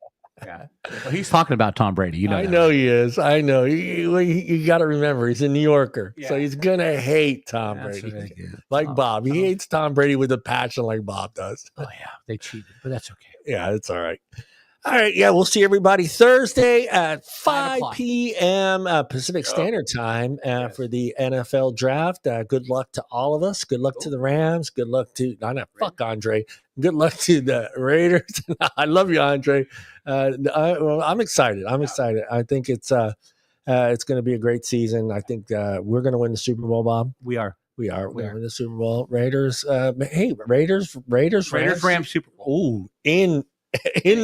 Yeah, well, he's talking about Tom Brady. I know he is. I know. You got to remember, he's a New Yorker, so he's gonna hate Tom Brady, like Bob. He hates Tom Brady with a passion, like Bob does. Oh yeah, they cheated, but that's okay. Yeah, it's all right. All right, yeah, we'll see everybody Thursday at 5 p.m. Pacific Standard Time for the NFL Draft. Good luck to all of us. Good luck to the Rams. Good luck to fuck Andre. Good luck to the Raiders. I love you, Andre. I'm excited. I think it's going to be a great season. I think we're going to win the Super Bowl, Bob. We are. We're going to win the Super Bowl. Raiders. Raiders, Rams Super Bowl. Ooh, in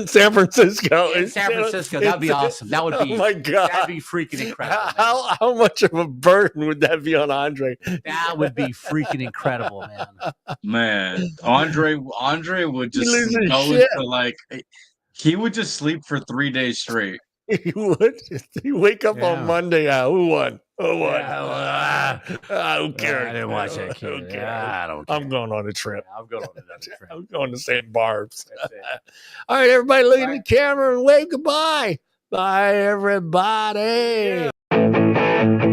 San Francisco. In San Francisco. That'd be awesome. That would be, oh my God. That'd be freaking incredible. How much of a burden would that be on Andre? That would be freaking incredible, man. Andre would just go into he would just sleep for 3 days straight. He would. He wake up on Monday. Who won? Who cares? I didn't watch that kid. I don't care. I'm going on a trip. I'm going on another trip. I'm going to St. Barb's. All right, everybody, look at the camera and wave goodbye. Bye, everybody. Yeah.